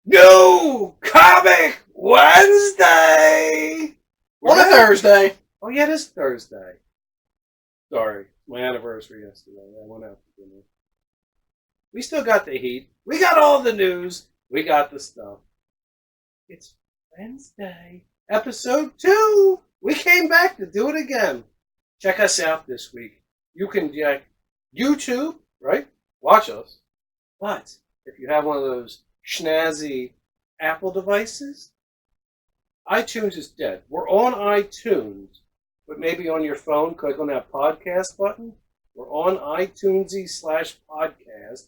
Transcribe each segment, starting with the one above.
New Comic Wednesday! On a Thursday. Oh, yeah, it is Thursday. Sorry, my anniversary yesterday. I went out to dinner. We still got the heat. We got all the news. We got the stuff. It's Wednesday. Episode 2. We came back to do it again. Check us out this week. You can check YouTube, right? Watch us. But if you have one of those schnazzy Apple devices, iTunes is dead. We're on iTunes, but maybe on your phone, click on that podcast button. We're on iTunesy/podcast.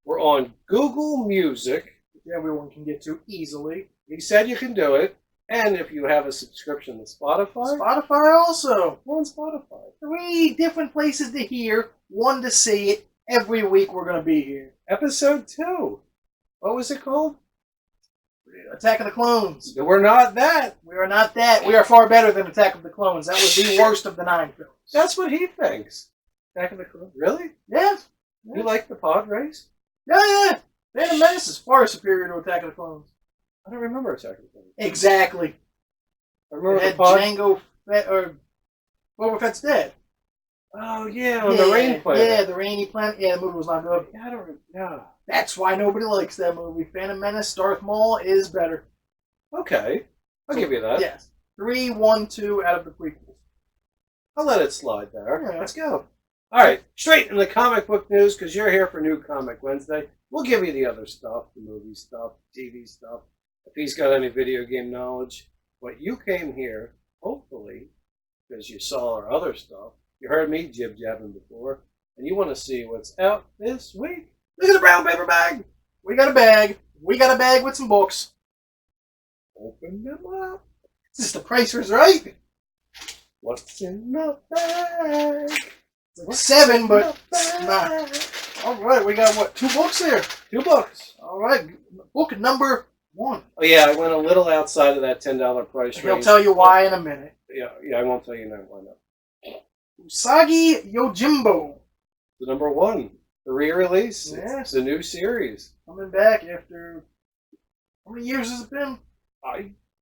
We're on Google Music, which everyone can get to easily. He said you can do it. And if you have a subscription to Spotify. Spotify also. We're on Spotify. 3 different places to hear, 1 to see it. Every week we're going to be here. Episode 2. What was it called? Attack of the Clones. We're not that. We are not that. We are far better than Attack of the Clones. That was the worst of the 9 films. That's what he thinks. Attack of the Clones. Really? Yes. You like the pod race? Yeah. Phantom Menace is far superior to Attack of the Clones. I don't remember Attack of the Clones. Exactly. I remember the pod. Django Fett, or Boba Fett's dead. Oh, yeah, on the rain planet. Yeah, the rainy planet. Yeah, the movie was not good. Yeah, I don't remember. Yeah. That's why nobody likes that movie. Phantom Menace, Darth Maul is better. Okay. I'll give you that. Yes. 3, 1, 2 out of the prequels. I'll let it slide there. Yeah. Let's go. All right. Straight in the comic book news, because you're here for New Comic Wednesday. We'll give you the other stuff, the movie stuff, TV stuff. If he's got any video game knowledge. But you came here, hopefully, because you saw our other stuff. You heard me jib-jabbing before. And you want to see what's out this week. Look at the brown paper bag. We got a bag. We got a bag with some books. Open them up. This is the price is right. What's in the bag? It's like 7, but it's not. All right, we got, what, 2 books here? 2 books. All right, book number 1. Oh, yeah, I went a little outside of that $10 price range. He'll tell you why in a minute. Yeah, I won't tell you now why not. Usagi Yojimbo. The number 1. The re-release. Yeah. It's a new series. Coming back after... How many years has it been?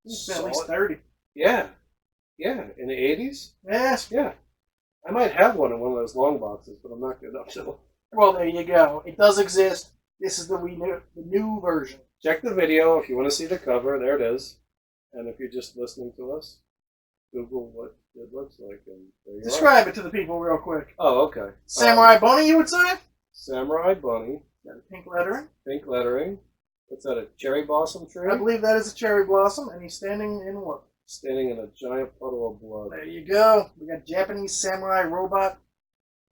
It's been at least 30. Yeah. Yeah, in the 80s? Yes. Yeah. I might have one in one of those long boxes, but I'm not good enough to. Well, there you go. It does exist. This is the new version. Check the video if you want to see the cover. There it is. And if you're just listening to us, Google what it looks like. And there you Describe it to the people real quick. Oh, okay. Samurai Bunny, you would say? Samurai Bunny. Got pink lettering. Pink lettering. What's that, a cherry blossom tree? I believe that is a cherry blossom, and he's standing in what? Standing in a giant puddle of blood. There you go. We got Japanese samurai robot.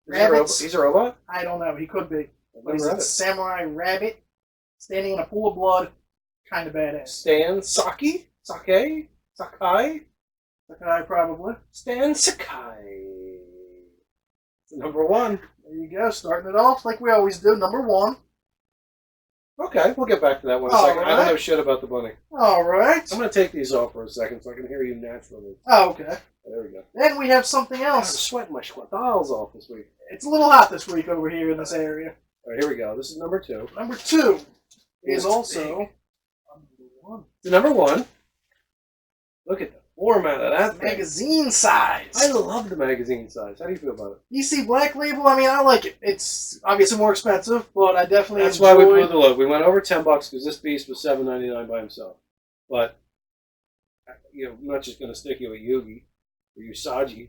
He's a robot? I don't know. He could be. But he's read a it. samurai rabbit standing in a pool of blood. Kind of badass. Stan Sakai? Sakai? Sakai? Sakai, probably. Stan Sakai. Number 1. There you go. Starting it off like we always do. Number 1. Okay, we'll get back to that one in a second. Right. I don't know shit about the bunny. All right. I'm going to take these off for a second so I can hear you naturally. Oh, okay. There we go. Then we have something I'm else. sweating my dials off this week. It's a little hot this week over here in this area. All right, here we go. This is number 2. Number 2 is It's also big. number 1. The number 1. Look at the format of that thing. Magazine size. I love the magazine size. How do you feel about it? DC Black Label, I mean, I like it. It's obviously more expensive, but I definitely That's enjoy why we blew the load. We went over $10 because this beast was $7.99 by himself. But I'm not just going to stick you with Yugi or Usagi.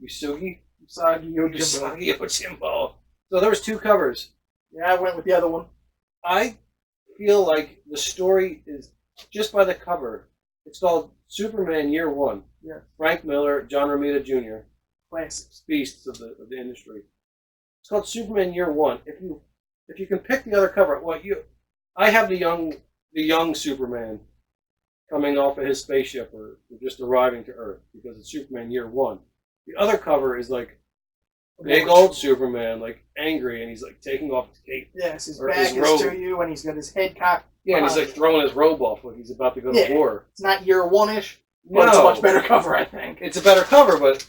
Usagi Yojimbo. So there was 2 covers. Yeah, I went with the other one. I feel like the story is just by the cover. It's called Superman Year 1. Yeah. Frank Miller, John Romita Jr. Classics. Beasts of the industry. It's called Superman Year 1. If you can pick the other cover, I have the young Superman coming off of his spaceship or just arriving to Earth because it's Superman Year 1. The other cover is like big old Superman, like angry, and he's like taking off his cape. Yes, his Or back his is robe. to you, and he's got his head cocked. Yeah, and he's like throwing his robe off like he's about to go to war. It's not Year 1-ish, but it's a much better cover, I think. It's a better cover, but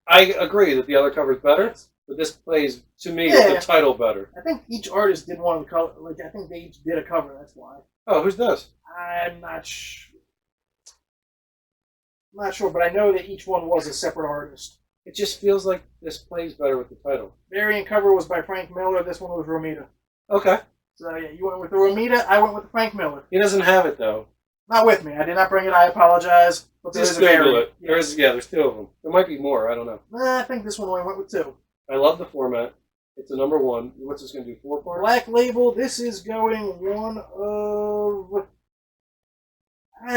I agree that the other cover is better. But this plays, to me, Yeah. with the title better. I think each artist did one of the color. Like I think they each did a cover. That's why. Oh, who's this? I'm not sure. I'm not sure, but I know that each one was a separate artist. It just feels like this plays better with the title. Variant cover was by Frank Miller. This one was Romita. Okay. So yeah, you went with the Romita. I went with the Frank Miller. He doesn't have it, though. Not with me. I did not bring it. I apologize. But there Just is a Google variant. it. There's two of them. There might be more. I don't know. I think this one only went with 2. I love the format. It's a number 1. What's this going to do? 4 parts? Black Label. This is going one of.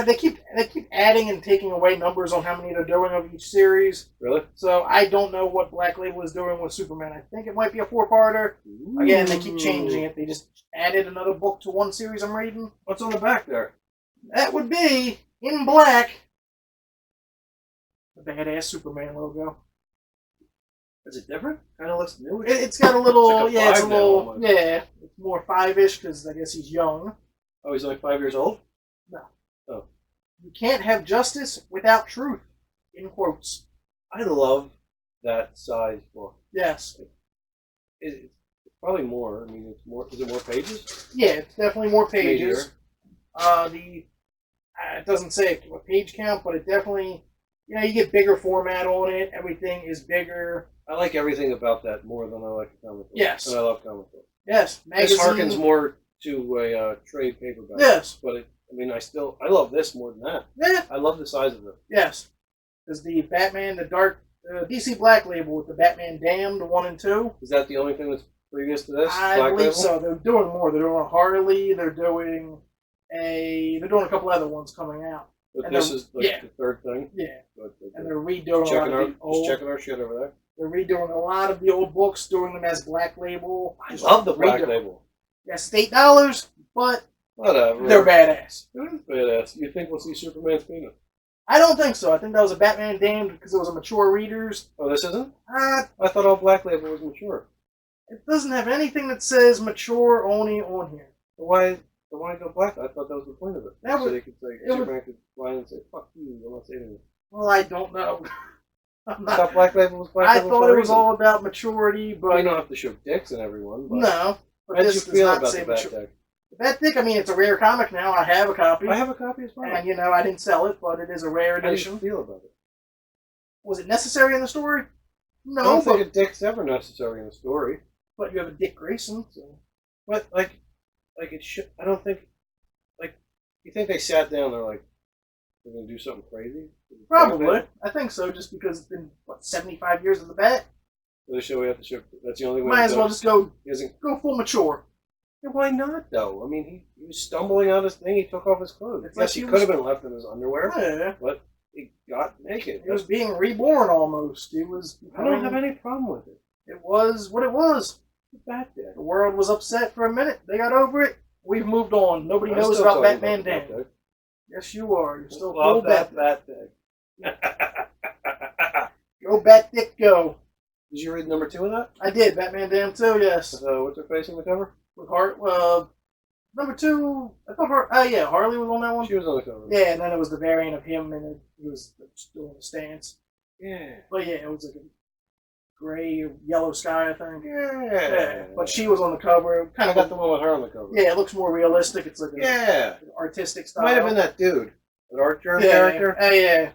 They keep adding and taking away numbers on how many they're doing of each series. Really? So I don't know what Black Label is doing with Superman. I think it might be a 4-parter. Again, they keep changing it. They just added another book to one series I'm reading. What's on the back there? That would be, in black, the badass Superman logo. Is it different? Kind of looks new. It's got a little, It's like a it's a 5 now, little, almost. yeah, it's more 5-ish because I guess he's young. Oh, he's only 5 years old? No. Oh. You can't have justice without truth, in quotes. I love that size book. Yes. It's probably more. I mean, it's more. Is it more pages? Yeah, it's definitely more pages. Meatier. It doesn't say what page count, but it definitely, you get bigger format on it. Everything is bigger. I like everything about that more than I like the comic book. Yes. And I love comic books. Yes. This Magazine. harkens more to a trade paperback. Yes. But I love this more than that. Yeah. I love the size of it. Yes. There's the Batman, the Dark, DC Black Label with the Batman Damned 1 and 2. Is that the only thing that's previous to this? I Black believe Label? so. They're doing more. They're doing a Harley. They're doing a couple other ones coming out. But And this they're- is like yeah. the third thing. Yeah. Good. And they're redoing a lot of the old. Just checking our shit over there. They're redoing a lot of the old books, doing them as Black Label. I love the Black Redo- Label. Yes, $8, but Whatever. they're badass. It is badass. You think we'll see Superman's penis? I don't think so. I think that was a Batman Damned because it was a mature readers. Oh, this isn't? Uh, I thought all Black Label was mature. it doesn't have anything that says mature only on here. So why go black? I thought that was the point of it. That so was- they could say, it was- Superman could fly and say, fuck you, I'm not saving you. Well, I don't know. I'm I not- thought Black Label was Black I Label thought for a it was reason. all about maturity, Well, you but don't have to show dicks in everyone, but no. But how did you this does feel not about say the Bat mature. Deck? That Dick, I mean, it's a rare comic now. I have a copy. I have a copy as well. And, I didn't sell it, but it is a rare How do you edition. feel about it? Was it necessary in the story? I No, don't think but, a dick's ever necessary in a story. but you have a Dick Grayson. So. But, like it should, I don't think, you think they sat down, they're like, they're going to do something crazy? Probably. I think so, just because it's been, 75 years of the Bat? For the show we have to show, that's the only way Might to as go. well just go He doesn't, full mature. yeah, why not, though? I mean, he was stumbling on his thing, he took off his clothes. It's Yes, like he he could was- have been left in his underwear, Yeah. but he got naked. It was being reborn almost. It was. I don't have any problem with it. It was what it was. It's a Bat Deck. The world was upset for a minute. They got over it. We've moved on. Nobody I'm knows still about talking Batman the Bat Dan. Deck. Yes, you are. You're still full Love that Bat. Bat Deck. Go Bat Dick, go. Did you read number 2 of that? I did. Batman Dan too. Yes. What's her face on the cover? With number 2. I thought Harley was on that one. She was on the cover. Yeah, and then it was the variant of him, and he was just doing the stance. Yeah. But yeah, it was like a gray, yellow sky, I think. Yeah. But she was on the cover. Kind I of got the one with her on the cover. Yeah, it looks more realistic. It's like Yeah. an artistic style. Might have been that dude. That art germ yeah, character. Yeah.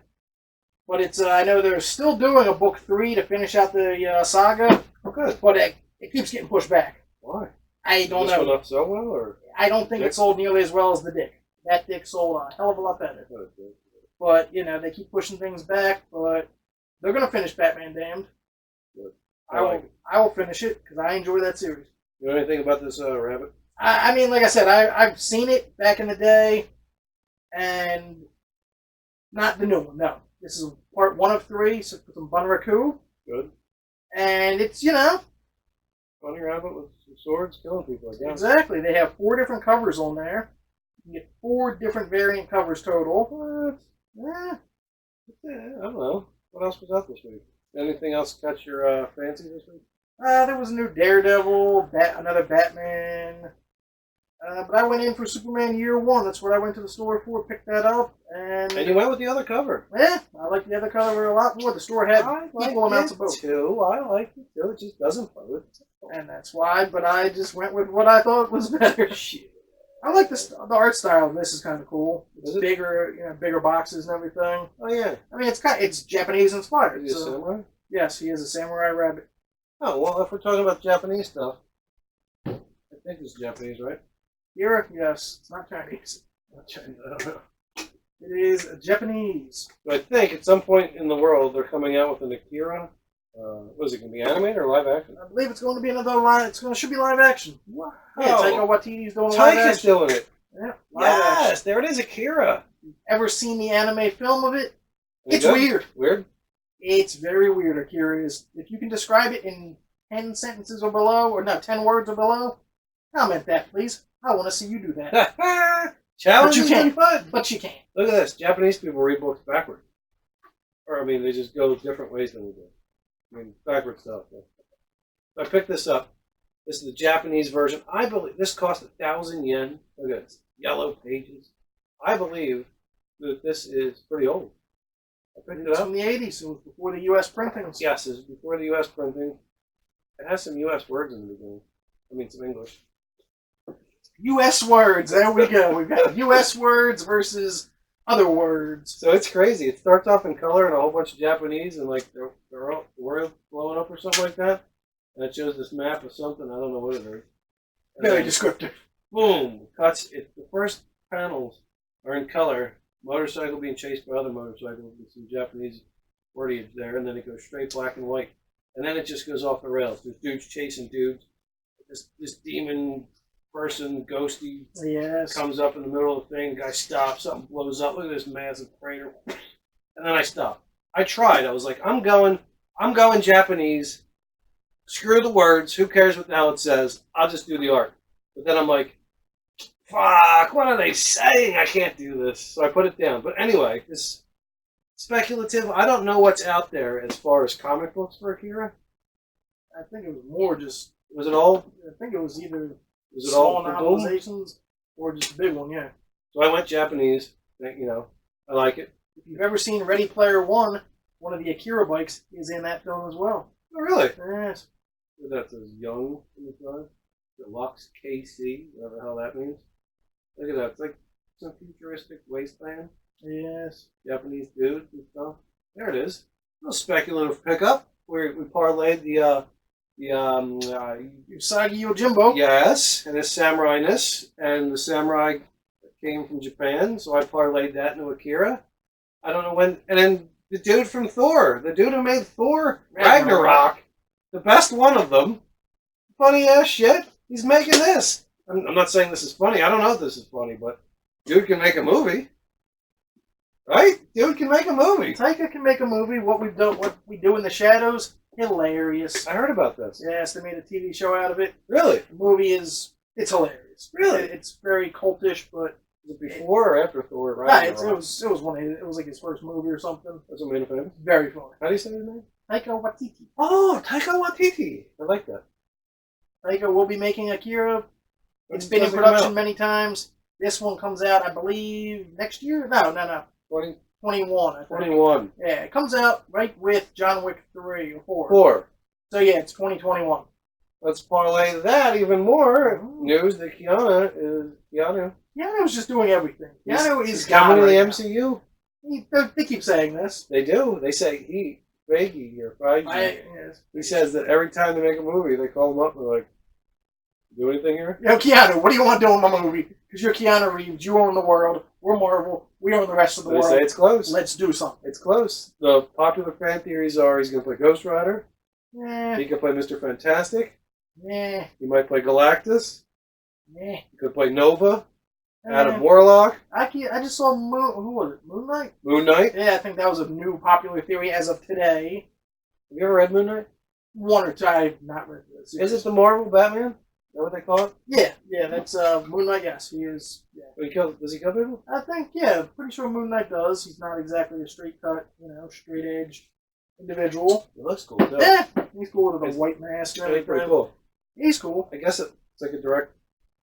But it's I know they're still doing a book 3 to finish out the saga, Oh, good. but it keeps getting pushed back. Why? I don't This know. one up so well, or? I don't think it sold nearly as well as the Dick. That Dick sold a hell of a lot better. Oh, good. But they keep pushing things back. But they're gonna finish Batman Damned. Good. I will finish it because I enjoy that series. You know anything about this rabbit? I mean, like I said, I've seen it back in the day, and not the new one. No, this is part 1 of 3. So some Bunraku, Good. and it's Funny rabbit with some swords killing people, I guess. exactly. They have 4 different covers on there. You get 4 different variant covers total. What? Eh, Yeah, I don't know. What else was out this week? Anything else catch your fancy this week? there was a new Daredevil, another Batman. But I went in for Superman Year One. That's what I went to the store for. Picked that up, and And you went with the other cover. yeah, I like the other color a lot more. The store had equal amounts of both. Too. I like it too. It just doesn't float. And that's why. But I just went with what I thought was better. Shit. I like the art style of this is kind of cool. It's Is it? bigger, bigger boxes and everything. Oh yeah. I mean, it's Japanese inspired. Is he a So, samurai? yes, he is a samurai rabbit. Oh well, if we're talking about Japanese stuff, I think it's Japanese, right? Here, yes, it's not Chinese. Not Chinese. I don't know. It is Japanese. But I think at some point in the world they're coming out with an Akira. Was it going to be animated or live action? I believe it's going to be another live. Should be live action. Wow. Yeah, Taika Waititi's doing live Taika's action. doing it. Yeah, live action. Yes, there it is, Akira. Ever seen the anime film of it? Any It's good? weird. Weird? It's very weird. Akira is. If you can describe it in 10 sentences or below, or no, 10 words or below, comment that, please. I want to see you do that. Challenge But you has can't. been fun. But you can't. Look at this. Japanese people read books backwards. Or, I mean, they just go different ways than we do. I mean, backward stuff. I picked this up. This is the Japanese version. I believe this cost 1,000 yen. Look at this. Yellow pages. I believe that this is pretty old. I picked it It's up. from the 80s. It was before the U.S. printings. Yes, this is before the U.S. printing. It has some U.S. words in the beginning. I mean, some English. U.S. words. There we go. We've got U.S. words versus other words. So it's crazy. It starts off in color and a whole bunch of Japanese and like the world blowing up or something like that. And it shows this map of something. I don't know what it is. And Very then, descriptive. boom, cuts. The first panels are in color. Motorcycle being chased by other motorcycles with some Japanese wordage there. And then it goes straight black and white. And then it just goes off the rails. There's dudes chasing dudes. This demon person, ghosty, Yes. comes up in the middle of the thing. Guy stops. Something blows up. Look at this massive crater. And then I stopped. I tried. I was like, I'm going Japanese. Screw the words. Who cares what the hell it says? I'll just do the art. But then I'm like, fuck, what are they saying? I can't do this. So I put it down. But anyway, this speculative. I don't know what's out there as far as comic books for Akira. I think it was more just. Was it all? I think it was either Was it small all for boom? novelizations or just a big one. Yeah. So I went Japanese. I like it. If you've ever seen Ready Player One, one of the Akira bikes is in that film as well. Oh, really? Yes. That says young in the front. Deluxe KC, whatever the hell that means. Look at that. It's like some futuristic wasteland. Yes. Japanese dudes and stuff. There it is. A little speculative pickup. We parlayed the Usagi Yojimbo. yes, and his samurai-ness. And the samurai came from Japan, so I parlayed that into Akira. I don't know when. And then the dude from Thor, the dude who made Thor Ragnarok, the best one of them, funny ass shit, he's making this. I'm not saying this is funny. I don't know if this is funny, but dude can make a movie. Right? Dude can make a movie. Taika can make a movie. What we do in the shadows, hilarious. I heard about this. Yes, they made a TV show out of it. Really? The movie it's hilarious. Really? It's very cultish, but Was it before or after Thor right, Ragnarok? it was like his first movie or something. That's what made him famous. Very funny. How do you say his name? Taika Waititi. Oh, Taika Waititi. I like that. Taika will be making Akira. It's When been in does it come production out? many times. This one comes out, I believe, next year. No. 21. I think. 2021. Yeah, it comes out right with John Wick 3 or 4. 4. So yeah, it's 2021. Let's parlay that even more. Oh. News that Keanu. Keanu's just doing everything. Keanu is He's coming God to the right MCU. now. They keep saying this. They do. They say Feige or Feige. Yes. He says that every time they make a movie, they call him up and they're like, do anything here? Yo, Keanu, what do you want to do in my movie? Because you're Keanu Reeves, you own the world, we're Marvel, we own the rest of the They world. say it's close. Let's do something. It's close. The popular fan theories are he's going to play Ghost Rider. Yeah, He could play Mr. Fantastic. yeah, He might play Galactus. yeah. He could play Nova. Adam Eh. Warlock. I just saw who was it? Moon Knight? Moon Knight. Yeah, I think that was a new popular theory as of today. Have you ever read Moon Knight? One or two, I've not read this. Is it the Marvel Batman? Is that what they call it? Yeah, that's Moon Knight. Yes, he is. Yeah, Does he kill people? I think. Yeah, pretty sure Moon Knight does. He's not exactly a straight cut, straight edge individual. It looks cool, too. Yeah, he's cool with a It's white mask and It's pretty everything. cool. He's cool. I guess it's like a direct,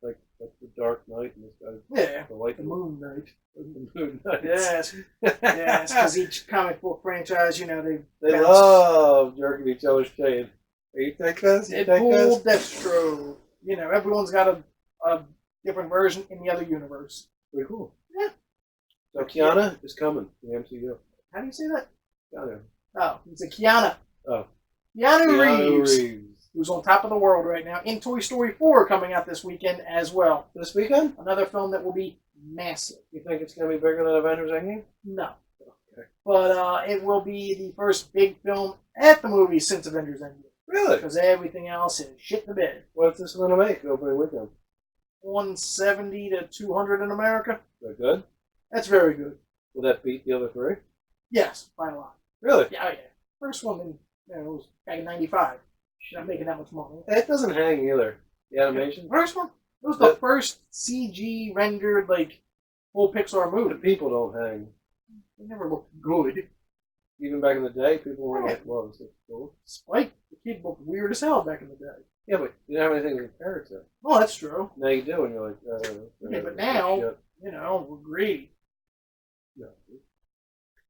like That's the Dark Knight, and this guy's Yeah, the White the Moon Knight. The Moon Knight. Yes, yes, because each comic book franchise, They love jerking each other's chain. You take this? You take Deadpool, this? Deathstroke. Everyone's got a different version in the other universe. Pretty cool. Yeah. So Kiana is coming to the MCU. How do you say that? Kiana. Oh, it's a Kiana. Oh. Keanu Reeves, who's on top of the world right now, in Toy Story 4 coming out this weekend as well. This weekend? Another film that will be massive. You think it's going to be bigger than Avengers Endgame? No. Okay. But it will be the first big film at the movies since Avengers Endgame. Really? Because everything else is shit the bed. What's this going to make opening weekend? 170 to 200 in America. Is that good? That's very good. Will that beat the other three? Yes, by a lot. Really? Yeah, yeah. First one, it was back in '95. Not making that much money. It doesn't hang either. The animation? First one? It was the first CG rendered, full Pixar The movie. people don't hang. They never looked good. Even back in the day, people were like, well, this looks cool. Spike, the kid looked weird as hell back in the day. Yeah, but you didn't have anything to compare it to. Oh, that's true. Now you do, and you're like, Yeah, but now, shit. we're greedy. No.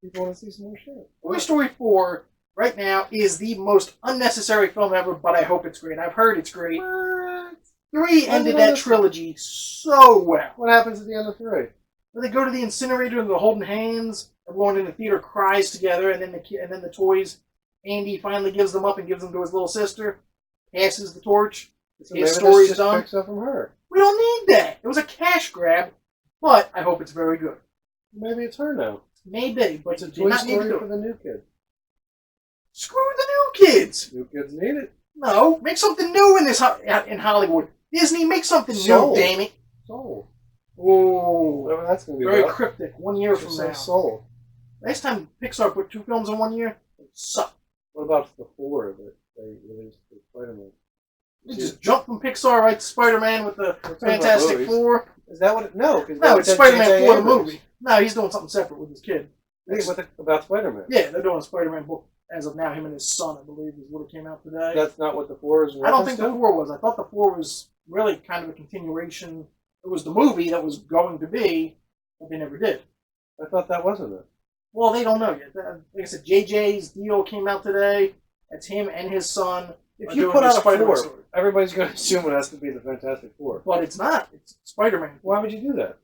People want to see some more shit. Toy Story 4, right now, is the most unnecessary film ever, but I hope it's great. I've heard it's great. What? 3 ended that trilogy so well. What happens at the end of 3? When they go to the incinerator and they're holding hands, everyone in the theater cries together, and then the toys, Andy finally gives them up and gives them to his little sister, passes the torch. So His story's done. Picks up from her. We don't need that. It was a cash grab, but I hope it's very good. Maybe it's her now. Maybe, but It's a you did Toy not need to Story do for it. the new kid. Screw the new kids. New kids need it. No, make something new in Hollywood. Disney, make something Sold. new, damn it. Soul. Oh, Whatever that's going to be very about. cryptic. 1 year from Just now. say Soul. Last time Pixar put 2 films in 1 year, it sucked. What about the 4 that they released for Spider-Man? They just jumped from Pixar right to Spider-Man with the talking about Fantastic movies. Four. Is that what it... No, because No, it's Spider-Man 4 the movie. No, he's doing something separate with his kid. About Spider-Man. Yeah, they're doing a Spider-Man book as of now. Him and his son, I believe, is what it came out today. That's not what the 4 is. I don't think the 4 was. I thought the 4 was really kind of a continuation. It was the movie that was going to be, but they never did. I thought that wasn't it. Well, they don't know yet. Like I said, JJ's deal came out today. That's him and his son. If are you doing put the out a Spider-Man 4, story. everybody's going to assume it has to be the Fantastic Four. But it's not. It's Spider-Man. Why would you do that?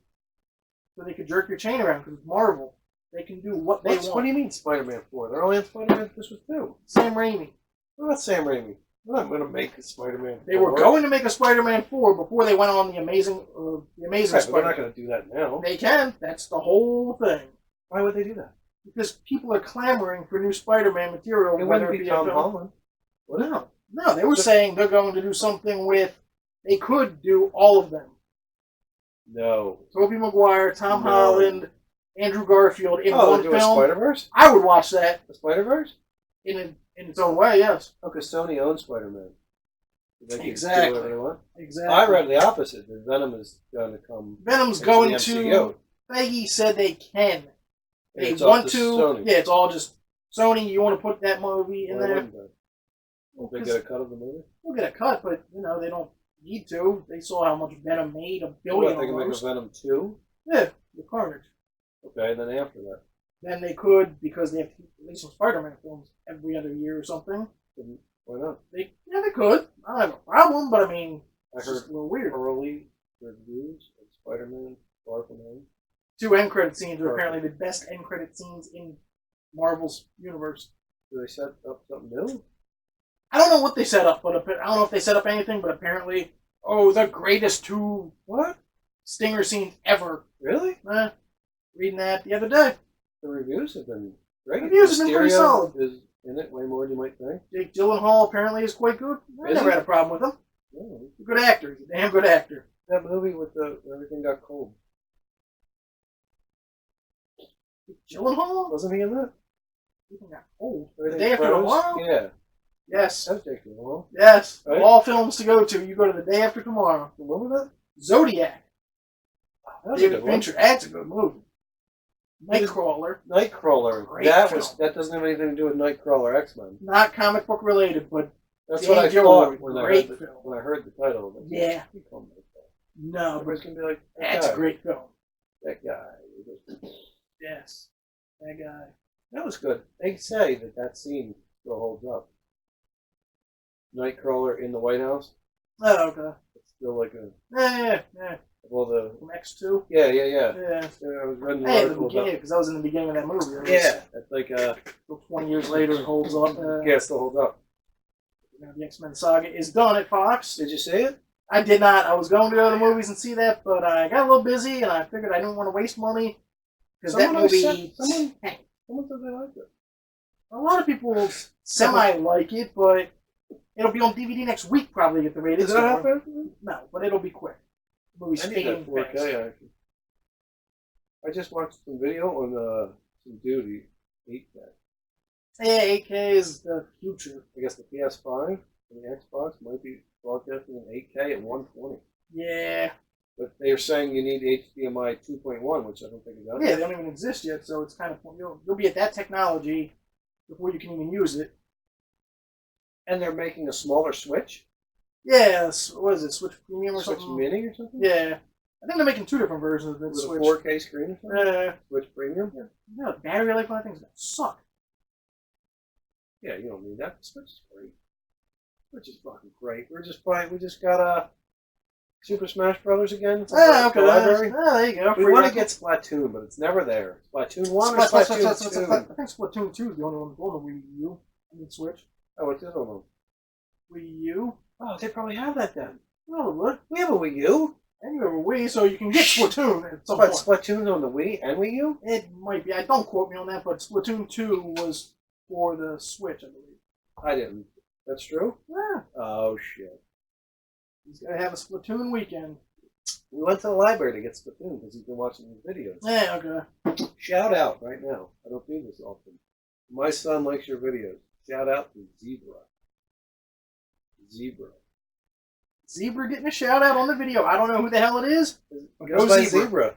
So they could jerk your chain around because it's Marvel. They can do what they want. What do you mean Spider-Man 4? They're only in Spider-Man. This was 2. Sam Raimi. What about Sam Raimi? We're not going to make a Spider-Man 4. They were going to make a Spider-Man 4 before they went on the Amazing Right, but they're Spider-Man. not going to do that now. They can. That's the whole thing. Why would they do that? Because people are clamoring for new Spider-Man material. It whether wouldn't it be be Tom a film. Holland. Would it? No, they were saying they're going to do something with. They could do all of them. No. Tobey Maguire, Tom No. Holland, Andrew Garfield in Oh, one they're doing film. Spider-Verse? I would watch that The Spider-Verse? in its own way. Yes, Oh, because Sony owns Spider-Man. They can Exactly. do whatever they want. exactly. I read the opposite. That Venom is going to come. Venom's into going the to. MCU. Feige said they can. And They it's want up to. Sony. Yeah, it's all just Sony. You want to put that movie in Why there? wouldn't they? Won't they get a cut of the movie? We'll get a cut, but they don't need to. They saw how much Venom made, $1 billion What, they can make a almost. Venom 2? Yeah, the Carnage. Okay, then after that. Then they could, because they have to release some Spider-Man films every other year or something. Then why not? They could. I don't have a problem, but I mean, I it's heard just a little weird. early reviews of Spider-Man Far From Home. 2 end credit scenes are apparently the best end credit scenes in Marvel's universe. Do they set up something new? I don't know what they set up, but I don't know if they set up anything. But apparently, the greatest 2 What? stinger scenes ever. Really? Reading that the other day. The reviews have been great. Reviews have been pretty Mysterio solid. is in it way more than you might think. Jake Gyllenhaal apparently is quite good. I Is never he? had a problem with him. Yeah, He's a good actor. He's a damn good actor. that movie with the everything got cold. Gyllenhaal? Wasn't he in that? Everything got old. The Everything Day After froze? Tomorrow? Yeah, Yes. that's Jake Gyllenhaal. Yes. Right? All films to go to. You go to The Day After Tomorrow. Remember that? Zodiac. That was a David good one. Fincher. That's a good movie. Nightcrawler. Nightcrawler. Great film. That doesn't have anything to do with Nightcrawler X-Men. Not comic book related, but That's Dave what I Gilroy, thought when I great heard film. when I heard the title. Of it. Yeah. He called Nightcrawler. No, but Everybody's gonna be like, that's a great film. That guy. Yes, that guy. That was good. They say that scene still holds up. Nightcrawler in the White House. Oh, okay. It's still like a. Yeah. Well, the. From X2. Yeah. Yeah. I was reading Hey, the article beginning, because I was in the beginning of that movie. Yeah, that's like 20 years later, it holds up. Yeah, it still holds up. The X-Men saga is done at Fox. Did you see it? I did not. I was going to go to the movies and see that, but I got a little busy, and I figured I didn't want to waste money because that movie. Someone said they liked it. A lot of people semi like it, but it'll be on DVD next week probably at the rate it's Is that going. happen? No, but it'll be quick. The movie's I need that fading 4K fast. actually. I just watched some video on some duty 8K. Yeah, 8K is the future. I guess the PS5 and the Xbox might be broadcasting in 8K at 120. Yeah. But they are saying you need HDMI 2.1, which I don't think is out Yeah, there. they don't even exist yet, so it's kind of you'll be at that technology before you can even use it. And they're making a smaller Switch? Yeah, what is it, Switch Premium or Switch something? Mini or something? Yeah. I think they're making two different versions of the With Switch. a 4K screen or something? Switch Premium? Yeah, the battery life on that thing's gonna suck. Yeah, you don't need that. The Switch is great. Switch is fucking great. We just got Super Smash Brothers again. Okay. The library. There you go. We want to get Splatoon, but it's never there. Splatoon 1 or Splatoon 2? I think Splatoon 2 is the only one on the Wii U. I mean, Switch. Oh, what's the other one? Wii U? Oh, they probably have that then. Probably. We have a Wii U. And you have a Wii, so you can get Splatoon at some But point. Splatoon's on the Wii and Wii U? It might be. I don't quote me on that, but Splatoon 2 was for the Switch, I believe. I didn't. That's true? Yeah. Oh, shit. He's got to have a Splatoon weekend. We went to the library to get Splatoon because he's been watching his videos. Yeah, okay. Shout out right now. I don't do this often. My son likes your videos. Shout out to Zebra. Zebra getting a shout out on the video. I don't know who the hell it is. It Go goes by Zebra. Zebra.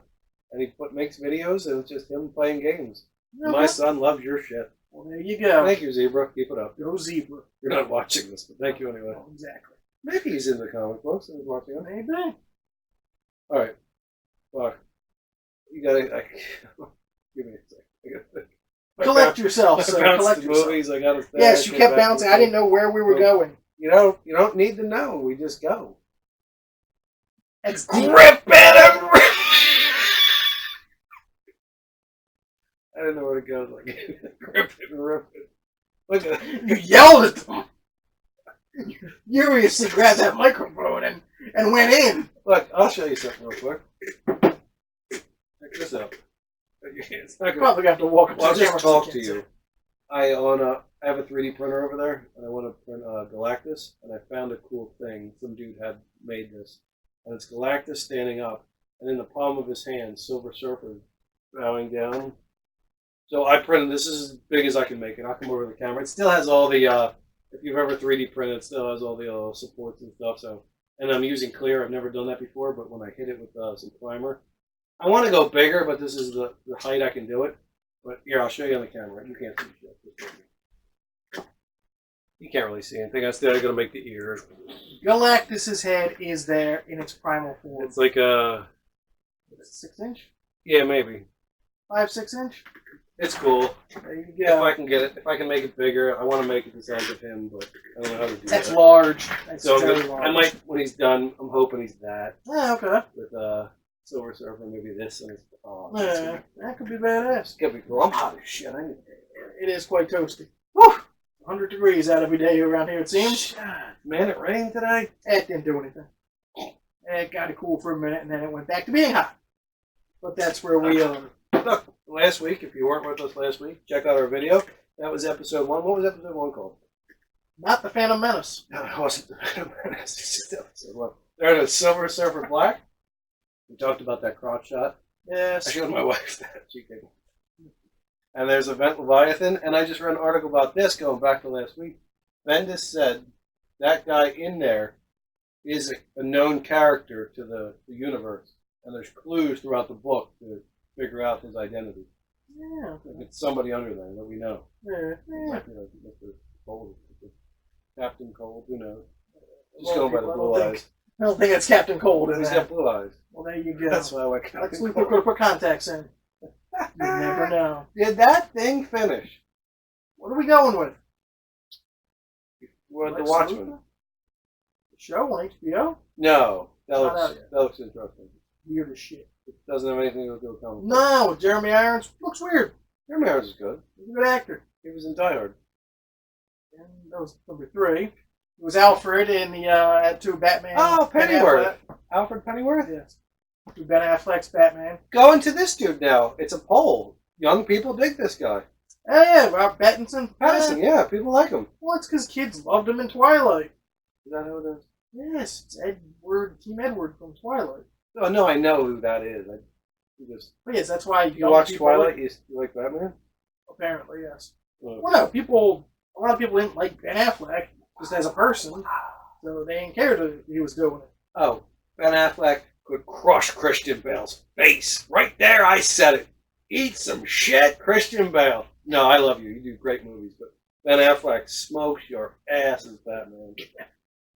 And he makes videos and it's just him playing games. Okay. My son loves your shit. Well, there you go. Thank you, Zebra. Keep it up. Go Zebra. You're not watching this, but thank you anyway. Oh, exactly. Maybe he's in the comic books and he's watching it. Maybe. All right. Fuck. You gotta. Give me a second. I gotta think. Collect yourself, I sir. bounced Collect the yourself. movies. I gotta think. Yes, you kept bouncing. I didn't know where we were going. You don't need to know. We just go. It's Grip it and rip. I didn't know where to go. Like grip it and rip it. Look at that. You yelled at them. You furiously grabbed that microphone and went in. Look, I'll show you something real quick. Check this out. It's not You good. probably got to walk up Well, I'll to the just camera. talk to you. I have a 3D printer over there, and I want to print Galactus, and I found a cool thing. Some dude had made this, and it's Galactus standing up, and in the palm of his hand, Silver Surfer bowing down. So I printed this. Is as big as I can make it. I'll come over to the camera. It still has all the, if you've ever 3D printed, it still has all the supports and stuff. So, and I'm using clear. I've never done that before, but when I hit it with some primer, I want to go bigger, but this is the height I can do it. But here, I'll show you on the camera. You can't see shit. You can't really see anything. I'm still going to make the ears. Galactus's head is there in its primal form. It's like a... 6 inch? Yeah, maybe. 5, 6 inch? It's cool. There you If go. I can get it, if I can make it bigger, I want to make it the size of him, but I don't know how to do That's that. large. That's So very large. I might, when he's done, I'm hoping he's that Yeah, okay. with Silver Surfer, maybe this and his. Oh, Yeah, that could be badass. it's gonna be cool. I'm hot as shit. I need It is quite toasty. Woo! 100 degrees out every day around here, it seems. Man, it rained today. It didn't do anything. It got cool for a minute, and then it went back to being hot. But that's where we are. Look, last week, if you weren't with us last week, check out our video. That was episode 1. What was episode 1 called? Not the Phantom Menace. No, it wasn't. It's just episode 1. There it is, Silver Surfer Black. We talked about that crotch shot. I Yes. showed my wife that. She giggled. And there's Event Leviathan, and I just read an article about this going back to last week. Bendis said that guy in there is a known character to the universe, and there's clues throughout the book to figure out his identity. Yeah. Like it's somebody under there that we know. Yeah. It Yeah. might be like Mr. Cold, Captain Cold, who knows? A Just lot going of by the people, blue I don't eyes. I don't think it's Captain Cold in He's that. got blue eyes. Well, there you go. That's why I like Lex Captain Luthor Cold. could have put contacts in. You never know. Did that thing finish? What are we going with? Well, the Lex Watchmen. Luthor? The show on HBO? No, that Not out looks yet. that looks interesting. Weird as shit. It doesn't have anything to do with comic. No, Jeremy Irons looks weird. Jeremy Irons is good. He's a good actor. He was in Die Hard. And that was number 3. It was Alfred in the 2 Batman. Oh, Ben Pennyworth. Affleck. Alfred Pennyworth. Yes. 2 Ben Affleck's Batman. Going to this dude now. It's a poll. Young people dig this guy. Oh yeah, Rob Pattinson. Pattinson, yeah, people like him. Well, it's because kids loved him in Twilight. Is that who it is? Yes, it's Team Edward from Twilight. Oh no, I know who that is. But yes, that's why You watch Twilight? You like Batman? Apparently, yes. Oh. Well, no, a lot of people didn't like Ben Affleck just as a person, so they didn't care that he was doing it. Oh, Ben Affleck could crush Christian Bale's face. Right there, I said it. Eat some shit, Christian Bale. No, I love you. You do great movies, but Ben Affleck smokes your ass as Batman.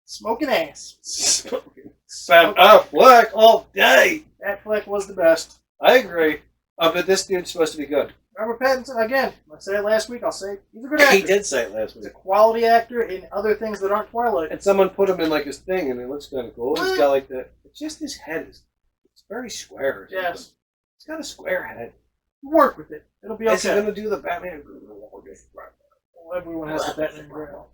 Smoking ass. Smoking. Ben Affleck all day. Affleck was the best. I agree. But this dude's supposed to be good. Robert Pattinson, again, I said it last week, I'll say it. He's a good actor. He did say it last He's a week. quality actor in other things that aren't Twilight. And someone put him in like his thing, and it looks kind of cool. He's got like the. It's just his head is. It's very square. Yes. He's got a square head. Work with it. It'll be okay. Is he going to do the Batman? Well, everyone has the Batman growl.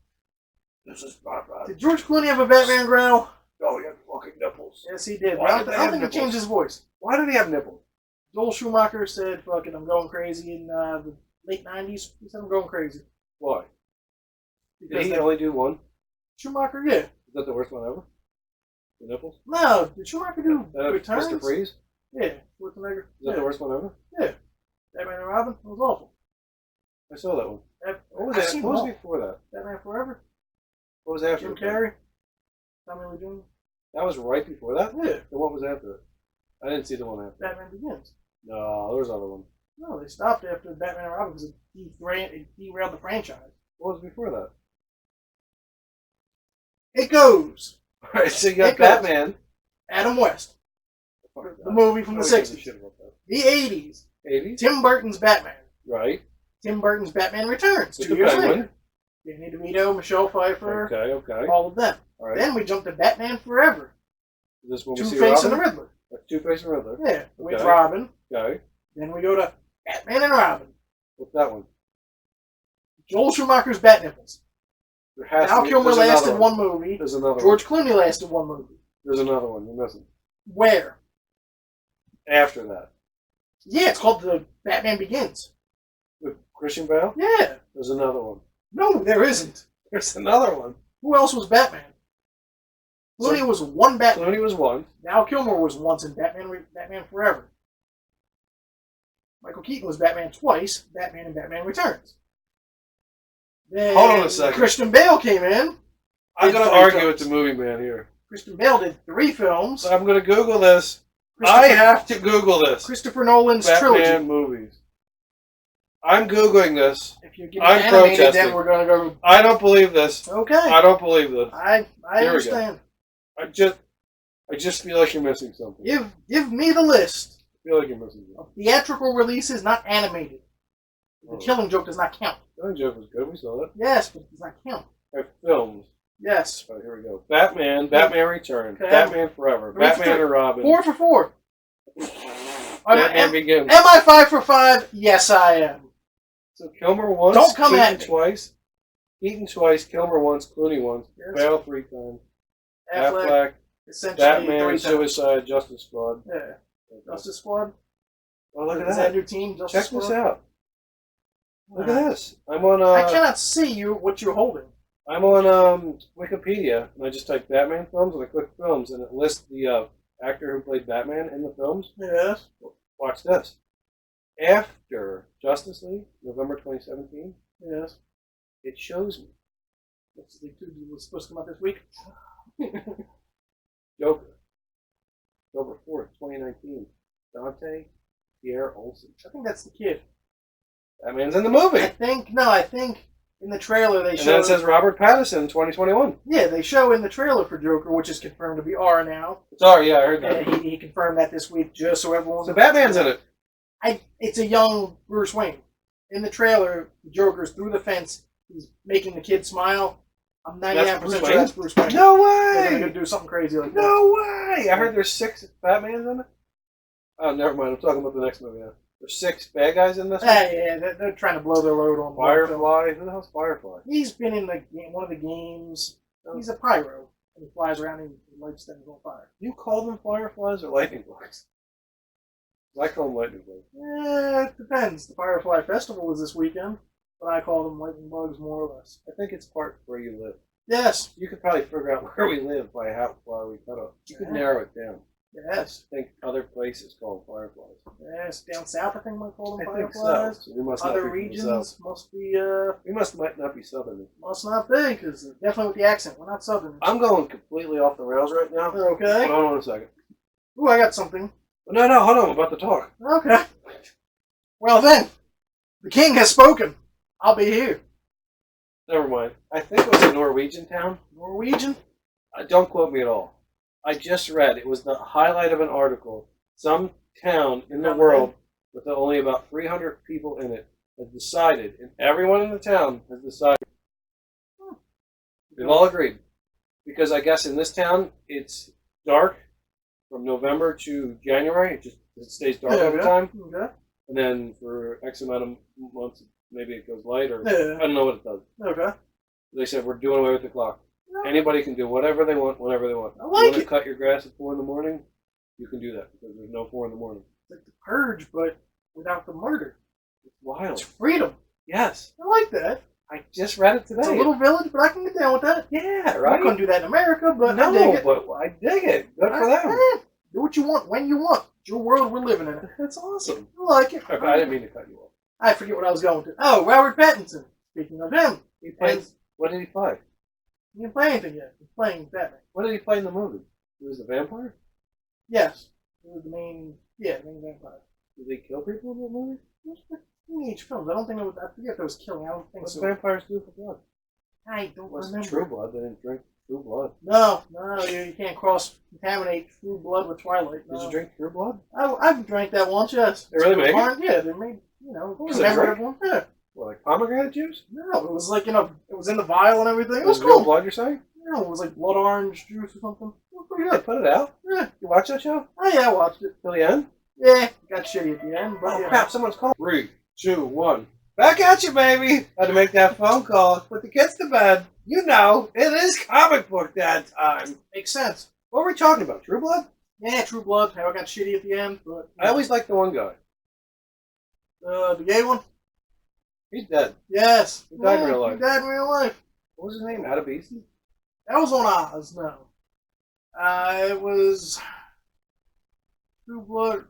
This is Batman. Did George Clooney have a Batman growl? Oh, he had fucking nipples. Yes, he did. Why I did don't they have think he nipples? changed his voice. Why did he have nipples? Joel Schumacher said, fuck it, I'm going crazy in the late 90s. He said, I'm going crazy. Why? Did Because he that- only do one? Schumacher, yeah. Is that the worst one ever? The nipples? No, did Schumacher do Returns? Mr. Freeze? Is Yeah. Schwarzenegger. that the worst one ever? Yeah. Batman and Robin? It was awful. I saw that one. What was I've that? seen What was them all. before that? Batman Forever? What was after Jim it? Carrey? Tommy Lee Jones? That was right before that? Yeah. Then what was after it? I didn't see the one after. Batman Begins. No, there was another one. No, they stopped after Batman and Robin because it derailed the franchise. What was before that? It goes. Alright, so you got It goes. Batman. Adam West. Fuck The that. movie from the Nobody gives a 60s. shit about that. The 80s. 80s? Tim Burton's Batman. Right. Tim Burton's Batman Returns. With 2 the years Penguin. later. Danny DeVito, Michelle Pfeiffer, Okay. all of them. Alright. Then we jumped to Batman Forever. Is this when we see Two-Face and Robin? the Riddler. That's Two-Face and Riddler. Yeah, with Okay. Robin. Okay. Then we go to Batman and Robin. What's that one? Joel Schumacher's Bat Nipples. There has Val to be. Kilmer There's another lasted one movie. There's another George Clooney lasted one movie. one. There's another one. You're missing. Where? After that. Yeah, it's called The Batman Begins. With Christian Bale? Yeah. There's another one. No, there isn't. There's another one. Who else was Batman? Clooney was one Batman. Clooney was one. Val Kilmer was once in Batman Forever. Michael Keaton was Batman twice. Batman and Batman Returns. Then Hold on a second. Christian Bale came in. I'm did going to 3 argue films. with the movie man here. Christian Bale did 3 films. So I'm going to Google this. Christopher- I have to Google this. Christopher Nolan's Batman trilogy. movies. I'm Googling this. If you're getting I'm animated, protesting. then we're going to go. I don't believe this. Okay. I don't believe this. I Here we go. understand. I just feel like you're missing something. Give me the list I feel like you're missing something. of theatrical releases, not animated. The Oh. Killing Joke does not count. The joke was good. We saw that. Yes, but it does not count. Films. Yes. All right, here we go. Batman, Batman Returns, Okay. Batman Forever, 3 for Batman 3. and Robin. 4 for 4. Batman Begins. Am I 5 for 5? Yes, I am. So Kilmer once, Don't come Keaton at me. twice, Keaton twice, Kilmer once, Clooney once, Yes. Bale 3 times, Affleck, Affleck, essentially Batman, 3 times. Suicide, Justice Squad. Yeah. Justice Squad. Oh, look at Is that. new team? Justice Check this Squad? out. Look at this. I'm on I cannot see what you're holding. I'm on Wikipedia, and I just type Batman films, and I click films, and it lists the actor who played Batman in the films. Yes. Watch this. After Justice League, November 2017, Yes. it shows me Justice League 2 was supposed to come out this week. Joker, October 4th, 2019. Dante Pierre Olsen. I think that's the kid. Batman's in the movie. I think in the trailer they And show. then it says Robert Pattinson, 2021. Yeah, they show in the trailer for Joker, which is confirmed to be R now. Sorry, yeah, I heard that. Yeah, he confirmed that this week, just so everyone. So Batman's in it. It's a young Bruce Wayne. In the trailer, the Joker's through the fence. He's making the kid smile. I'm 99% sure that's Bruce Wayne. No They're way! going to do something crazy like that. No way! I heard there's 6 Batmans in it. Oh, never mind. I'm talking about the next movie now. There's 6 bad guys in this one? Yeah, they're trying to blow their load on Firefly? Who the hell's Firefly? He's been in one of the games. He's a pyro. And he flies around and lights things on fire. You call them fireflies or lightning bugs? I call them lightning bugs. It depends. The Firefly Festival was this weekend, but I call them lightning bugs more or less. I think it's part where you live. Yes. You could probably figure out where we live by how far we cut off. You could narrow it down. Yes. I think other places call them fireflies. Yes. Down south, I think might call them I think fireflies. so. We must Other not be regions must be. We might not be southern. Must not be, because definitely with the accent, we're not southern. I'm going completely off the rails right now. Okay. Hold on a second. Ooh, I got something. No, hold on. I'm about to talk. Okay. Well then, the king has spoken. I'll be here. Never mind. I think it was a Norwegian town. Norwegian? Don't quote me at all. I just read, it was the highlight of an article. Some town in the world with only about 300 people in it has decided, and everyone in the town has decided. We've all agreed. Because I guess in this town, it's dark from November to January. It stays dark all the time. Okay. And then for X amount of months, maybe it goes light, or Yeah. I don't know what it does. Okay. They said, we're doing away with the clock. Anybody can do whatever they want, whenever they want. I You like want to it. cut your grass at 4 in the morning? You can do that because there's no 4 in the morning. It's like the purge, but without the murder. It's wild. It's freedom. Yes. I like that. I just read it today. It's a little village, but I can get down with that. Yeah, I right? couldn't do that in America, but no, I dig it. but I dig it. Good for them. Do what you want when you want. It's your world, we're living in it. That's awesome. I like it. Okay, I didn't mean to cut you off. I forget what I was going to. Oh, Robert Pattinson. Speaking of him, He plays. What did he play? he didn't play anything yet. He's playing Batman. What did he play in the movie? He was the vampire? Yes. He was the main vampire. Did they kill people in that movie? In each film. I don't think it was, I forget if it was killing. I don't think What so. do vampires do for blood? I don't What's remember. True Blood? They didn't drink True Blood. No, you can't cross-contaminate True Blood with Twilight. No. Did you drink True Blood? I've drank that once, yes. They really make it? Yeah, they made, What was it, commemorative drink? one. Yeah. What, like pomegranate juice? No, it was like, it was in the vial and everything. It was real cool. blood, you're saying? No, it was like blood orange juice or something. It was pretty They good. put it out? Yeah. You watch that show? Oh, yeah, I watched it. Till the end? Yeah, got shitty at the end, but Oh, yeah. crap, someone's calling. 3, 2, 1. Back at you, baby! Had to make that phone call. Put the kids to bed. You know, it is comic book that time. Makes sense. What were we talking about? True Blood? Yeah, True Blood. How I got shitty at the end, but I always liked the one guy. the gay one. He's dead. Yes, He died in real life. He died in real life. What was his name? Adabisi? That was on Oz. No, it was True Blood.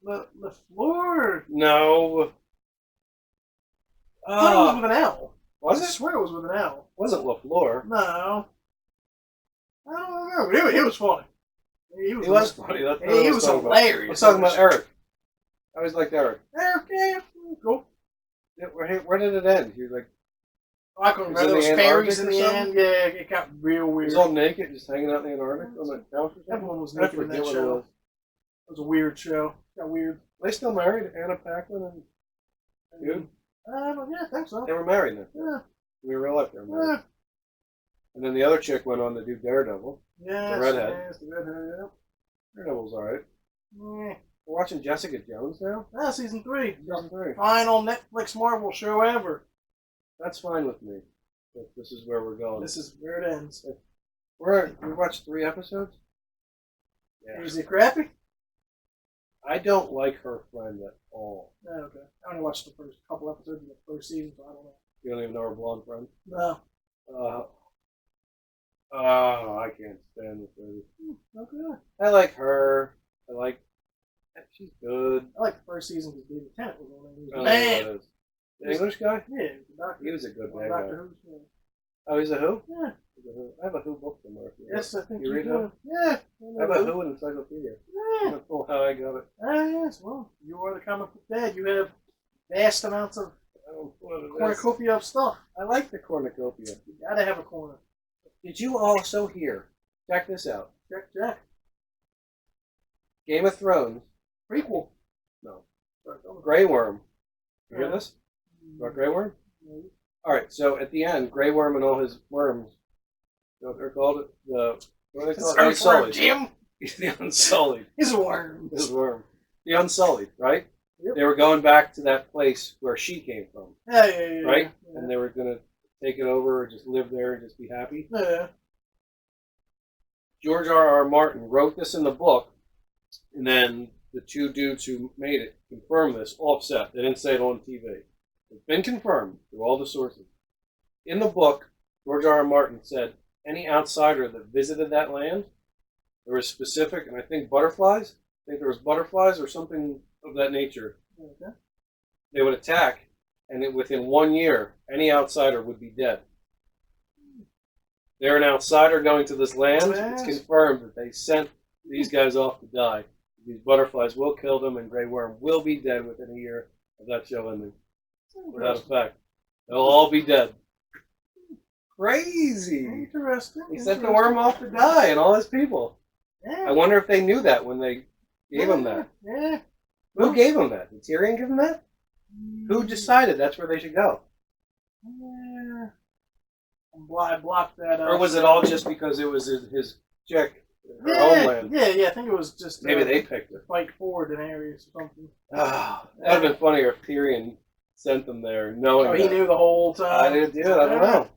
LaFleur. No. I thought it was with an L. Was I it? swear it was with an L. Wasn't LaFleur. No, I don't remember. He was funny. He was funny. That's what I He was talking about. hilarious. I was talking about Eric. I always liked Eric. Okay, cool. Yeah, where did it end? He was like, I couldn't Was it remember those the fairies Antarctic in or the end. Yeah, it got real he weird. was all naked, just hanging out in the Antarctic on the couch or something? Everyone was I naked in forget that what it show. was. It was a weird show. It got weird. They still married? Anna Paquin and you? Yeah, I think so. They were married then. Yeah. We were real life they were married. Yeah. And then the other chick went on to do Daredevil. Yes, The redhead. Yes, the redhead, Daredevil's alright. yeah. We're watching Jessica Jones now? Ah, season 3. Season 3. Final Netflix Marvel show ever. That's fine with me. If this is where we're going. This is where it ends. We watched 3 episodes? Yeah. Is it crappy? I don't like her friend at all. Oh, okay. I only watched the first couple episodes of the first season, so I don't know. You don't even know her blonde friend? No. I can't stand this lady. Okay. I like her. She's good. I like the first season because David Tennant was on it. He was I don't know man. who that is. The English guy? Yeah, he was the doctor. He was a good On bad Doctor guy. Who's, yeah. Oh, he's a who? Yeah. He's a who. I have a who book somewhere. Yes, I think You read do. that? Yeah. I have a who encyclopedia. I Yeah. don't know how I got it. Ah, yes. Well, you are the comic book dad. You have vast amounts of I What it is. Cornucopia of stuff. I like the cornucopia. You gotta have a corner. Did you also hear? Check this out. Check. Game of Thrones. Prequel. No. Grey Worm. You hear Yeah. this? About Grey Worm? Maybe. All right. So at the end, Grey Worm and all his worms. You know what they're called? What are they called? Unsullied. Jim. The Unsullied. His worms. His worm. The Unsullied, right? Yep. They were going back to that place where she came from, Yeah. right? Yeah. And they were going to take it over and just live there and just be happy. Yeah. George R.R. Martin wrote this in the book, and then the two dudes who made it confirmed this offset. They didn't say it on TV. It's been confirmed through all the sources. In the book, George R.R. Martin said any outsider that visited that land, there was specific, and I think butterflies. I think there was butterflies or something of that nature. Okay. They would attack, and within 1 year, any outsider would be dead. They're an outsider going to this land. It's confirmed that they sent these guys off to die. These butterflies will kill them, and Grey Worm will be dead within a year of that show ending. Without a fact. They'll all be dead. Crazy. Interesting. He sent the worm off to die, and all his people. Yeah. I wonder if they knew that when they gave him that. Yeah. Who gave him that? Did Tyrion give him that? Who decided that's where they should go? Yeah. I blocked that up. Or was it all just because it was his chick, her Yeah. homeland? Yeah. I think it was just Maybe they picked to it. fight for Daenerys or something. Oh, that would have been funnier if Tyrion sent them there knowing Oh, he that. knew the whole I time. didn't do it. I don't know.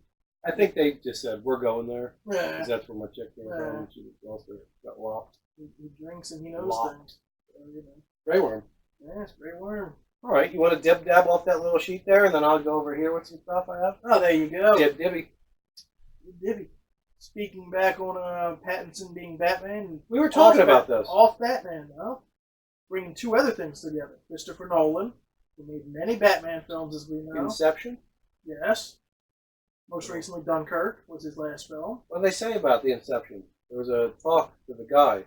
I think they just said, we're going there. Yeah. Because that's where my chick came from. And she also got locked. He drinks and he knows Locked. things. So, you know. Grey Worm. Yeah, it's Grey Worm. All right, you want to dib-dab off that little sheet there, and then I'll go over here with some stuff I have? Oh, there you go. Dib-dibby. Divvy. Speaking back on Pattinson being Batman. We were talking about this. Off Batman, though. Bringing two other things together. Christopher Nolan, who made many Batman films, as we know. Inception? Yes. Most recently, Dunkirk was his last film. What did they say about the Inception? There was a talk to the guy.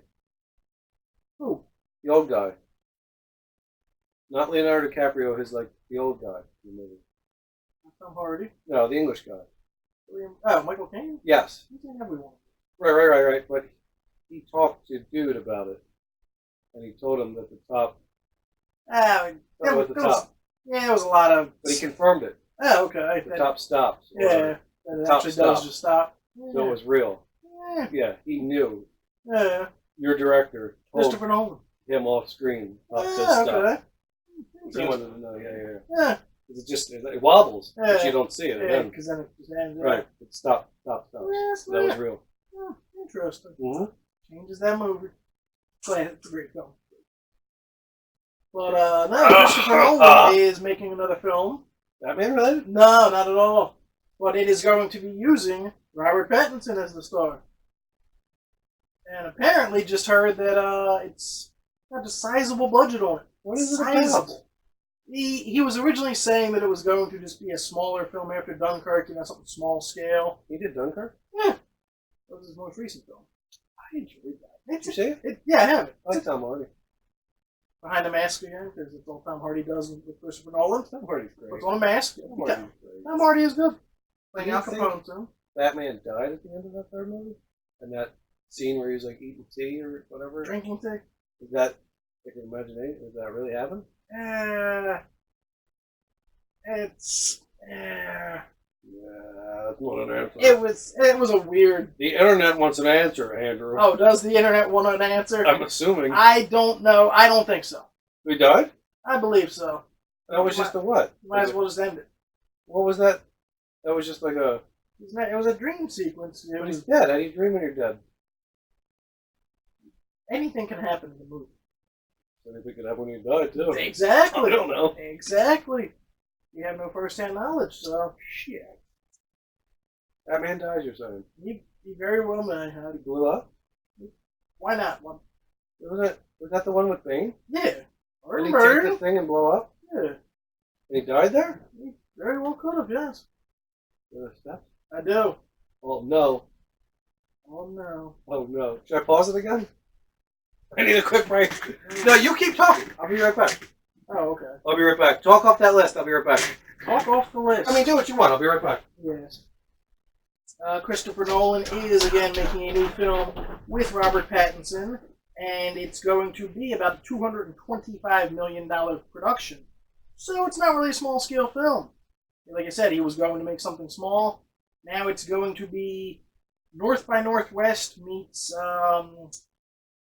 Who? The old guy. Not Leonardo DiCaprio, his, like, the old guy in the movie. Tom Hardy. No, the English guy. Oh, Michael Caine? Yes. Who's in everyone? Right. But he talked to Dude about it. And he told him that the top... It was a lot of... But he confirmed it. Oh, okay. The top stops. Yeah. That it top actually stop. does just stop. So it was real. Yeah. Yeah, he knew. Yeah. Your director told Christopher Nolan. him off screen. Top says Yeah, stop. okay. He wanted to know, yeah. Yeah. It wobbles, but Yeah. you don't see it. Yeah, Then, because then it just ends. right, it stops. Yeah, That was real. Interesting. Mm-hmm. Changes that movie. It's a great film. But no, Christopher Nolan is making another film. Batman related? No, not at all. But it is going to be using Robert Pattinson as the star. And apparently just heard that it's got a sizable budget on it. What is it Sizable. about? He was originally saying that it was going to just be a smaller film after Dunkirk, something small scale. He did Dunkirk? Yeah. That was his most recent film. I enjoyed that. Did you see it? Yeah, I have it. I like Tom Hardy. Behind the mask again, because it's all Tom Hardy does with Christopher Nolan. Tom Hardy's great. Puts on a mask. Tom Hardy's great. Tom Hardy is good. Playing Do you Al Capone, too. Batman died at the end of that third movie? And that scene where he was like eating tea or whatever? Drinking tea. Is that like an imagination? Does that really happen? Yeah, that's not an answer. It was a weird. The internet wants an answer, Andrew. Oh, does the internet want an answer? I'm assuming. I don't know. I don't think so. He died? I believe so. That was just a what? Might as well just end it. What was that? That was just like a... It was a dream sequence. But he's dead. How do you dream when you're dead? Anything can happen in the movie. Anything could happen when you die, too. Exactly. I don't know. Exactly. You have no first-hand knowledge, so... Shit. Batman dies, you're saying? He very well may have. He blew up? Why not? Was that the one with Bane? Yeah. Or Did he murder. take the thing and blow up? Yeah. And he died there? He very well could have, yes. There are steps? I do. Oh, no. Oh, no. Oh, no. Should I pause it again? I need a quick break. No, you keep talking. I'll be right back. Oh, okay. I'll be right back. Talk off that list. I'll be right back. Talk knock off the list. I mean, do what you want. I'll be right back. Yes. Christopher Nolan is again making a new film with Robert Pattinson, and it's going to be about a $225 million production. So it's not really a small scale film. Like I said, he was going to make something small. Now it's going to be North by Northwest meets a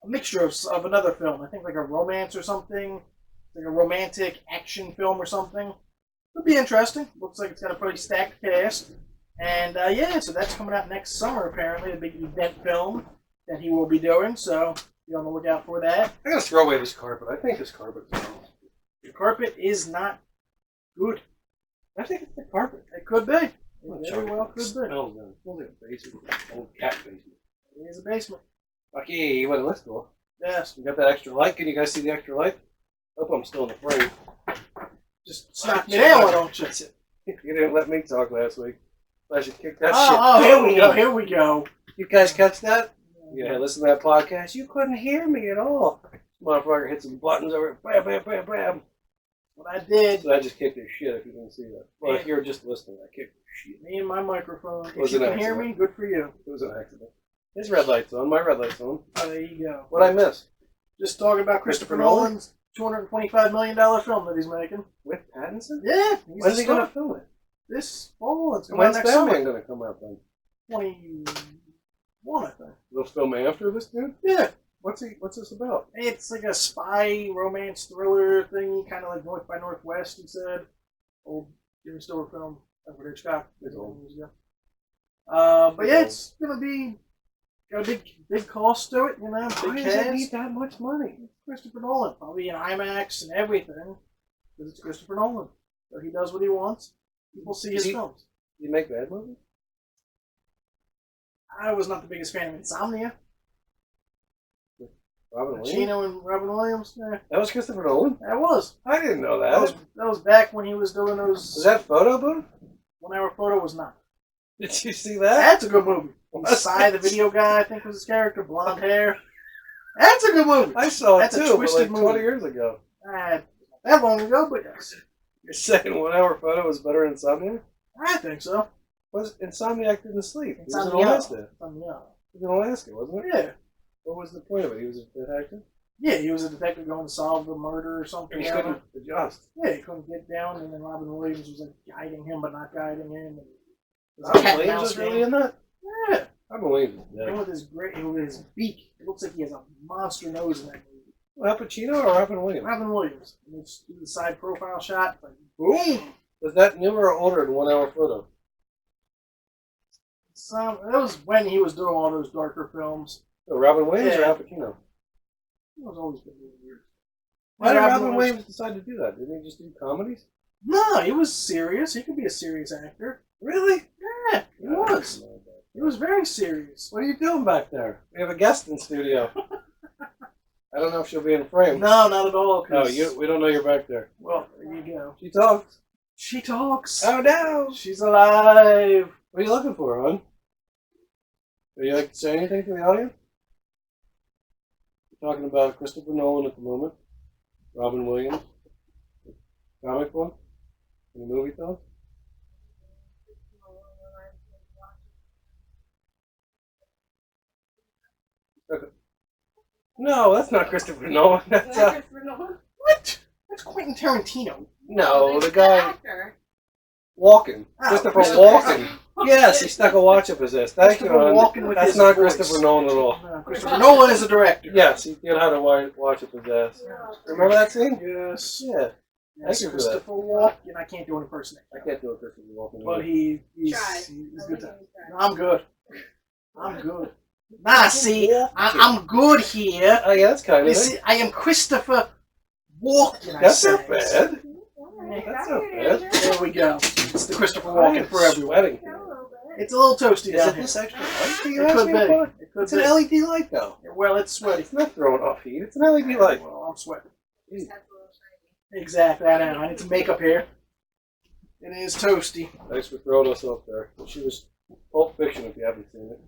mixture of another film. I think like a romance or something, like a romantic action film or something. It'll be interesting. Looks like it's got a pretty stacked cast. And yeah, so that's coming out next summer apparently, a big event film that he will be doing. So be on the lookout for that. I gotta throw away this carpet. I think this carpet is wrong. The carpet is not good. I think it's the carpet. It could be. It very well could be. Smells good. It smells like a basement. Old cat basement. It is a basement. Okay, you went to this door. Yes. You got that extra light? Can you guys see the extra light? Hope I'm still in the frame. Just knock me down, why don't you? You didn't let me talk last week. I should kick that shit. Oh, here we go. Here we go. You guys catch that? Yeah, listen to that podcast. You couldn't hear me at all. Motherfucker hit some buttons over. Bam, bam, bam, bam. What I did. So I just kicked their shit if you didn't see that. Well, if you're just listening, I kicked their shit. Me and my microphone. If Was you it can hear me, good for you. It was an accident. His red light's on. My red light's on. Oh, there you go. What'd I miss? Just talking about Christopher Nolan's $225 million film that he's making. With Pattinson? Yeah. When's he going to film it? This fall. It's When's next summer. Batman going to come out then? 21, I think. They'll film after this dude? Yeah. What's this about? It's like a spy romance thriller thing, kind of like North by Northwest, he said. Old Jimmy Stewart film, Edward Hitchcock. It's old. Years ago. But yeah, it's gonna be got a big cost to it, you know. Why Big does it cast. need that much money? Christopher Nolan, probably in IMAX and everything, because it's Christopher Nolan. So he does what he wants. People see his films. Did he make bad movies? I was not the biggest fan of Insomnia. Robin Williams? Pacino and Robin Williams. That was Christopher Nolan? That was. I didn't know that. That was back when he was doing those. Was that Photo Booth? 1 Hour Photo was not. Did you see that? That's a good movie. Psy, the video guy, I think was his character, blonde hair. That's a good movie. I saw it That's too, a but twisted like 20 movie. years ago. Not that long ago, but yes. You're saying 1 Hour Photo was better than Insomniac? I think so. Was Insomniac didn't sleep? He was in Insomnia. Alaska. Insomnia. He was in Alaska, wasn't it? Yeah. What was the point of it? He was a detective? Yeah, he was a detective going to solve the murder or something. And he couldn't adjust. Yeah, he couldn't get down, and then Robin Williams was like guiding him, but not guiding him. And it was a Robin cat and Williams mouse was really game. in that? Yeah. Robin Williams is And dead. with his beak, it looks like he has a monster nose in that movie. Al Pacino or Robin Williams? Robin Williams. And it's do the side profile shot, like boom. Was that newer or older than 1 Hour Photo? That was when he was doing all those darker films. So Robin Williams or Yeah. Al Pacino? It was always been really weird. Why did Robin Williams decide to do that? Didn't he just do comedies? No, he was serious. He could be a serious actor. Really? Yeah, he was. He was very serious. What are you doing back there? We have a guest in studio. I don't know if she'll be in frame. No, not at all. No, we don't know you're back there. Well, there you go. She talks. She talks. Oh no! She's alive. What are you looking for, hon? Would you like to say anything to the audience? We're talking about Christopher Nolan at the moment. Robin Williams. Comic book. Any movie thoughts? Okay. No, that's not Christopher Nolan. That's Christopher Nolan? What? That's Quentin Tarantino. no, There's the guy actor. Walken. Oh, Christopher Christopher- Walken. Yes, he stuck a watch up his ass. Thank you, Christopher hon. Walken with That's his not voice. Christopher Nolan at all. No, Christopher Nolan is a director. Yes, he did how to watch up his ass. Remember that scene? Yes. Yeah. Yes, Thank you for Christopher Walken. I can't do an impersonation. I can't do a Christopher Walken. But either. he's Try. good. I'm good. I'm good. Nah, see, I'm good here. Oh yeah, that's kind You of see, I am Christopher Walken. I That's say. not bad. That's not bad. There we go. It's the Christopher I am Walken for everyone. sweating. It's a little toasty Is down it here. this extra light that you're It could asking for? be. It could It's be. an LED light though. Well, it's sweaty. It's not throwing off heat. It's an LED light. Well, I'm sweating. Exactly. I know. I need some makeup here. It is toasty. Thanks for throwing us off there. She was Pulp Fiction if you haven't seen it.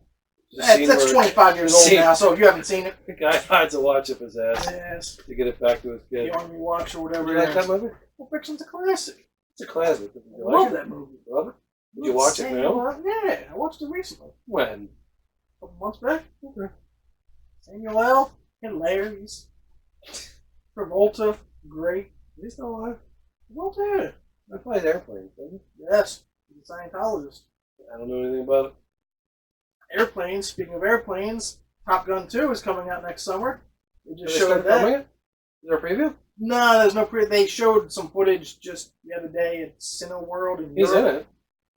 There's a scene That's where 25 years old scene- now, so if you haven't seen it, the guy hides a watch up his ass yes. to get it back to his The kid. Army Watch or Did whatever you it like that is. movie? Pulp Fiction's a classic. It's a classic. Did I you love like it? that movie. Love it? Did you watch it now? Yeah, I watched it recently. When? A couple months back. Okay. Samuel L. Hilarious. Travolta, great. Is he still alive? Travolta, He plays airplanes, doesn't yes. He's a Scientologist. he? I don't know anything about it. Airplanes, speaking of airplanes, Top Gun 2 is coming out next summer. They just Are they showed still that. filming it? Is there a preview? No, there's no They showed some footage just the other day at Cineworld in He's Europe. in it.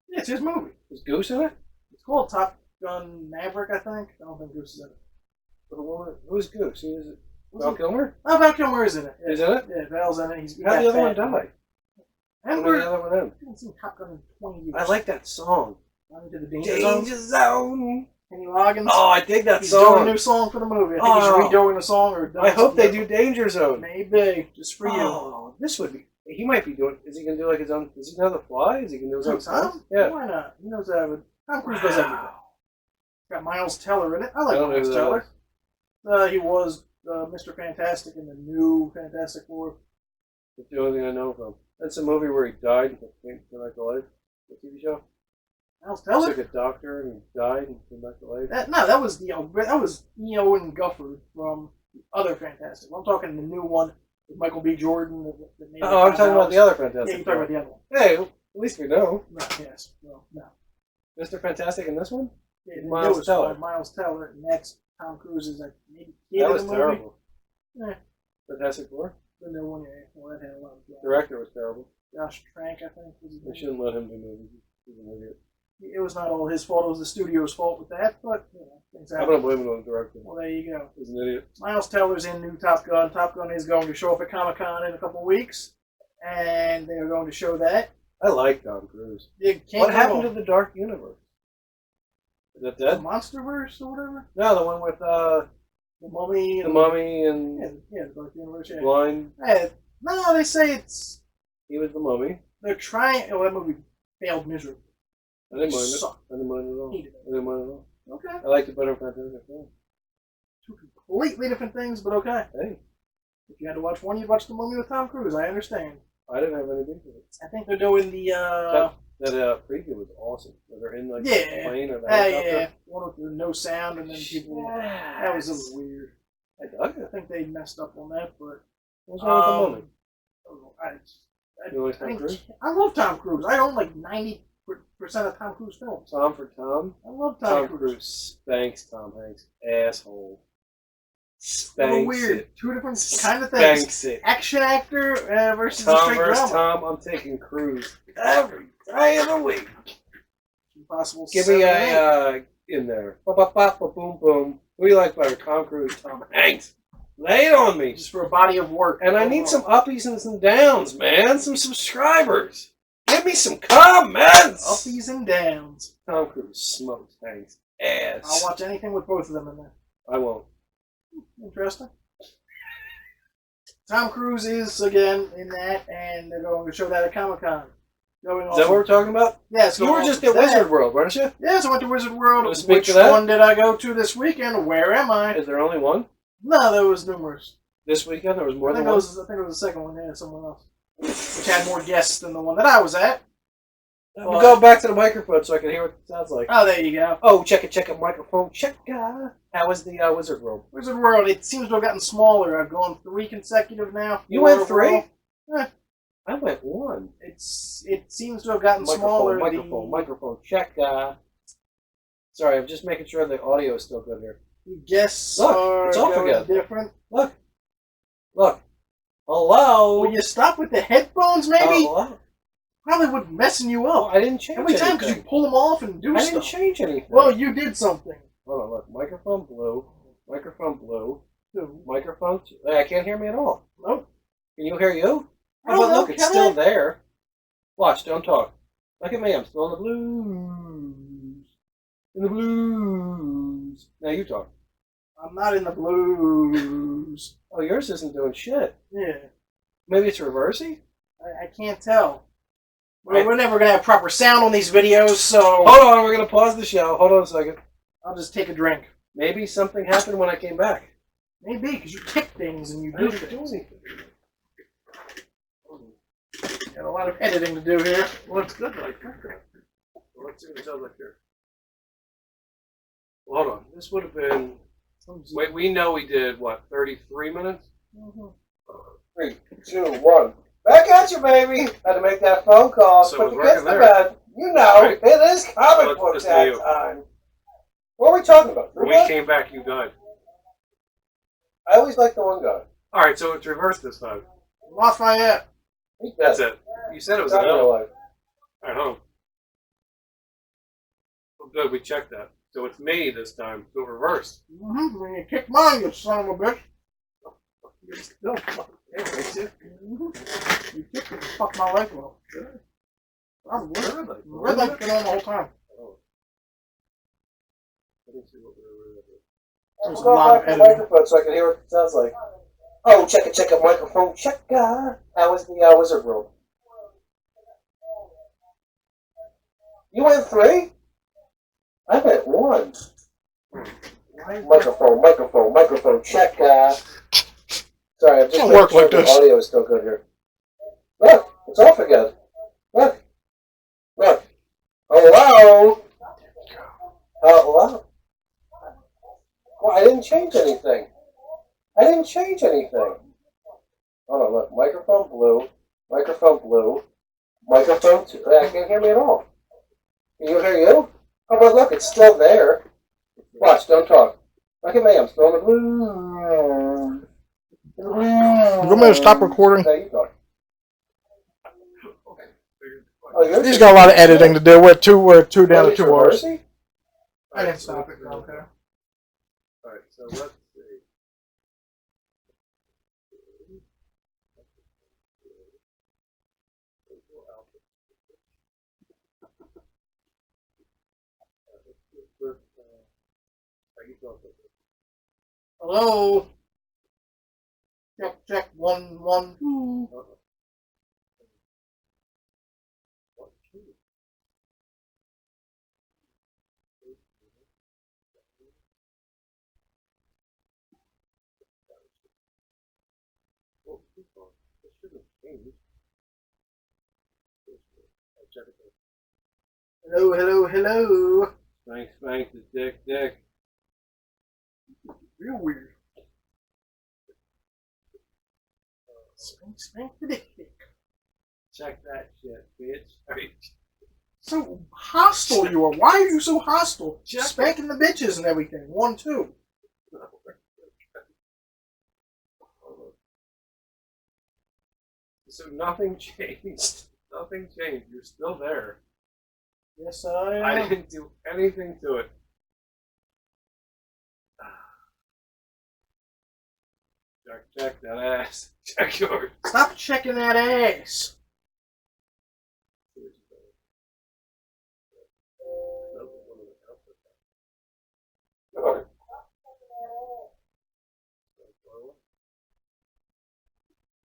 Yeah, it's his movie. Is Goose in it? It's called Top Gun Maverick, I think. I don't think Goose is in it. Who's Goose? Val Kilmer? Oh, Val Kilmer is in it. Yeah. He's in it? Yeah, Val's in it. How'd the other one die? And When did the other one end? I haven't seen Top Gun in 20 years. I like that song. Into the Danger Zone. Zone. Kenny Loggins. Oh, I dig that He's song. doing a new song for the movie. I think he's redoing the song. Or I hope they do Danger Zone. Maybe. Just for you. Oh, this would be. He might be doing. Is he gonna do like his own? Is he gonna have the fly? Is he gonna do his own stuff? Yeah. Why not? He knows that. Tom Cruise does everything. Got Miles Teller in it. I like I don't know Miles who that Teller. He was Mr. Fantastic in the new Fantastic Four. That's the only thing I know of him. That's a movie where he died and came back to life. The TV show. Miles He's Teller. like a doctor and he died and came back to life. That was Neo and Guffer from the other Fantastic. I'm talking the new one with Michael B. Jordan. That made Oh, I'm talking about the other Fantastic. Yeah, you're talking about the other one. Hey, at least we know. No, yes. No. Mr. Fantastic in this one? Yeah, the Miles newest Teller. one, Miles Teller, and that's Tom Cruise's like maybe kid That in was the movie. terrible. Yeah. Fantastic Four? The new one, yeah. Well, that had a lot of drama. Director was terrible. Josh Trank, I think. Was his They name. shouldn't let him do movies. He's an idiot. It was not all his fault. It was the studio's fault with that, but things I'm happen. gonna blame it on the director. Well, there you go. He's an idiot. Miles Teller's in new Top Gun. Top Gun is going to show up at Comic-Con in a couple of weeks, and they're going to show that. I like Tom Cruise. It can't What go happened wrong. to the Dark Universe? Is that The dead? Monsterverse or whatever? No, the one with The Mummy. the Mummy and Yeah, the Dark Universe. Yeah. Blind. No, they say it's. He was the Mummy. They're trying. Oh, that movie failed miserably. I didn't mind it. Sucked. I didn't mind it at all. Hated it. I didn't mind it at all. Okay. I liked it better than Fantastic Four. Two completely different things, but okay. Hey, If you had to watch one, you'd watch The Mummy with Tom Cruise. I understand. I didn't have any beef with it. I think they're doing the. That preview was awesome. Where they're in like the Yeah. plane or the helicopter. Yeah. One with the no sound, and then people. That was a little weird. I dug I it. think they messed up on that, but. What's wrong with the Mummy? I don't know. I You always Tom Cruise? I love Tom Cruise. I own like 90% of Tom Cruise films. Tom for Tom. I love Tom Cruise. Cruise spanks Tom Hanks. Asshole. A Spanks little weird. it. Two different kind of things. Spanks it. Action actor versus a Tom straight versus drama. Tom. I'm taking Cruise every day of the week. Impossible. Give me 7 and 8. in there. Ba ba ba ba boom boom. Who do you like better, Tom Cruise, Tom Hanks? Lay it on me. Just for a body of work. And I need some uppies and some downs, man. Some subscribers. Give me some comments. uppies and downs. Tom Cruise smokes Hanks ass. I'll watch anything with both of them in there. I won't. Interesting. Tom Cruise is again in that, and they're going to show that at Comic-Con. Is that what we're talking about? Yes. You were just at Wizard World, weren't you? Yes, I went to Wizard World. Want to speak Which to that? one did I go to this weekend? Where am I? Is there only one? No, there was numerous. This weekend there was more I than think, one? I think it was the second one. Yeah, someone else. Which had more guests than the one that I was at. We'll go back to the microphone so I can hear what it sounds like. Oh, there you go. Oh, check it, microphone, check. How was the Wizard World? Wizard World, it seems to have gotten smaller. I've gone 3 consecutive now. You 4 went 3? overall. Eh, I went 1. it seems to have gotten smaller. Microphone, check. Sorry, I'm just making sure the audio is still good here. The guests Look, are it's off going again. different. Look. Hello. Will you stop with the headphones, maybe? Hello. Probably would messing you Oh, up. I didn't change Every time because anything. you pull them off and do I stuff. didn't change anything. Well, you did something. Hold on, look. Microphone blue. Microphone blue. No. Microphone. I can't hear me at all. Nope. Can you hear you? I Oh, don't but know, look, it's can still I? there. Watch, don't talk. Look at me, I'm still in the blues. In the blues. Now you talk. I'm not in the blues. Oh, yours isn't doing shit. Yeah. Maybe it's reversing? I can't tell. Well, we're never going to have proper sound on these videos, so Hold on, we're going to pause the show. Hold on a second. I'll just take a drink. Maybe something happened when I came back. Maybe, because you kick things and you I do didn't do things. anything. Got a lot of editing to do here. Well, it's good like that. Well, let's see what it sounds like here. Well, hold on. This would have been. Wait, we know we did what? 33 minutes. Mm-hmm. 3, 2, 1. Back at you, baby. Had to make that phone call. So Put it's the kids working to there. bed. You know, Right. it is comic Let's book listen to you. time. What are we talking about? When we Rhubarb? came back, you died. I always like the one guy. All right, so it's reversed this time. Lafayette. He's dead. That's it. You said it was Not an in real L. life. All right, home. Oh, good. We checked that. So it's me this time. So reversed. Mm-hmm. When you kick mine, you son of a bitch. You're still fucking it. Mm-hmm. You kicked it and fucked my leg off. Probably. Red light. Red light's been on the whole time. Oh. Let me see what we're There's a I'll lot go of back to the editing. microphone so I can hear what it sounds like. Oh, check a microphone, check. How was the wizard room? You went 3? I went 1. Microphone, check. Sorry, I'm just Don't making work sure like the this. audio is still good here. Look, it's off again. Look. Hello. Hello. Well, I didn't change anything. Hold on, look. Microphone blue. Microphone 2. I can't hear me at all. Can you hear you? Oh, but look, it's still there. Watch, don't talk. Look at me, I'm still in the blue. You want me to stop recording? No, you talk. Oh, yours He's is- got a lot of editing to do. We're two down to Yours 2 is hours. Mercy? I didn't stop it. Okay. All right, so let's see. Hello. Check. 1, 1, 2. Hello. Spank the dick. Real weird. Spank the dick. Check that shit, bitch. Right. So hostile you are. Why are you so hostile? Check it. Spanking the bitches and everything. 1, 2. So nothing changed. You're still there. Yes, I am. I didn't do anything to it. Check that ass. Check yours. Stop checking that ass.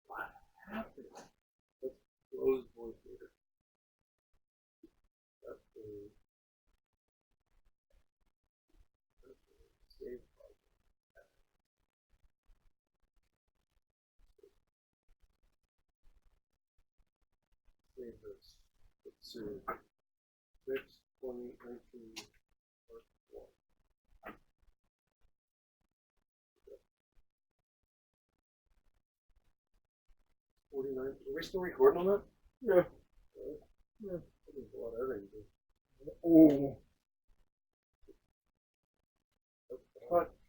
What happened? Let's close voice reader. That's the save file. Save this. Let's see. 6/20/19. 49. Are we still recording on that? Yeah. Yeah. There's a lot of editing. Oh.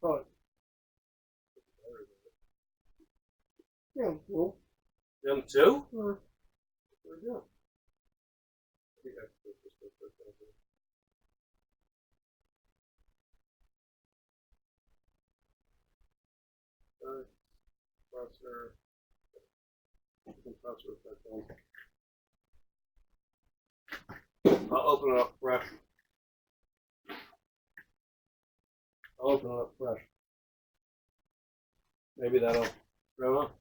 Cut. Yeah, well. Them too? Uh, Where'd it go? I think I have to put this real quick, don't I? Processor. Processor effect on. I'll open it up fresh. Maybe that'll. I don't know.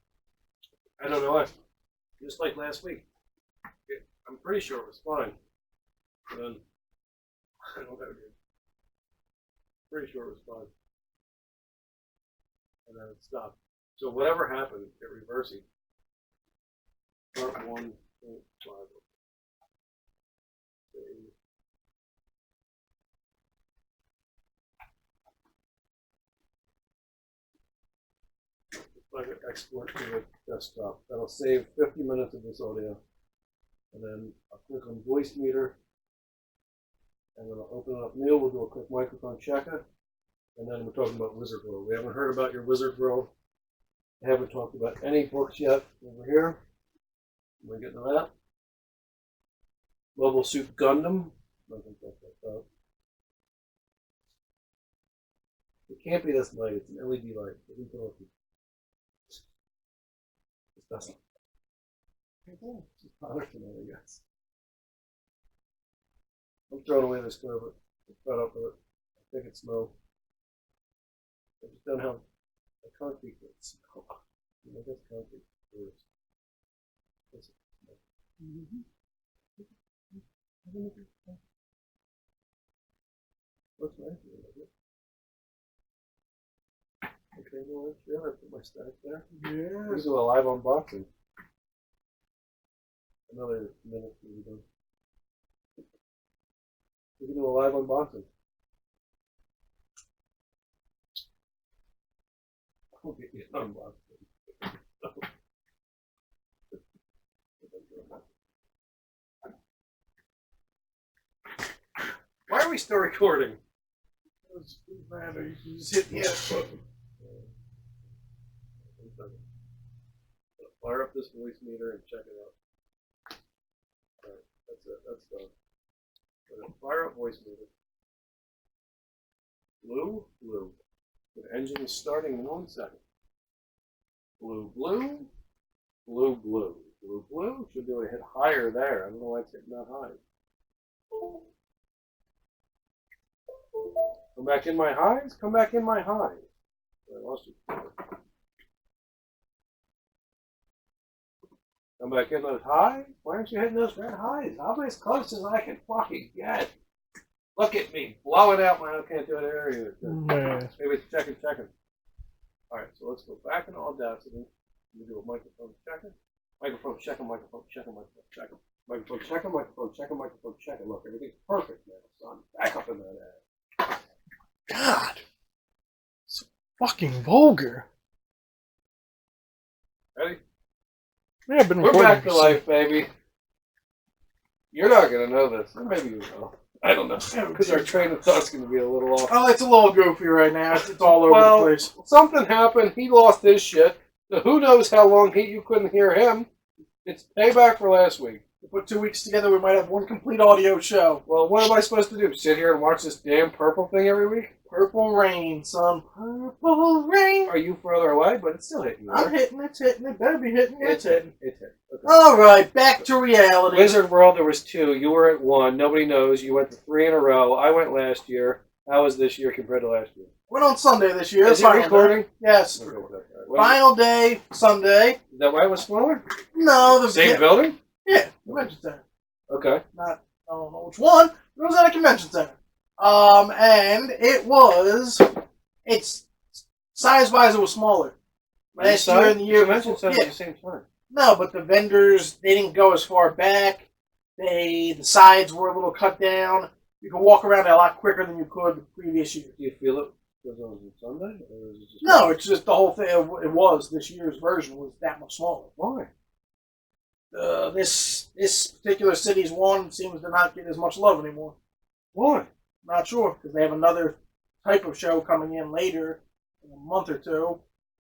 I don't know what. Just like last week. I'm pretty sure it was fine. But then I don't know. Pretty sure it was fine. And then it stopped. So whatever happened, it reversed. Part 1, I can export to the desktop. That'll save 50 minutes of this audio. And then I'll click on voice meter. And then I'll open it up new. We'll do a quick microphone checker. And then we're talking about Wizard World. We haven't heard about your Wizard World. I haven't talked about any books yet over here. We're getting to that. Mobile Suit Gundam. I think that's like that. It can't be this light. It's an LED light. It's doesn't. It's just powder tonight, I guess. I'm throwing away this curve, but I'm fed up with it. I think it's low. I just don't have a concrete that's I guess concrete first. What's my idea? Okay, well, that's good. I put my stack there. Yeah. We can do a live unboxing. Another minute to be done. We can do a live unboxing. I'll get you an unboxing. Why are we still recording? It doesn't matter. You can just hit the F button. Fire up this voice meter and check it out. Alright, that's it. That's done. Fire up voice meter. Blue, blue. The engine is starting in 1 second. Blue, blue. Blue, blue. Blue, blue. Should be able to hit higher there. I don't know why it's hitting that high. Come back in my highs? Come back in my highs. I lost you. Come back in those highs? Why aren't you hitting those red highs? I'm as close as I can fucking get. Look at me, blowing out my, I can't do it area. Man. Maybe it's checking. Alright, so let's go back into Audacity. We do a microphone checker. Microphone checker. Microphone checker. Look, everything's perfect now, son. Back up in that ass. God. So fucking vulgar. Ready? Yeah, I've been We're recording back to for life, baby. You're not gonna know this. Or maybe you will. I don't know. Because our train of thought's gonna be a little off. Oh, it's a little goofy right now. It's all over the place. Something happened. He lost his shit. So who knows how long you couldn't hear him. It's payback for last week. We put 2 weeks together, we might have one complete audio show. Well, what am I supposed to do? Sit here and watch this damn purple thing every week? Purple rain, son. Purple rain. Are you further away? But it's still hitting you. I'm hitting, it's hitting. It better be hitting. It's hitting. It's hitting. Okay. All right, back to reality. Wizard World, there was 2. You were at 1. Nobody knows. You went to 3 in a row. I went last year. How was this year compared to last year? Went on Sunday this year. Is it recording? Yes. Okay. Final day, Sunday. Is that why it was smaller? No, the Same building? Yeah, convention center. Okay. I don't know which one, but it was at a convention center. And it's size-wise, it was smaller. Last year and the year convention before, center at the same time. No, but the vendors, they didn't go as far back. The sides were a little cut down. You can walk around it a lot quicker than you could the previous year. Do you feel it because it was on Sunday? Or is it just No, it's just the whole thing. It was this year's version was that much smaller. Why? This particular city's one seems to not get as much love anymore. Why? Not sure because they have another type of show coming in later in a month or two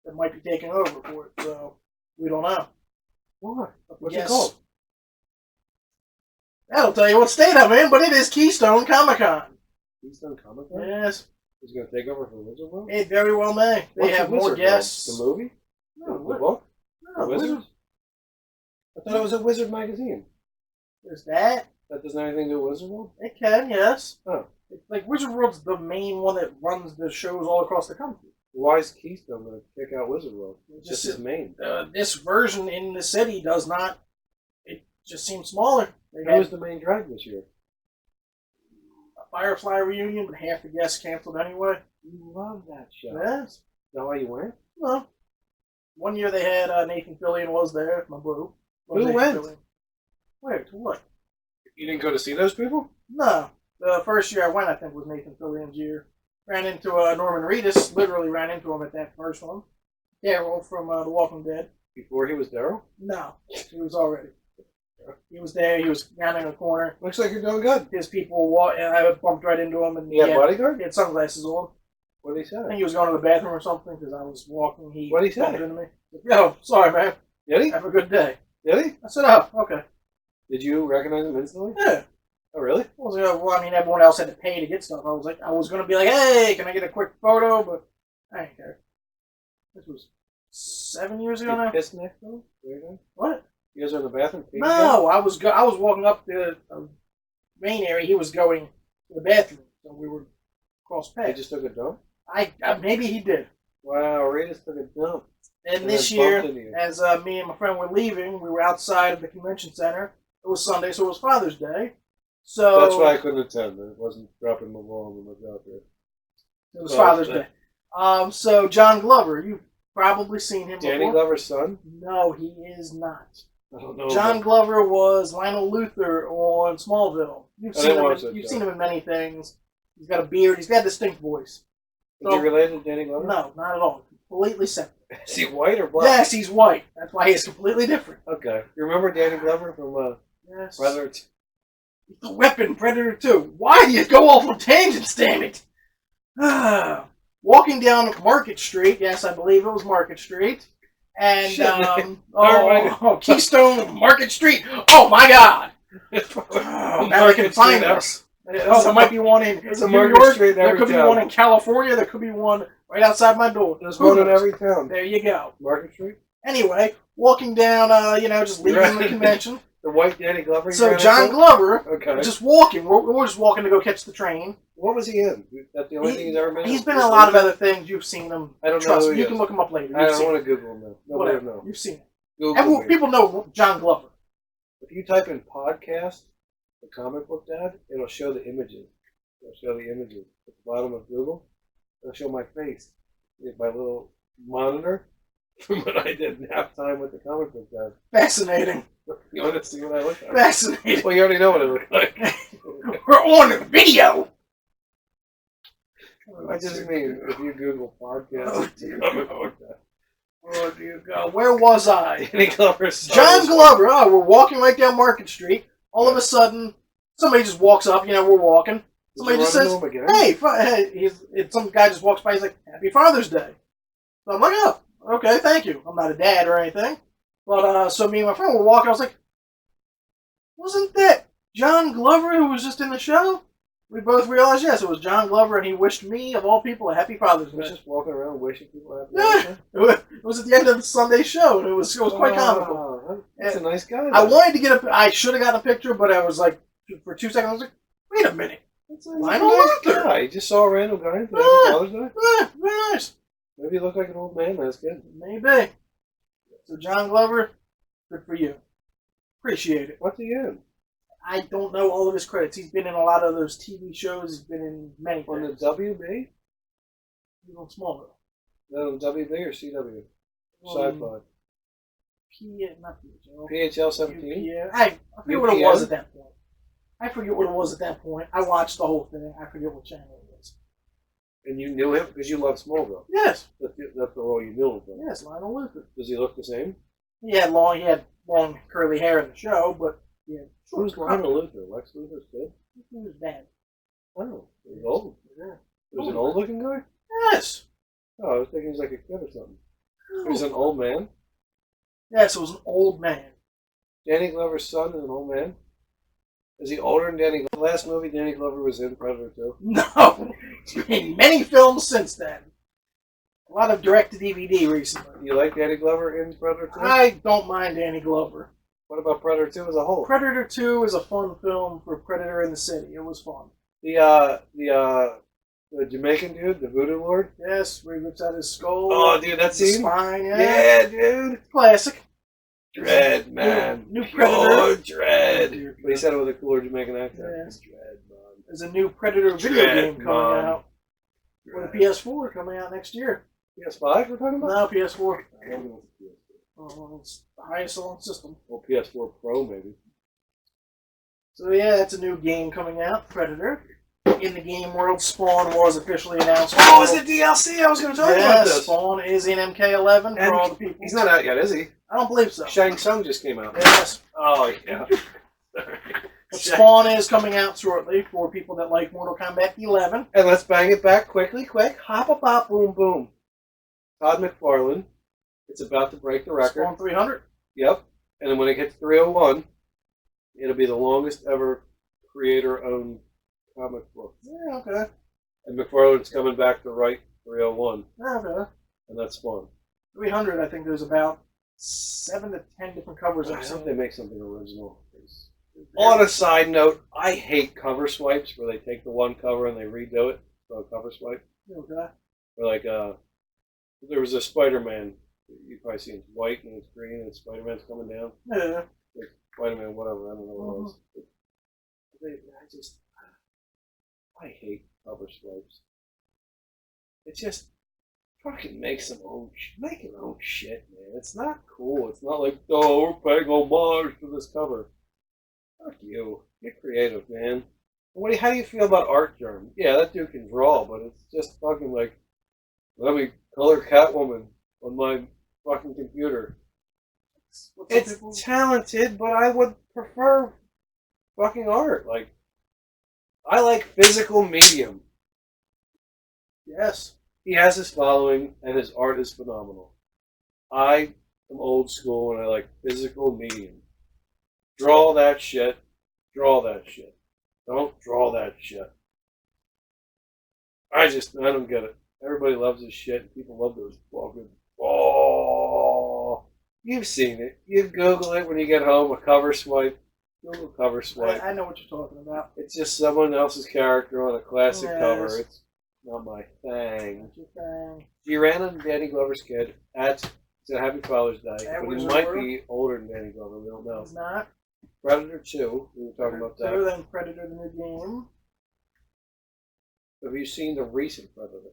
that might be taking over for it. So we don't know. Why? What's Yes. it called? That'll tell you what state I'm in, but it is Keystone Comic-Con. Keystone Comic Con? Yes, Is it going to take over for Wizard World? it very well may. They What's have the more Wizard guests. World? The movie? No, The book? no, Wizards? Wizard. I thought it was a Wizard magazine. There's that. That doesn't have anything to do with Wizard World? It can, yes. Oh. It's like Wizard World's the main one that runs the shows all across the country. Why is Keystone going to kick out Wizard World? It's Just- just his main. This version in the city does not. It just seems smaller. They Who had was the main drag this year? a Firefly reunion, but half the guests canceled anyway. You love that show. Yes. Is that why you went? Well, one year they had Nathan Fillion was there, my boo. Who Nathan went? Fillion. Wait, to what? You didn't go to see those people? No. The first year I went, I think, was Nathan Fillion's year. Ran into Norman Reedus. Literally ran into him at that first one. Daryl from The Walking Dead. Before he was Daryl? No, he was already. He was there. He was down in the corner. Looks like you're doing good. His people walked, and I bumped right into him. And He had bodyguard? he had sunglasses on. What did he say? I think he was going to the bathroom or something because I was walking. He What did he bumped say? into me. Yo, sorry, man. Did he? Have a good day. Did he? I said, oh, okay. Did you recognize him instantly? Yeah. Oh, really? Well, I mean, everyone else had to pay to get stuff. I was going to be like, hey, can I get a quick photo? But I didn't care. This was 7 years ago now. Pissed next to him? What? You guys are in the bathroom? No, I was walking up the main area. He was going to the bathroom, so we were cross He paths. just took a dump? Maybe he did. Wow, Ray just took a dump. And this then year, bumped into you. as me and my friend were leaving, we were outside of the convention center. It was Sunday, so it was Father's Day. So That's why I couldn't attend. It wasn't dropping my mom and my daughter. it was Father's Day. So John Glover, you've probably seen him Danny before. Glover's son? No, he is not. I don't know. John Glover was Lionel Luthor on Smallville. You've seen him in many things. He's got a beard. He's got a distinct voice. Is he related to Danny Glover? No, not at all. Completely separate. Is he white or black? Yes, he's white. That's why he's completely different. Okay. You remember Danny Glover from Yes. Predator? The Weapon, Predator 2. Why do you go off on tangents, damn it? Walking down Market Street. Yes, I believe it was Market Street. And, Keystone Market Street. Oh, my God. Now they can find us. There might be one in There's a New Market York. Street in There every could be town. one in California. There could be one right outside my door. There's Who one in knows? every town. There you go. Market Street? Anyway, walking down, just leaving Right. the convention. The white Danny Glover? you So ran John into? Glover, Okay. just walking. We're just walking to go catch the train. What was he in? That's the only thing he's ever been in? He's been in a lot of other things. You've seen him. I don't know Trust who me, he you is. can look him up later. I You've don't seen want him. to Google him now. Nobody Whatever. will know. You've seen him. Google me. People know John Glover. If you type in podcast, the comic book dad, it'll show the images. It'll show the images at the bottom of Google. It'll show my face. My little monitor from when I did nap time with the comic book dad. Fascinating. You want to see what I look like? Fascinating. Well, you already know what I look like. We're on video. I just mean, if you Google podcast, Oh, dear comic God. book dad. Oh, dear God. Where was I? Danny Glover's son John was- Glover. Oh, we're walking right down Market Street. All of a sudden, somebody just walks up. We're walking. Did Somebody you just run says, into him again? hey, some guy just walks by. He's like, Happy Father's Day. So I'm like, oh, okay, thank you. I'm not a dad or anything. But, so me and my friend were walking. I was like, wasn't that John Glover who was just in the show? We both realized, yes, it was John Glover, and he wished me, of all people, a Happy Father's He was Day. just walking around wishing people happy Yeah. birthday. It was at the end of the Sunday show, and it was quite comical. Oh, that's a nice guy. I though. wanted to get I should have gotten a picture, but I was like, for 2 seconds, I was like, wait a minute. That's Lionel a nice Luthor. guy. You just saw a random guy and said Yeah. Happy Father's Day? Very nice. Maybe he looked like an old man. That's good. Maybe. So John Glover, good for you. Appreciate it. What's he in? I don't know all of his credits. He's been in a lot of those TV shows. He's been in many On the things. WB? He's on Smallville. No, WB or CW? Um, Sci-Fi. Not PHL. PHL 17? Yeah, I forget what it UPN? was at that point. I watched the whole thing. I forget what channel it was. And you knew him because you love Smallville. Yes. That's the role you knew him from. Yes, Lionel Luthor. Does he look the same? He had long curly hair in the show, but yeah. Who's Lionel Luthor? Lex Luthor's kid? He was bad. Oh, he's old. Yeah. He was an old looking guy? Yes. Oh, I was thinking he was like a kid or something. He was an old man? Yes, it was an old man. Danny Glover's son is an old man? Is he older than Danny Glover? The last movie Danny Glover was in, Predator 2. No. He's been in many films since then. A lot of direct-to-DVD recently. You like Danny Glover in Predator 2? I don't mind Danny Glover. What about Predator 2 as a whole? Predator 2 is a fun film for Predator in the City. It was fun. The Jamaican dude, the Voodoo Lord? Yes, where he rips out his skull. Oh, dude, that the scene? spine, yeah. Yeah, dude. Classic. Dread, man. New Predator. Oh, Dread. Dear But he said it with a cooler Jamaican accent. Yeah. Dread, man. There's a new Predator video Dread, game coming man. out. For the PS4 coming out next year. PS5 we're talking about? No, PS4. I don't know if it's PS4. Oh, it's the highest selling system. Well, PS4 Pro, maybe. So yeah, that's a new game coming out, Predator. In the game world, Spawn was officially announced. Oh, is it DLC? I was going to talk about this. Spawn is in MK11 And for all the people. He's not out yet, is he? I don't believe so. Shang Tsung just came out. Yes. Oh, yeah. But Spawn is coming out shortly for people that like Mortal Kombat 11. And let's bang it back quick. Hop a pop, boom, boom. Todd McFarlane. It's about to break the record. Spawn 300. Yep. And then when it hits 301, it'll be the longest ever creator-owned comic book. Yeah, okay. And McFarlane's coming back to write 301. Yeah, okay. And that's fun. 300, I think there's about 7 to 10 different covers. I hope they make something original. On a side note, I hate cover swipes where they take the one cover and they redo it. So a cover swipe. Okay. Or like, there was a Spider-Man. You probably see it's white and it's green and Spider-Man's coming down. Yeah. Like Spider-Man, whatever, I don't know what it was. I hate cover swipes. It's just fucking make your own shit, man. It's not cool. It's not like, oh, we're paying homage to this cover. Fuck you. Get creative, man. How do you feel about Art Germ? Yeah, that dude can draw, but it's just fucking like, let me color Catwoman on my fucking computer. It's talented, but I would prefer fucking art. Like, I like physical medium. Yes. He has his following, and his art is phenomenal. I am old school, and I like physical medium. Draw that shit. Draw that shit. Don't draw that shit. I don't get it. Everybody loves this shit, and people love those fucking... Oh! You've seen it. You Google it when you get home, a cover swipe. Google cover swipe. I know what you're talking about. It's just someone else's character on a classic Yes. cover. It's not my thing. That's your thing. He ran on Danny Glover's kid. It's a Happy Father's Day. That But was he might over. be older than Danny Glover. We don't know. He's not. Predator 2. We were talking about Better that. than Predator, the new game. Have you seen the recent Predator?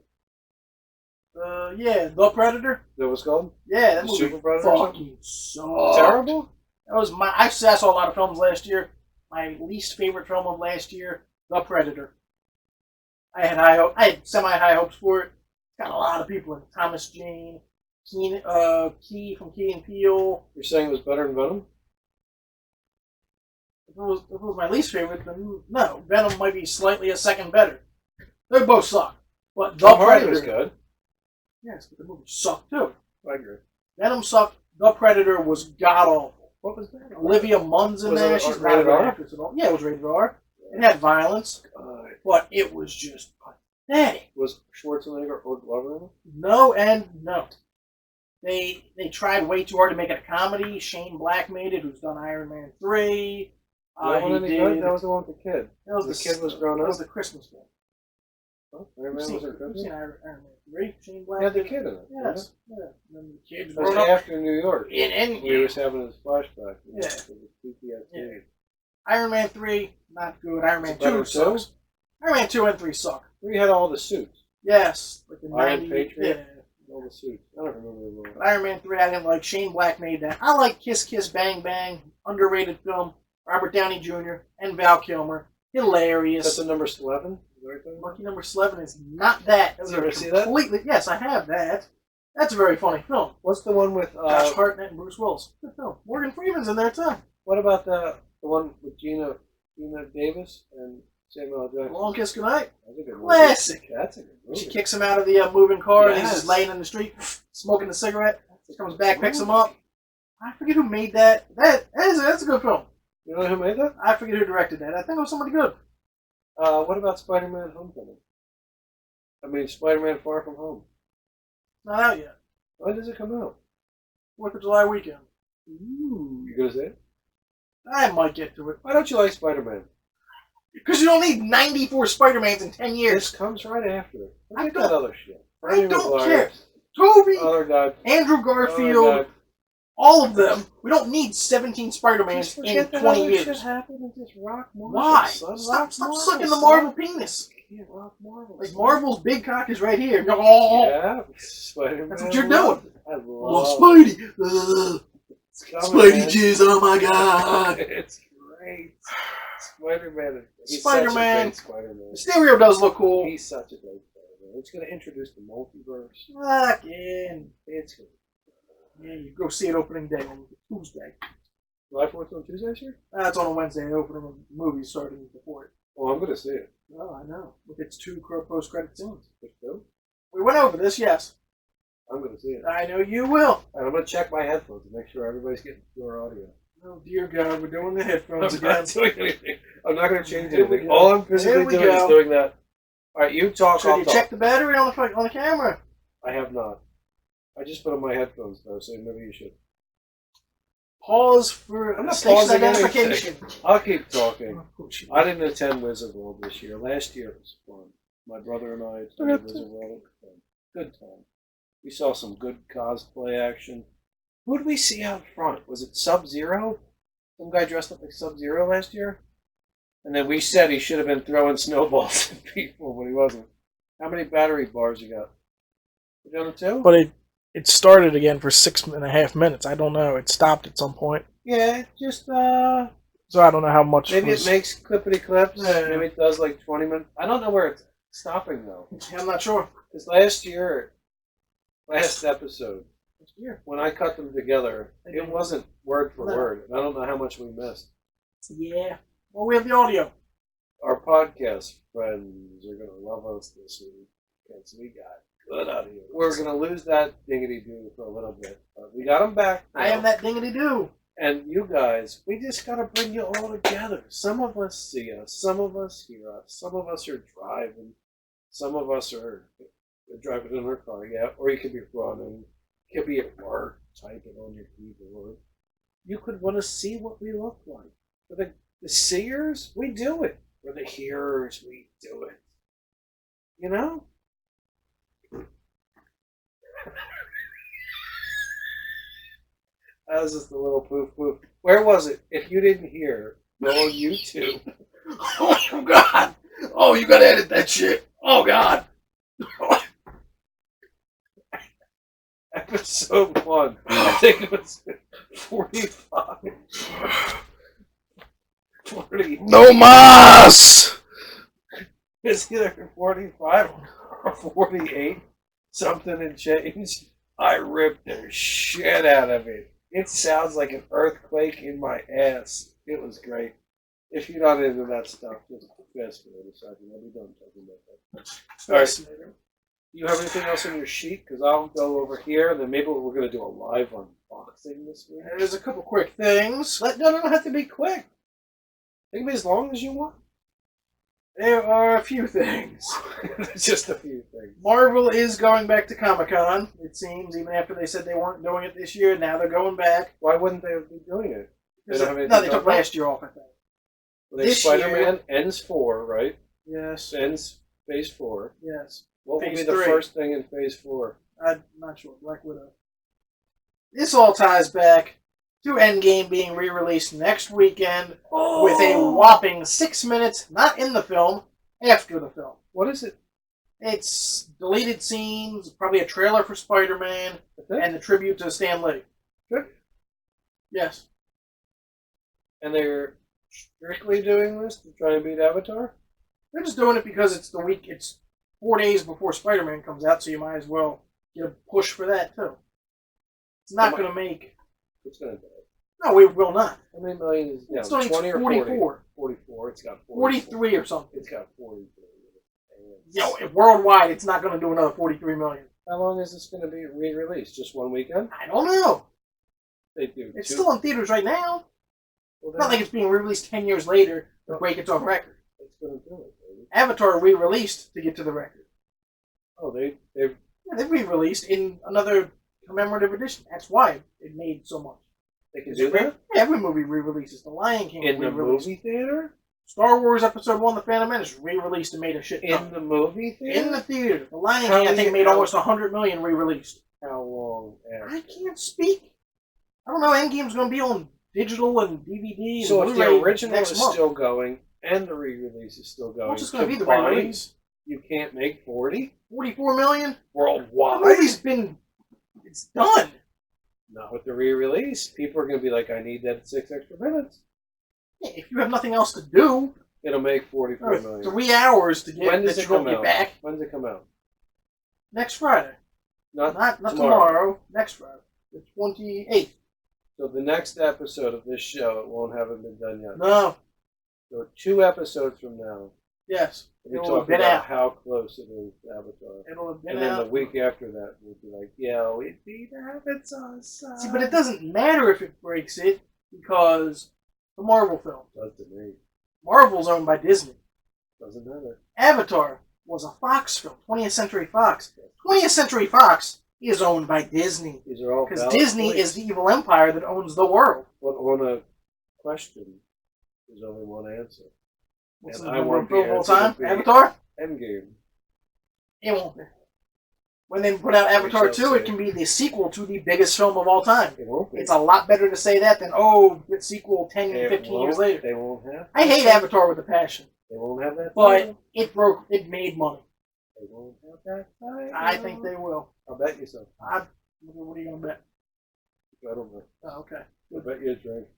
Yeah, The Predator. Is that what it's called? Yeah, that The movie Super Predator or something? fucking sucked. Terrible? That was I saw a lot of films last year. My least favorite film of last year, The Predator. I had semi-high hopes for it. Got a lot of people in it. Thomas Jane, Key from Key and Peele. You're saying it was better than Venom? If it was my least favorite, then no. Venom might be slightly a second better. They both suck. But The Tom Hardy Predator was good. Yes, but the movie sucked too. I agree. Venom sucked. The Predator was god awful. What was that? Olivia Munn's in Was there. it She's not rated a good R? actress at all. Yeah, it was rated R. It had violence, but it was just pathetic. Was Schwarzenegger or Glover in it? No and no. They tried way too hard to make it a comedy. Shane Black made it, who's done Iron Man 3. That one any good? That was the one with the kid. That was The kid was grown That up? was the Christmas one. Oh, Iron You've Man seen, was you've good. seen Iron Man 3. Shane Black He had the did it. kid in it. Yes. Yeah. And then the kid's It was grown up. after New York. In Endgame. We was having his flashback. Yeah. It was PTSD. Yeah. Iron Man 3, not good. Iron Man Is it better 2 than sucks. Iron Man 2 and 3 suck. We had all the suits. Yes. Like the Iron 90s. Patriot? Yeah. All the suits. I don't remember the one. But Iron Man 3, I didn't like. Shane Black made that. I like Kiss Kiss Bang Bang. Underrated film. Robert Downey Jr. and Val Kilmer. Hilarious. That's the number 11? Lucky Number 11 is not that. Have you ever seen that? Completely. Yes, I have that. That's a very funny film. What's the one with... Josh Hartnett and Bruce Willis. Good film. Morgan Freeman's in there too. What about the one with Gina Davis and Samuel L. Jackson? Long Kiss Goodnight. That's a good movie. Classic. That's a good movie. She kicks him out of the moving car and he's Yes. just laying in the street smoking a cigarette. He comes back, picks him up. I forget who made that. That's a good film. You know who made that? I forget who directed that. I think it was somebody good. What about Spider-Man Homecoming? I mean, Spider-Man Far From Home. Not out yet. When does it come out? 4th of July weekend. Ooh. You gonna say it? I might get to it. Why don't you like Spider-Man? Because you don't need 94 Spider-Mans in 10 This years. comes right after. I Forget don't- that other shit. I Tobey don't Maguire, care. Toby, Other guy. Andrew Garfield, all of them. We don't need 17 Spider-Mans in 20 years. Shit happened and just rock Marvel. Why? Son. Stop Rock Marvel, sucking the son. Marvel penis. You can't rock Marvel. Like, son. Marvel's big cock is right here. Yeah, Spider-Man. That's what you're doing. I love Oh, Spidey. it's coming, Spidey man. jizz, oh my god. It's great. Spider-Man. He's Spider-Man. such a great Spider-Man. Mysterio does look cool. He's such a great Spider-Man. It's going to introduce the multiverse. Again. It's good. Yeah, you go see it opening day on Tuesday. July 4th on Tuesday this year? It's on a Wednesday. The opening of the movie starting before it. Well, I'm going to see it. Oh, I know. With its 2 post-credit scenes. Which two? We went over this, yes. I'm going to see it. I know you will. And I'm going to check my headphones to make sure everybody's getting pure audio. Oh, dear God, we're doing the headphones I'm again. not doing anything. I'm not going to change Here we anything. go. All I'm physically Here we doing is go. doing that. All right, you talk. Should I'll you talk. check the battery on the camera? I have not. I just put on my headphones though, so maybe you should. Pause for I'm not station pausing identification. I'll keep talking. Of course you I didn't attend Wizard World this year. Last year it was fun. My brother and I attended Wizard World. It was fun. Good time. We saw some good cosplay action. Who did we see out front? Was it Sub-Zero? Some guy dressed up like Sub-Zero last year? And then we said he should have been throwing snowballs at people, but he wasn't. How many battery bars you got? You down to 2? But it started again for 6.5 minutes. I don't know. It stopped at some point. Yeah, just So I don't know how much. maybe was... it makes clippity clips. Yeah. Maybe it does like 20 minutes. I don't know where it's stopping though. I'm not sure. Because last episode, when I cut them together, it wasn't word for word. And I don't know how much we missed. Yeah. Well, we have the audio. Our podcast friends are going to love us this week because we got good audio. We're going to lose that dingity-doo for a little bit, but we got them back. I am that dingity-doo. And you guys, we just got to bring you all together. Some of us see us. Some of us hear us. Some of us are driving. Some of us are driving in our car, yeah. Or you could be running. You could be at work, typing on your keyboard. You could want to see what we look like. For the seers, we do it. For the hearers, we do it. You know? That was just a little poof poof. Where was it? If you didn't hear, go on YouTube. Oh, God. Oh, you got to edit that shit. Oh, God. Episode 1. I think it was 45. 40. No mas! It's either 45 or 48. Something and change. I ripped the shit out of it. It sounds like an earthquake in my ass. It was great. If you're not into that stuff, just fast forward a second. I'll be done talking about that. All right. You have anything else on your sheet? Because I'll go over here, and then maybe we're going to do a live unboxing this week. There's a couple quick things. No, don't have to be quick. It can be as long as you want. There are a few things. Just a few things. Marvel is going back to Comic-Con, it seems, even after they said they weren't doing it this year. Now they're going back. Why wouldn't they be doing it? They don't have anything No, they to took talk about? last year off, I think. Well, This Spider-Man ends 4, right? Yes. Ends Phase 4. Yes. What will Phase be the 3. first thing in Phase 4? I'm not sure. Black Widow. This all ties back to Endgame being re-released next weekend with a whopping 6 minutes, not in the film, after the film. What is it? It's deleted scenes, probably a trailer for Spider-Man, and the tribute to Stan Lee. Good. Yes. And they're strictly doing this to try and beat Avatar? They're just doing it because it's 4 days before Spider-Man comes out, so you might as well get a push for that, too. It's not going to make... It's going to do it. No, we will not. How many million is It's 20 or 44. 44. It's got 43 or something. It's got 43. Worldwide, it's not going to do another 43 million. How long is this going to be re-released? Just one weekend? I don't know. They do. It's still in theaters right now. Well, It's not like it's being re-released 10 years later to break its own record. It's going to do it, baby. Avatar re-released to get to the record. Oh, they've Yeah, they re-released in another commemorative edition. That's why it made so much. they can do that Yeah, every movie re-releases. The Lion King in the re-released. movie theater. Star Wars Episode 1, The Phantom Menace, re-released and made a shit ton. In the movie theater. In the theater. The Lion How King, I think, many made almost hours? 100 million re-released. How long after? I can't speak. I don't know. Endgame's going to be on digital and DVD and So if Blu-ray the original next is month. still going and the re-release is still going, Well, it's just going to be the combined, re-release. You can't make 40 44 million? The worldwide. movie's been... It's done. Not with the re-release. People are going to be like, I need that 6 extra minutes. If you have nothing else to do, It'll make 44 million. 3 hours to get When does that it you won't come get out? back. When does it come out? Next Friday. Not Not tomorrow. tomorrow. Next Friday. The 28th. So the next episode of this show, it won't have been done yet. No. So 2 episodes from now, Yes. we It'll talk have been about out. how close it is to Avatar. It'll have been And then out. the week after that, we'll be like, yeah, we beat Avatar. See, but it doesn't matter if it breaks it because the Marvel film. Does to me. Marvel's owned by Disney. Doesn't matter. Avatar was a Fox film, 20th Century Fox. 20th Century Fox is owned by Disney These are all because valid Disney points. is the evil empire that owns the world. But on a question, there's only one answer. What's And the I number want one the film of all answer to time? be Avatar? Endgame. It won't be. When they put out Avatar We shall 2, it see. can be the sequel to the biggest film of all time. It won't be. It's a lot better to say that than, oh, the sequel 10 and It 15 won't- years later. They won't have. I hate Avatar with a passion, They won't have that. but title. it made money. They won't have that. Title. I think they will. I'll bet you so. What are you going to bet? I don't know. Oh, okay. I'll bet you a drink.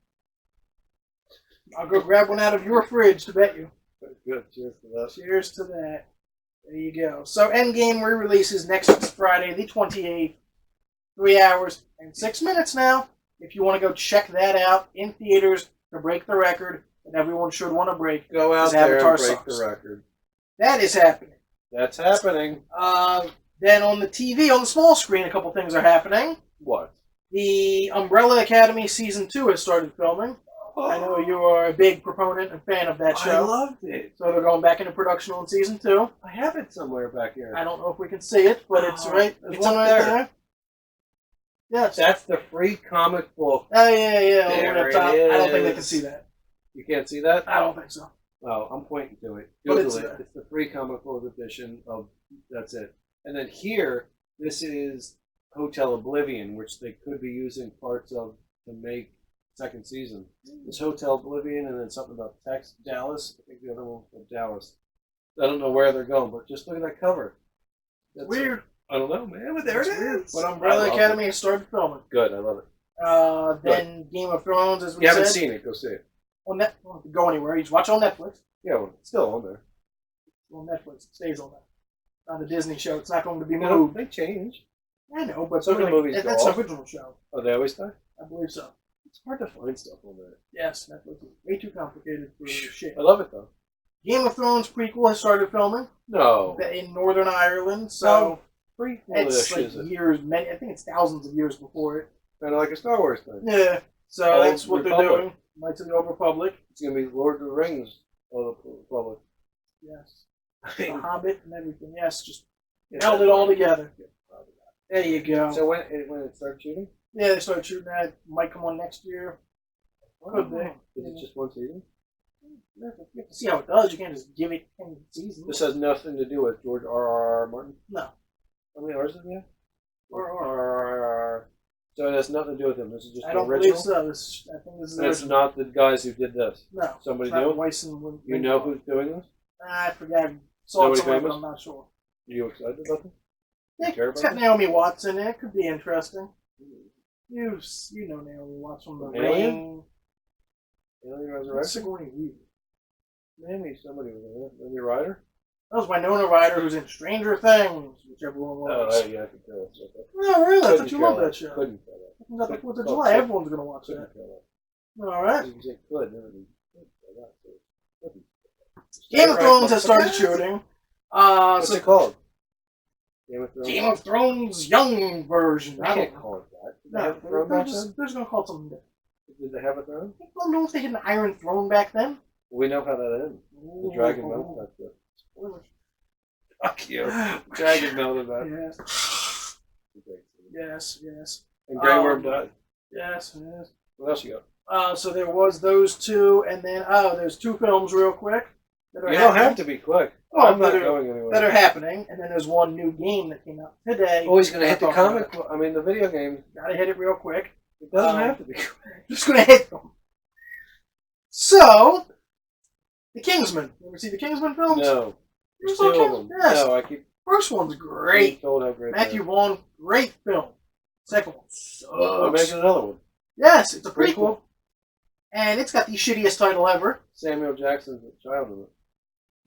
I'll go grab one out of your fridge to bet you. Good. Cheers to that. Cheers to that. There you go. So Endgame re-releases next Friday, the 28th. 3 hours and 6 minutes now. If you want to go check that out in theaters to break the record that everyone should want to break. Go out Because there Avatar and break sucks. the record. That is happening. That's happening. Then on the TV, on the small screen, a couple things are happening. What? The Umbrella Academy Season 2 has started filming. I know you are a big proponent and fan of that I show. loved it. So they're going back into production on Season 2. I have it somewhere back here. I don't know if we can see it, but it's right. There's It's one up right there. there. Yes. That's the free comic book. Oh, yeah, yeah. There Over the it top. I don't think they can is. see that. You can't see that? I don't think so. Oh, I'm pointing to it. But Google it's it. there. It's the free comic book edition of. That's it. And then here, this is Hotel Oblivion, which they could be using parts of to make second season. This Hotel Oblivion, and then something about Dallas. I think the other one was Dallas. I don't know where they're going, but just look at that cover. That's Weird. I don't know, man, but there it It's weird. is. But I Umbrella love Academy it. has started filming. Good, I love it. Then Game of Thrones, as If we you haven't said. seen it, go see it. On Net- don't have to go anywhere. You just watch on Netflix. Yeah, well, it's still on there. On Netflix. It stays on there. Not a Disney show. It's not going to be You know, moved. they change. I know, but Some of the movies go that's an off. original show. Oh, they always die? I believe so. It's hard to find stuff on there. Yes, Netflix is way too complicated for shit. I love it, though. Game of Thrones prequel has started filming No. in Northern Ireland, so Free. it's like is it? years, I think it's thousands of years before it. Kind of like a Star Wars thing. Yeah, so Old that's what Republic. they're doing. Knights of the Old Republic. It's going to be Lord of the Rings of the Republic. Yes. The Hobbit and everything. Yes, just held it all together. There you go. So when it starts shooting? Yeah, they started shooting that. Might come on next year. Could be. Is it just one season? You have to see how it does. You can't just give it 10 seasons. This has nothing to do with George R.R. Martin? No. How many R's is it? Or. So it has nothing to do with him. This is just I the don't original? believe so. I think this is And it's original. not the guys who did this. No. Somebody it's not new? Weiss and You know who's doing this? I forgot. I saw it Nobody somewhere, but famous? I'm not sure. Are you excited about this? Yeah, care it's about got it? Naomi Watts in it. It could be interesting. You know Naomi Watts from The Alien? Ring. Alien What's Resurrection? Sigourney Weaver? Maybe somebody was in it. Maybe Ryder? That was Winona Ryder, who's in Stranger Things, which everyone Oh, loves. yeah, I could tell. It's okay. Oh, really? I Couldn't thought you care loved that less. show. Couldn't care less. It comes out the 4th of Oh, July. so- Everyone's going to watch that. Couldn't care less. All right. You say could, then it'd be good. Couldn't. Game of Right, Thrones what's has the started best? shooting. What's So it called? Game of Thrones? Game of Thrones young version. I I can't don't know. call it that. Did they No, have a throne back then? they're just going to call it something different. Did they have a throne? I don't know if they had an Iron Throne back then. We know how that ends. The dragon melted. That's good. Spoilers. Fuck you. Dragon melted that. Yes. Yes. And Grey Worm died. Yes. What else you So there was those two, and then there's two films real quick that got? are You don't happening, have to be quick. Well, I'm not that are- going anywhere. that are happening, and then there's one new game that came out today. Oh, he's going to hit the I'll talk about comic. I mean, the video game. it. Gotta hit it real quick. It doesn't have to be quick. Just gonna hit them. So, The Kingsman. You ever see the Kingsman films? No. You There's saw two of Kingsman? them. Yes. No, I keep First one's being great. told how great Matthew they are. Vaughn, great film. Second one Oh, sucks. making another one. Yes, it's a prequel. Prequel? And it's got the shittiest title ever. Samuel Jackson's a child in it.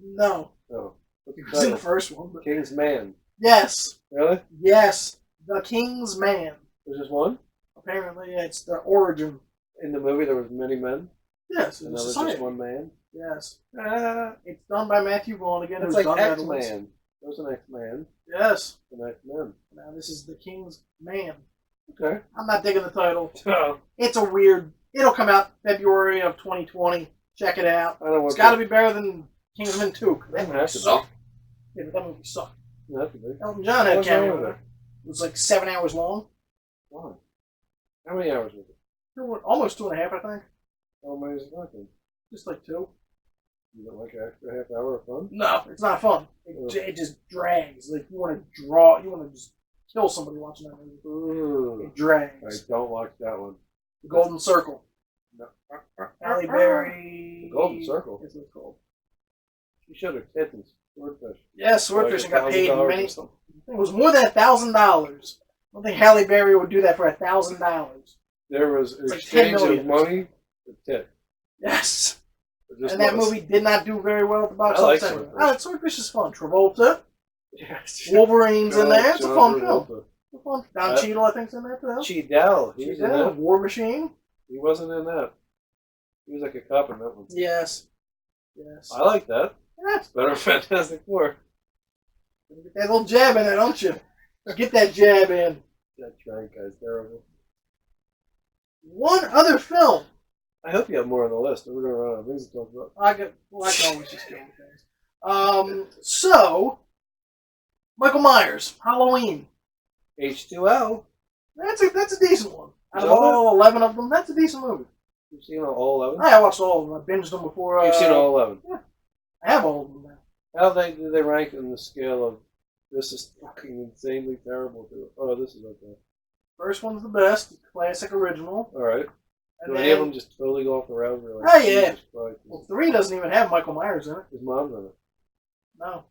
No. No. What's It the was in the title? first one. But King's Man. yes. Really? Yes. The King's Man. There's just one? Apparently, yeah, it's the origin. In the movie, there was many men, Yes, and in there was society. just one man. Yes. Ah, It's done by Matthew Vaughn again. it's who's like done that once. X-Man. There was an X-Man, Yes. an X-Men. Now this is the King's Man. Okay. I'm not digging the title. Oh, It's a weird. It'll come out February of 2020. Check it out. I don't know It's what got to be better than Kingsman 2. 'Cause that Doesn't movie have to be. sucked. Yeah, but that movie sucked. Not to be. Elton John had a What's wrong cameo with in it? it. It was like 7 hours long. Why? How many hours was it? Almost 2.5, I think. How many is it talking? Just like 2. You got like an extra half hour of fun? No, it's not fun. Ugh. It just drags. Like, you want to draw. You want to just kill somebody watching that movie. Ooh. It drags. I don't watch that one. The Golden Circle. No. Halle Berry. The Golden Circle? That's what it's called. She showed her tits and swordfish. Yeah, Swordfishing got paid $1,000 many. or something. It was more than $1,000. I don't think Halle Berry would do that for $1,000. There was It's like exchange 10 million. of money for tit. Yes. It just And that was. movie did not do very well at the box I like office. Swordfish. Oh, Swordfish is fun. Travolta, Yes. Wolverine's in there. It's a fun film. Travolta. It's fun. Don Cheadle, I think's in there too. Cheadle. He was in Cheadle, that. War Machine. He wasn't in that. He was like a cop in that one. Yes. Yes. I like that. Yes. Better than Fantastic Four. Get that little jab in there, don't you? Get that jab in. That Trank guy's terrible. One other film. I hope you have more on the list. We're going to run out of things to talk about. I can always just go with things. So, Michael Myers, Halloween. H2O. That's a decent one. Out of Is that all 11 of them, that's a decent movie. You've seen all 11? I watched all of them. I binged them before. You've seen all 11. I have all of them now. How do they rank in the scale of this is fucking insanely terrible to oh, this is okay. First one's the best, classic original. Alright. And Do any of then, them just totally go off the rails? Like, Oh, yeah. Jesus Christ. well, 3 doesn't even have Michael Myers in it. His mom's in it. No.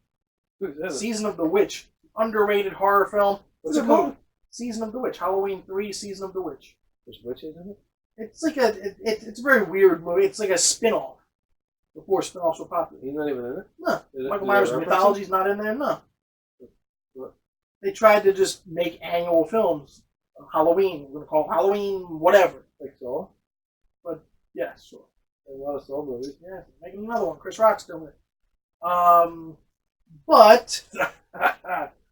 Who's in it? Season of the Witch, underrated horror film. What's It's it a called? movie. Season of the Witch, Halloween 3, Season of the Witch. There's witches in it? It's like it's a very weird movie. It's like a spin-off. Before spin-offs were popular. He's not even in it? No. Did Michael they Myers' reference mythology's not in there, no. What? They tried to just make annual films. Halloween, we're going to call it Halloween whatever. it? Like Saw? Yeah, sure. There's a lot of Saw movies. Yeah, making another one. Chris Rock's doing it. But,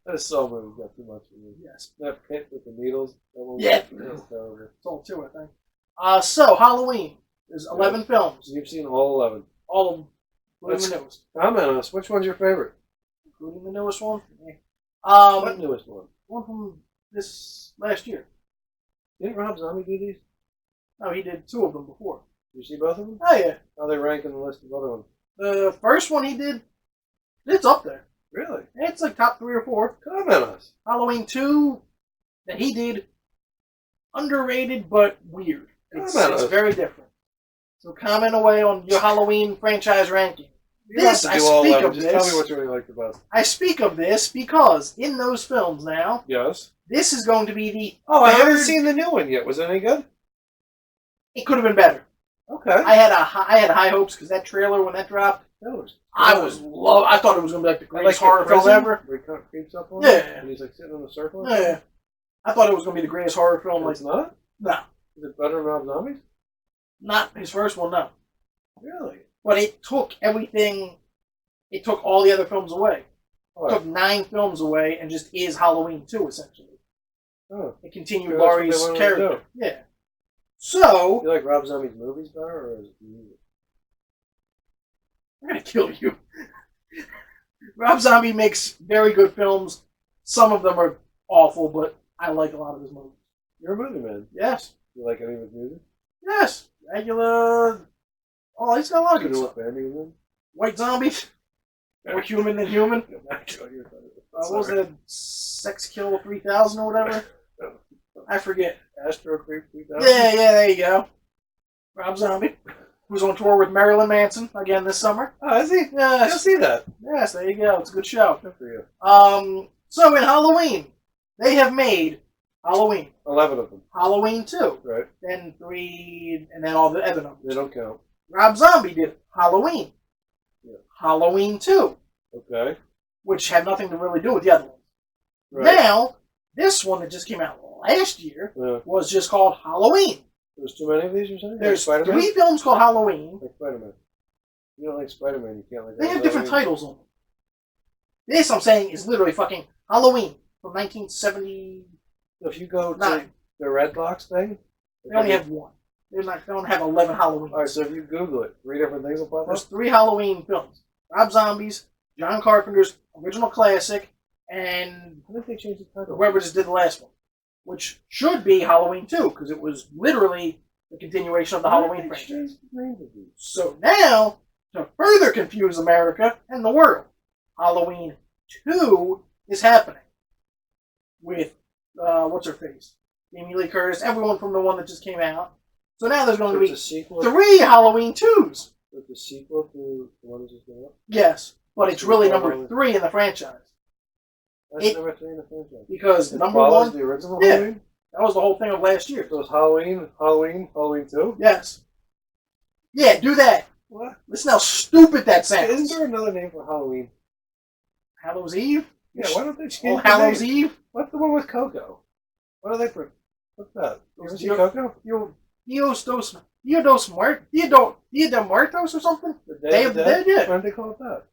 That Saw movie got too much for me. yes, That pit with the needles. That one Yeah. was terrible. it's all 2, I think. So, Halloween. There's 11 films. You've seen all 11. All of them. Including Let's the newest. comment on us. Which one's your favorite? Including the newest one. What newest one? One from this last year. Didn't Rob Zombie do these? No, he did 2 of them before. Did you see both of them? Oh, yeah. How they rank in the list of other ones? The first one he did, it's up there. Really? It's like top 3 or 4. Comment on us. Halloween 2 that he did, underrated but weird. It's Comment. very different. So comment away on your Halloween franchise ranking. You don't have This, to I do all speak 11. of Just tell this. me what you really liked about it. I speak of this because in those films now, Yes. this is going to be the Oh, I haven't third- seen the new one yet. Was it any good? It could have been better. Okay. I had high hopes because that trailer when that dropped, That was I good. thought it was going to be like the I greatest the horror film prison ever. where he kind of creeps up on Yeah. him, and he's like sitting in a circle. or Yeah, I thought it was going to be the greatest horror film. something? Like It's not? no, Is it better than Rob Zombies? not his first one. No. Really? But it took everything. It took all the other films away. It Oh, took 9 films away and just is Halloween 2, essentially. oh. It continued Yeah, that's what Laurie's they wanted to character. do. Yeah. So, You like Rob Zombie's movies better, or is it the music? I'm going to kill you. Rob Zombie makes very good films. Some of them are awful, but I like a lot of his movies. You're a movie man. Yes. You like any of his music? Yes. Regular. Oh, he's got a lot of You good know stuff. what band he was in? White Zombies. More human than human. Go back to your What was it? Sex Kill 3000 or whatever? I forget. Astro Creep 2000? Yeah, there you go. Rob Zombie, who's on tour with Marilyn Manson again this summer. Oh, is he? I Yes, don't see that. yes, there you go. It's a good show. Good for you. So in Halloween, they have made Halloween. 11 of them. Halloween 2. Right. Then 3, and then all the other numbers. They don't count. Rob Zombie did Halloween. Yeah. Halloween 2. Okay. Which had nothing to really do with the other ones. Right. Now, this one that just came out last year was just called Halloween. There's too many of these, you're saying? There's like 3 films called Halloween. Like Spider-Man. You don't like Spider-Man, you can't like They have different titles on them. This, I'm saying, is literally fucking Halloween from 1970. If you go to the Red Box thing, They only have one. They don't have 11 Halloween. Alright, so if you Google it, 3 different things will pop up? There's 3 Halloween films. Rob Zombie's, John Carpenter's original classic, and I think they changed the title. whoever just did the last one. Which should be Halloween 2, because it was literally the continuation of the Halloween franchise. So now, to further confuse America and the world, Halloween 2 is happening. With, what's her face? Jamie Lee Curtis, everyone from the one that just came out. So now there's going to be a sequel 3 Halloween 2s. It's a sequel to the one that just came out? Yes, but it's really number 3 in the franchise. That's number 3 in the franchise. Because it number 1, the original yeah, Halloween? that was the whole thing of last year. So it's Halloween, Halloween 2? Yes. Yeah, do that. What? Listen how stupid that sounds. Isn't there another name for Halloween? Hallows Eve? Yeah, why don't they change Oh, Hallows Eve? What's the one with Coco? What are they for? What's that? Is it Coco? Dia de Muertos or something? The Day of the Dead, yeah. Why don't they call it that?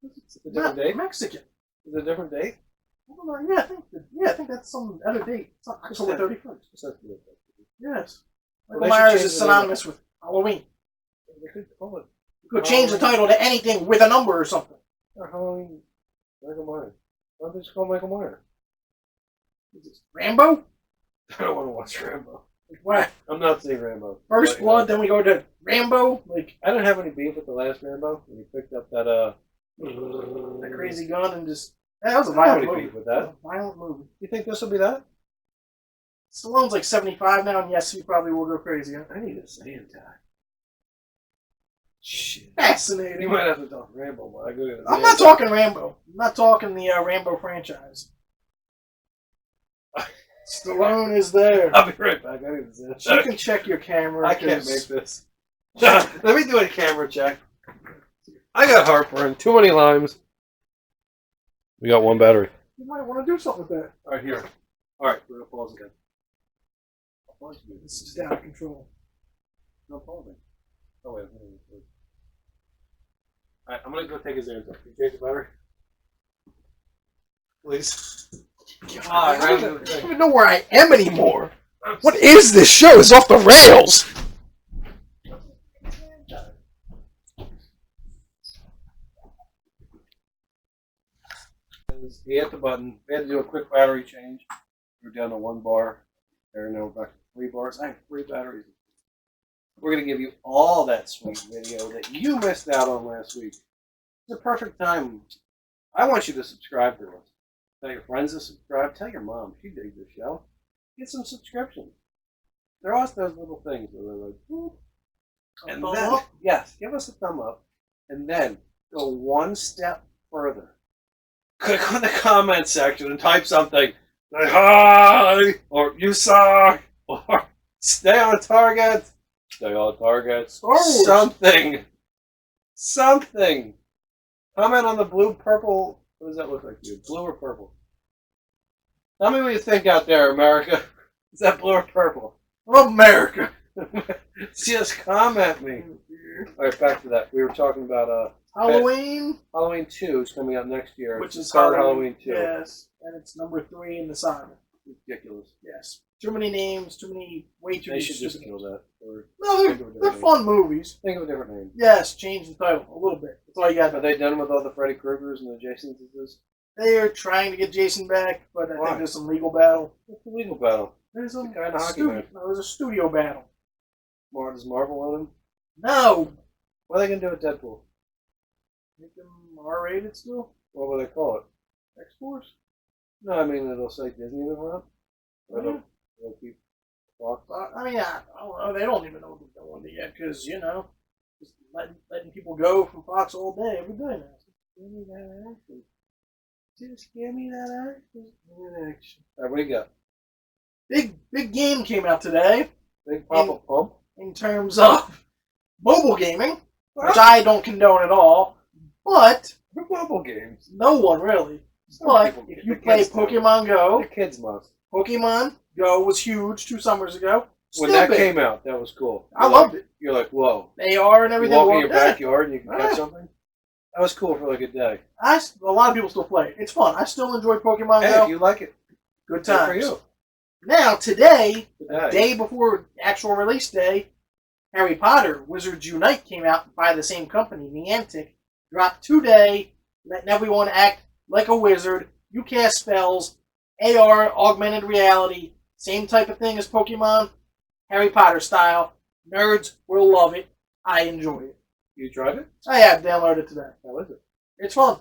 It's a different date? Mexican. Is it a different date? I don't know. Yeah, I think that's some other date. It's not October 31st. Yes. Michael Myers is synonymous with Halloween. They could call it. You could change the title to anything with a number or something. Or Halloween. Michael Myers. Why don't they just call Michael Myers? Is it Rambo? I don't want to watch Rambo. What? I'm not seeing Rambo. First Blood, then we go to Rambo. Like, I didn't have any beef with the last Rambo when he picked up that crazy gun and just. That was a violent movie. Beef with that. A violent movie. You think this will be that? Stallone's like 75 now, and yes, he probably will go crazy. Huh? I need a sand guy. Shit. Fascinating. You might have to talk Rambo while I go get a I'm not talking Rambo. I'm not talking the Rambo franchise. Stallone is there. I'll be right back. I need a sand. You can check your camera. I can't make this. Let me do a camera check. I got heartburn. Too many limes. We got 1 battery. You might want to do something with that. All right, here. All right, we're going to pause again. This is out of control. No pausing. Oh, wait. All right, I'm going to go take his answer. Can you take the battery? Please. God, I don't even know where I am anymore. What is this show? It's off the rails. He hit the button. We had to do a quick battery change. We're down to 1 bar. There, now we're back to 3 bars. I have 3 batteries. We're going to give you all that sweet video that you missed out on last week. It's a perfect time. I want you to subscribe to us. Tell your friends to subscribe. Tell your mom. She digs the show. Get some subscriptions. There are those little things where they're like, whoop. And then, yes, give us a thumb up. And then go 1 step further. Click on the comment section and type something like hi, or you suck, or stay on target, stay on target, something. Comment on the blue, purple, what does that look like to you? Blue or purple? Tell me what you think out there, America. Is that blue or purple? America. Just comment me. All right, back to that. We were talking about Halloween. Halloween 2 is coming out next year. Which is Halloween 2. Yes, and it's number 3 in the saga. Ridiculous. Yes. Too many names, way too many. They should just kill that. Or no, they're fun movies. Think of a different name. Yes, change the title a little bit. That's all you got. Are they done with all the Freddy Kruegers and the Jasons? They are trying to get Jason back, but I think there's some legal battle. What's the legal battle? There's a kind of hockey match. No, there's a studio battle. Does Marvel want him? No. What are they going to do with Deadpool? Make them R-rated still? What will they call it? X-Force? No, I mean, it'll say Disney in the front. They'll keep Fox. I mean, I don't know. They don't even know what they're doing yet, because, you know, just letting people go from Fox all day, every day now. Give me that action. Just give me that action. Give me that action. All right, what do you got? big game came out today Big Papa Pump. in terms of mobile gaming, which I don't condone at all. But Mobile games. no one really. Some But people if get- you the play kids do. Pokemon Go, The kids must. Pokemon Go was huge 2 summers ago. When Still that big. came out, that was cool. I loved it. You're like, whoa. AR and You everything. walk in your Yeah. backyard and you can Yeah. catch something. That was cool for like a day. A lot of people still play it. It's fun. I still enjoy Pokemon Hey, Go. if you like it, Good good times. for you. Now, today, Today. day before actual release day, Harry Potter Wizards Unite came out by the same company, Niantic. Dropped today, letting everyone act like a wizard. You cast spells, AR, augmented reality, same type of thing as Pokemon, Harry Potter style. Nerds will love it. I enjoy it. You tried it? I have downloaded it today. How is it? It's fun.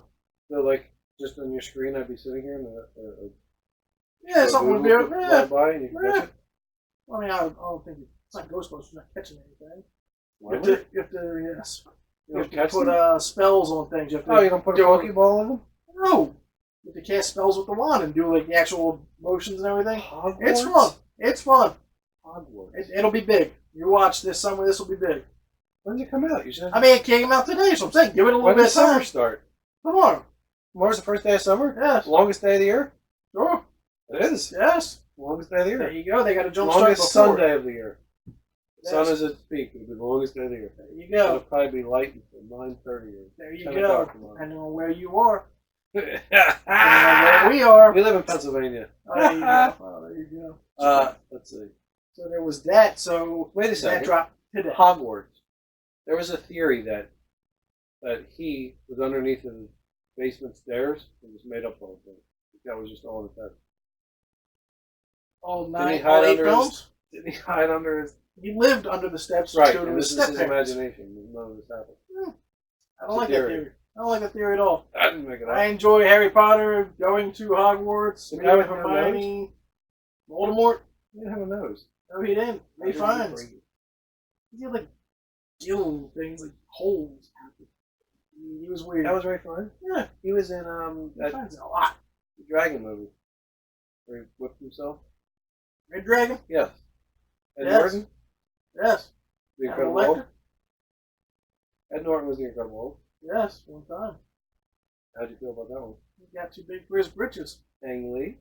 So, like, just on your screen, I'd be sitting here and Yeah, something would be. would fly Yeah. by and you can catch it. I mean, I don't think it's not Ghostbusters. You're not catching anything. Why You would it? have to, yes. You You don't have catch to put them? spells on things. You have to Oh, you don't put a do- Pokeball in them? No. You have to cast spells with the wand and do like the actual motions and everything. Hogwarts? It's fun. It's fun. Hogwarts. It'll be big. You watch this summer, this will be big. When did it come out? You said. I mean, it came out today, so I'm saying give it a little When bit did of summer time. start? Tomorrow. Tomorrow's the first day of summer? Yes. Longest day of the year? Sure. It is. Yes. Longest day of the There year. you go. They got a jump start Longest before. Sunday of the year. The sun Yes. is at its peak. It'll be the longest day of the year. There you It'll go. probably be light until 9:30 or There you 10 go. o'clock tomorrow. Depending on where you are. Depending on Ah! where we are. We live in Pennsylvania. Oh, there you go. Oh, there you go. Let's see. So there was that. So Wait a that second. dropped today. Hogwarts. There was a theory that he was underneath his basement stairs and was made up all of it. That was just all in his head. All Didn't he 9, hide all 8 under his- films. Didn't he hide under his... He lived under the steps Right, due to and his this is his step-parents. imagination. None of this happened. I don't like that theory. I don't like that theory at all. I didn't make it up. I enjoy Harry Potter going to Hogwarts, The meeting guy with with no Hermione, Voldemort. He didn't have a nose. No, he didn't. They How finds. did he He had like gill things, like holes. He was weird. That was very fun. Yeah, He was in he that finds a lot. dragon movie where he whipped himself. Red Dragon. Yes. Ed Yes. Norton, Yes. the Hannibal Incredible Hulk. Lecter? Ed Norton was the Incredible Hulk. Yes, one time. How'd you feel about that one? He got too big for his britches. Ang Lee.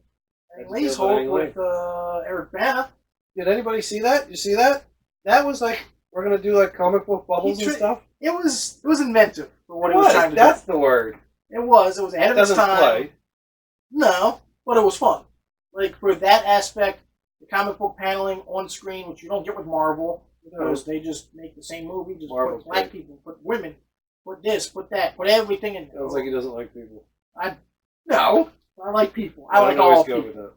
And How'd you Lee's feel about Hulk Ang with Eric Bana. Did anybody see that? You see that? That was like we're gonna do like comic book bubbles He and tri- stuff. It was inventive for what he was trying to That's the word. do. It was ahead It of its doesn't time. play. No, but it was fun. Like for that aspect, the comic book paneling on screen, which you don't get with Marvel, because they just make the same movie, just Marvel's put black great. people, put women, put this, put that, put everything in there. Sounds like he doesn't like people. No, I like people. I like always all go people. with that.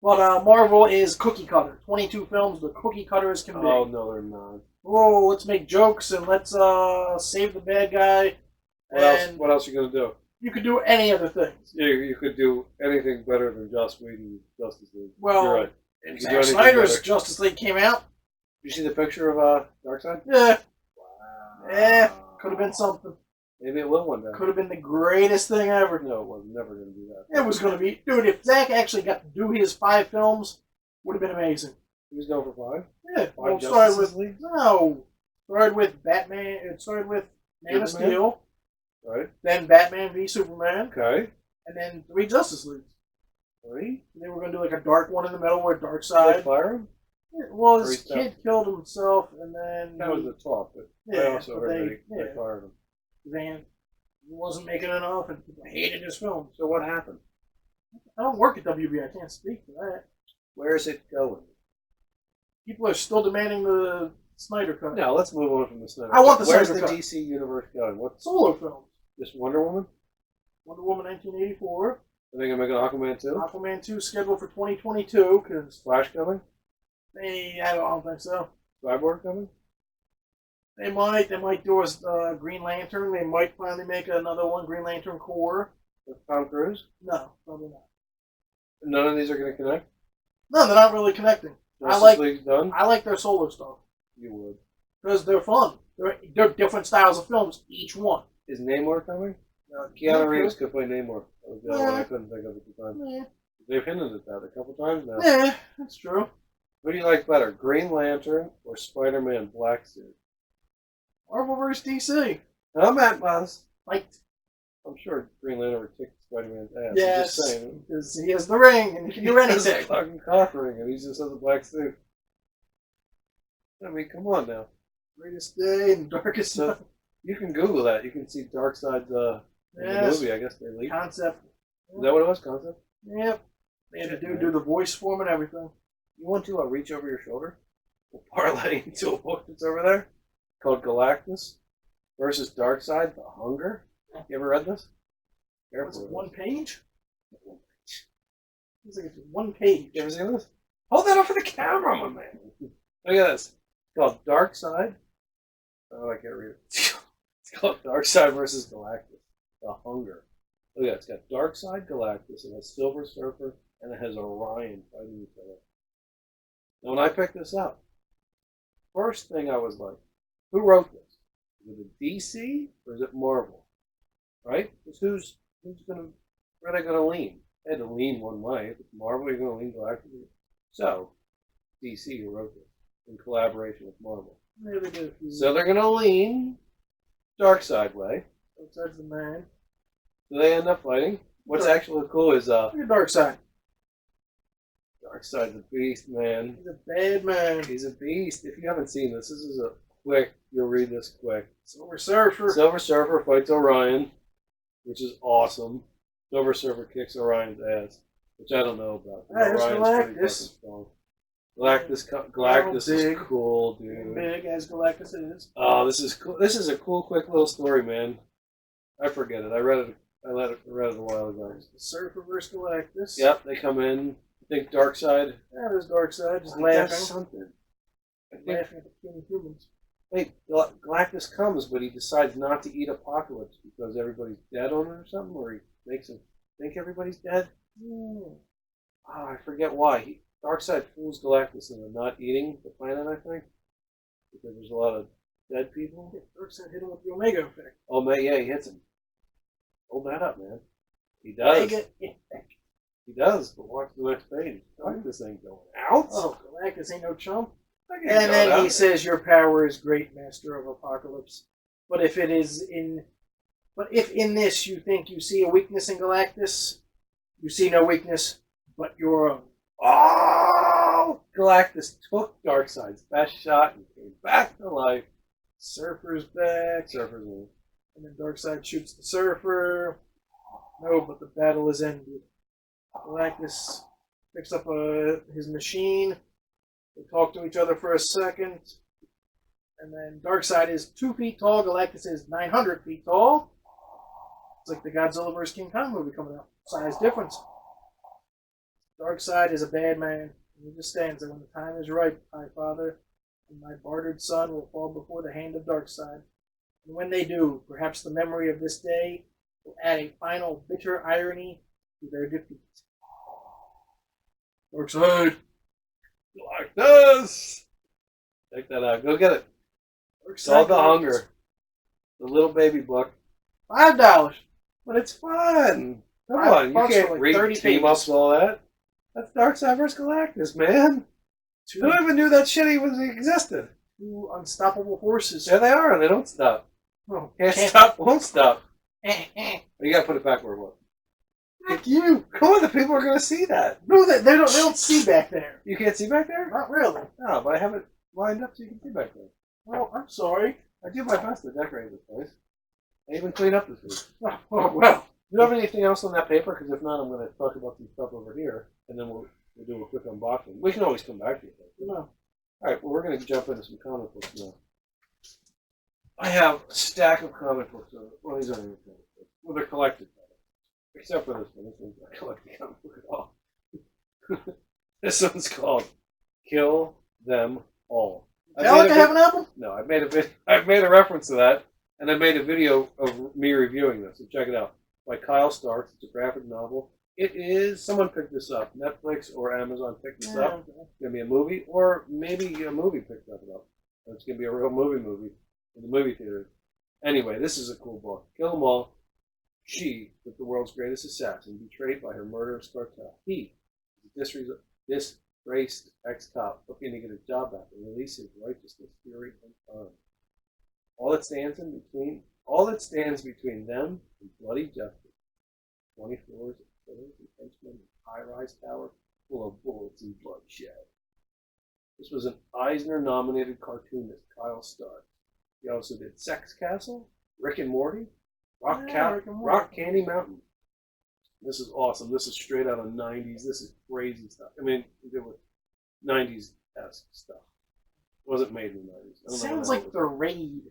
But Marvel is cookie cutter. 22 films, the cookie cutter as can be. Oh no, they're not. Oh, let's make jokes and let's save the bad guy. What else? And What else are you gonna do? you could do any other things. You could do anything better than Joss Whedon's Justice League. Well, You're right. and You could do Zack anything Snyder's better. Justice League came out. You see the picture of Darkseid? Yeah, Wow. yeah, could have been something. Maybe it will one day. Could have been the greatest thing ever. No, it was never gonna do that. It was going to be, dude. If Zack actually got to do his 5 films, would have been amazing. He was going for 5. Yeah, well, it 5 started Justice with League, started with Batman. It started with Man of Superman? Steel, right? then Batman v Superman, Okay. and then 3 Justice Leagues. 3. They were going to do like a dark one in the middle where Did they Darkseid. fire him? Well, Or his he kid killed himself, and then That was the talk, but I yeah, also but heard they yeah. fired him. then he wasn't making enough, and people hated his films. So what happened? I don't work at WB. I can't speak for that. Where is it going? People are still demanding the Snyder cut. No, let's move on from the Snyder. I want the Where's Snyder the cut. DC universe going? What's Solo films. this Wonder Woman? Wonder Woman 1984. Are they gonna make an Aquaman 2? Aquaman 2 scheduled for 2022 because Flash coming? I don't think so. Cyborg coming? They might do a Green Lantern. They might finally make another one, Green Lantern Corps. With Tom Cruise? No, probably not. None of these are gonna connect. No, they're not really connecting. Justice League's done. I like their solo stuff You would. because they're fun. They're different styles of films, each one. Is Namor coming? Keanu Reeves could play Namor. That was the only one I couldn't think of at the time. Yeah. They've hinted at that a couple times now. Yeah, that's true. What do you like better, Green Lantern or Spider-Man Black Suit? Marvel vs. DC. I'm at Buzz. Like, I'm sure Green Lantern would kick Spider-Man's ass. I'm yes, just saying. because he has the ring and he can do He has a anything. fucking cock ring and he just has a black suit. I mean, come on now. Greatest day and darkest So, night. you can Google that. You can see Darkseid's in Yes. the movie. I guess they leaked. Concept. Is that what it was? Concept? Yep. They had to Shit, man. do the voice form and everything. You want to reach over your shoulder? We'll parlay into a book that's over there called Galactus versus Darkseid, The Hunger. You ever read this? Was it one page? Careful. Looks like it's one page. You ever seen this? Hold that up for the camera, my man. Look at this. It's called Darkseid. Oh, I can't read it. It's called Darkseid versus Galactus. The Hunger. Look at it. It's got Darkseid, Galactus, and a Silver Surfer, and it has Orion fighting each other. Now, when I picked this up, first thing I was like, who wrote this? Is it DC or is it Marvel? Right? Because where are they gonna lean? They had to lean one way. If it's Marvel, you're gonna lean Galactus. So, DC who wrote this in collaboration with Marvel. Yeah, they did a few. So they're gonna lean Darkseid way. Darkseid's the man. So they end up fighting. What's Sure. actually cool is Look at Darkseid. Darkseid's a beast, man. He's a bad man. He's a beast. If you haven't seen this is a quick. You'll read this quick. Silver Surfer. Silver Surfer fights Orion, which is awesome. Silver Surfer kicks Orion's ass, which I don't know about. Hey, there's Orion's pretty fucking Galactus. strong. Galactus is Big. cool, dude. Big as Galactus is. Oh, this is cool. This is a cool, quick little story, man. I forget it. I read it a while ago. There's the Surfer versus Galactus. Yep, they come in. I think Darkseid. Yeah, there's Darkseid just He laughing. does something. I think Laughing at the king of humans. wait, Galactus comes, but he decides not to eat Apocalypse because everybody's dead on it or something, or he makes him think everybody's dead. Oh, I forget why. Darkseid fools Galactus into not eating the planet, I think, because there's a lot of dead people. Darkseid hit him with the Omega effect. Oh, man, yeah, he hits him. Hold that up, man. He does. Omega effect. He does, but watch the next page. Galactus ain't going out. Oh, Galactus ain't no chump. I can't And go then out. he says, "Your power is great, Master of Apocalypse. But if in this you think you see a weakness in Galactus, you see no weakness but your own." Oh! Galactus took Darkseid's best shot and came back to life. Surfer's back. Surfer's in. And then Darkseid shoots the Surfer. No, but the battle is ended. Galactus picks up his machine. They talk to each other for a second. And then Darkseid is 2 feet tall. Galactus is 900 feet tall. It's like the Godzilla vs. King Kong movie coming out. Size difference. Darkseid is a bad man. He just stands there. When the time is right, my father and my bartered son will fall before the hand of Darkseid. And when they do, perhaps the memory of this day will add a final bitter irony to their defeat. Darkseid! Galactus! Check that out. Go get it. It's all the hunger. The little baby book. $5. But it's fun. Come $5 on. You for can't like read 30 team pages. ups and all that. That's Darkseid vs. Galactus, man. Who even knew that shit existed? 2 unstoppable forces. There they are, and they don't stop. Oh, Can't stop, won't stop. Heck You gotta put it back where it was. you! Come on, the people are gonna see that. No, they don't see back there. You can't see back there? Not really. No, but I have it lined up so you can see back there. Well, I'm sorry. I do my best to decorate this place. I even clean up this week. Oh, well. You have anything else on that paper? Because if not, I'm going to talk about some stuff over here, and then we'll do a quick unboxing. We can always come back to it. No. All right, well, we're going to jump into some comic books now. I have a stack of comic books. Well, these aren't even comic books. Well, they're collected. Except for this one. This one's not a collected comic book at all. This one's called Kill Them All. Metallica have an album? No, I've made a reference to that, and I made a video of me reviewing this. So check it out. By Kyle Starks. It's a graphic novel. It is. Someone picked this up. Netflix or Amazon picked this up. Okay. It's gonna be a movie, or maybe a movie picked it up. It's gonna be a real movie in the movie theater. Anyway, this is a cool book. Kill 'Em All. She, with the world's greatest assassin, betrayed by her murderous cartel. He, disgraced ex-cop, looking to get his job back and release his righteousness, fury, and fun. All that stands between them and bloody justice. 20 floors of killers and henchmen in a high-rise tower full of bullets and bloodshed. This was an Eisner-nominated cartoonist, Kyle Stark. He also did Sex Castle, Rick and Morty, Rock Candy Mountain. This is awesome. This is straight out of 90s. This is crazy stuff. I mean, it was 90s-esque stuff. It wasn't made in the 90s. Sounds like The Raid.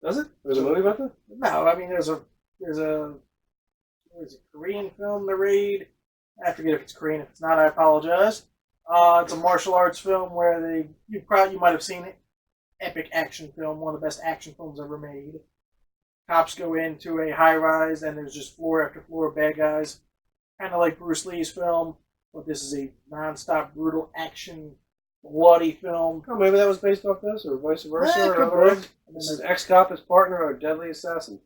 Does it? There's a movie about that? No, I mean there's a Korean film, The Raid. I forget if it's Korean. If it's not, I apologize. It's a martial arts film where you might have seen it. Epic action film, one of the best action films ever made. Cops go into a high rise and there's just floor after floor of bad guys. Kind of like Bruce Lee's film, but this is a non-stop brutal action, bloody film. Oh, maybe that was based off this, or vice versa, or otherwise. This is an ex-cop, his partner, or a deadly assassin.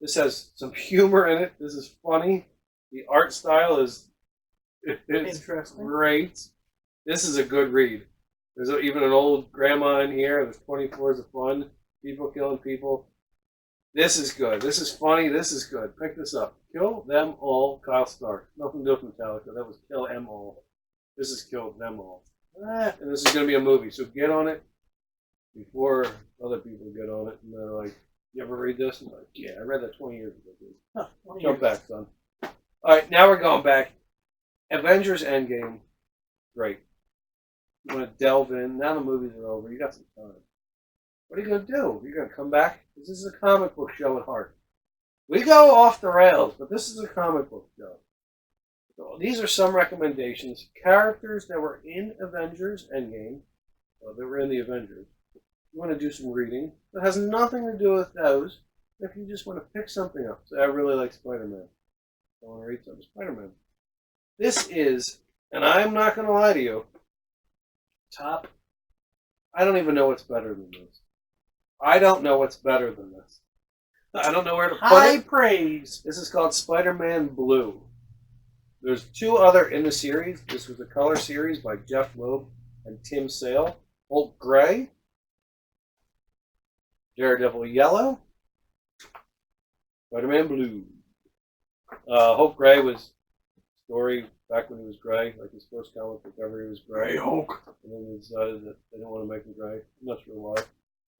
This has some humor in it. This is funny. The art style is interesting. Great. This is a good read. There's even an old grandma in here. There's 20 floors of fun. People killing people. This is good. This is funny. This is good. Pick this up. Kill Them All, Kyle Stark. Nothing to do with Metallica. That was Kill Them All. This is Kill Them All. And this is going to be a movie. So get on it before other people get on it. And they're like, you ever read this? And I'm like, yeah, I read that 20 years ago, dude. Huh, 20 Jump years. back, son. All right, now we're going back. Avengers Endgame. Great. You want to delve in. Now the movies are over. You got some time. What are you going to do? You're going to come back? This is a comic book show at heart. We go off the rails, but this is a comic book show. So these are some recommendations. Characters that were in Avengers Endgame, that were in the Avengers. You want to do some reading. That has nothing to do with those. If you just want to pick something up. Say, I really like Spider-Man. I want to read some Spider-Man. This is, and I'm not going to lie to you, top. I don't even know what's better than this. I don't know what's better than this. I don't know where to put High it. praise. This is called Spider-Man Blue. There's two other in the series. This was a color series by Jeff Loeb and Tim Sale. Hulk Gray. Daredevil Yellow. Spider-Man Blue. Hulk Gray was story back when he was gray, like his first comic book ever, he was gray. Hulk. And then they decided that they didn't want to make him gray. I'm not sure why.